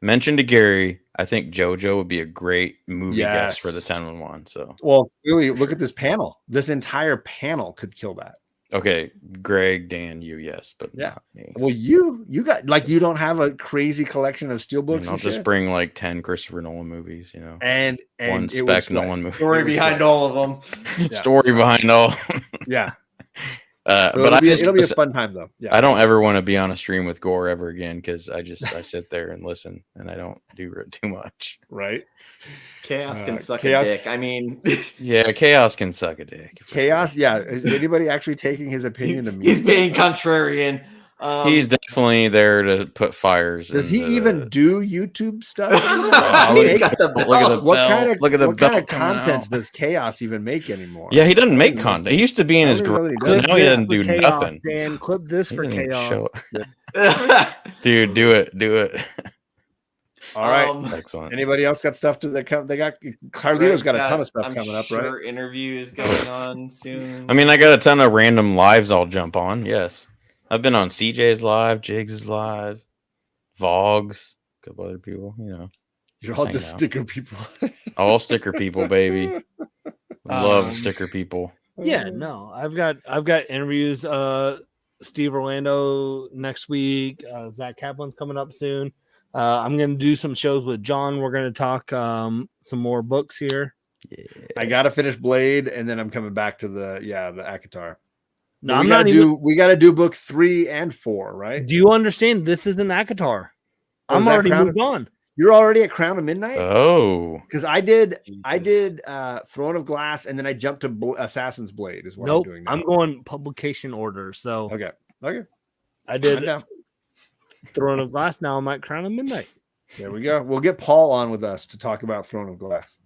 mention to Gary, I think JoJo would be a great movie guest for the 10-1. So, well, really, look at this panel. This entire panel could kill that. Okay, Greg, Dan, you, yes, but yeah. Not me. Well, you got like you don't have a crazy collection of steelbooks. I'll just bring like 10 Christopher Nolan movies, you know, and one spec Nolan movie. Story behind all of them. Yeah. Story behind all. Yeah. But it'll be a fun time though. Yeah. I don't ever want to be on a stream with Gore ever again because I sit there and listen and I don't do too much. Right. Chaos can suck a dick. I mean, yeah, chaos can suck a dick. Chaos. Yeah. Is anybody actually taking his opinion to me? He's being contrarian. He's definitely there to put fires. Does he even do YouTube stuff? Look at the what kind of content does Chaos even make anymore? Yeah, he doesn't make content. He used to be in his garage. Now he doesn't do nothing. Dan, clip this for Chaos. Dude, do it. All right. Excellent. Anybody else got stuff they got Carlito's got a ton of stuff coming up, right? Interviews going on soon. I mean, I got a ton of random lives I'll jump on. Yes. I've been on CJ's live, Jigs' live, Vogs, a couple other people, you know. You're all just sticker people. All sticker people, baby. Love sticker people. Yeah, no. I've got interviews. Steve Orlando next week. Zach Kaplan's coming up soon. I'm gonna do some shows with John. We're gonna talk some more books here. Yeah. I gotta finish Blade, and then I'm coming back to the Akatar. No, we gotta do book 3 and 4, right? Do you understand? This is an Akatar. I'm already moved on. You're already at Crown of Midnight? Oh. Because I did Throne of Glass, and then I jumped to Assassin's Blade is what I'm doing now. I'm going publication order. So okay. I did Throne of Glass. Now I'm at Crown of Midnight. There we go. We'll get Paul on with us to talk about Throne of Glass.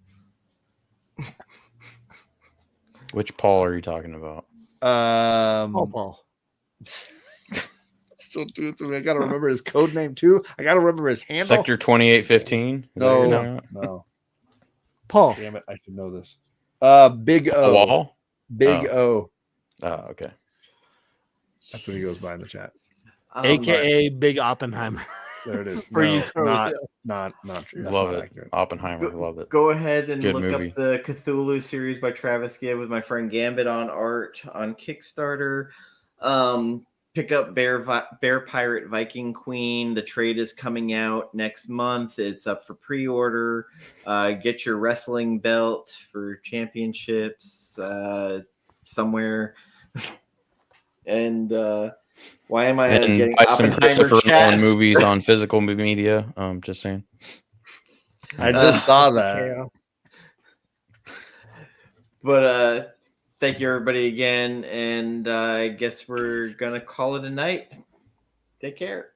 Which Paul are you talking about? Paul. Still do it to me. I gotta remember his code name too. I gotta remember his handle. Sector 2815. No. Paul. Damn it! I should know this. Big O. Wall. Big O. Oh, okay. That's what he goes by in the chat. AKA Big Oppenheimer. There it is. For you, not true. That's love not it. accurate. Oppenheimer, love it. Go ahead and look movie. up the Cthulhu series by Travis Gibb with my friend Gambit on art on Kickstarter. Pick up Bear Pirate Viking Queen. The trade is coming out next month. It's up for pre-order. Get your wrestling belt for championships somewhere. And why am I getting buy some Christopher Nolan movies movies on physical media? Just saying. I just saw that. But thank you everybody again, and I guess we're gonna call it a night. Take care.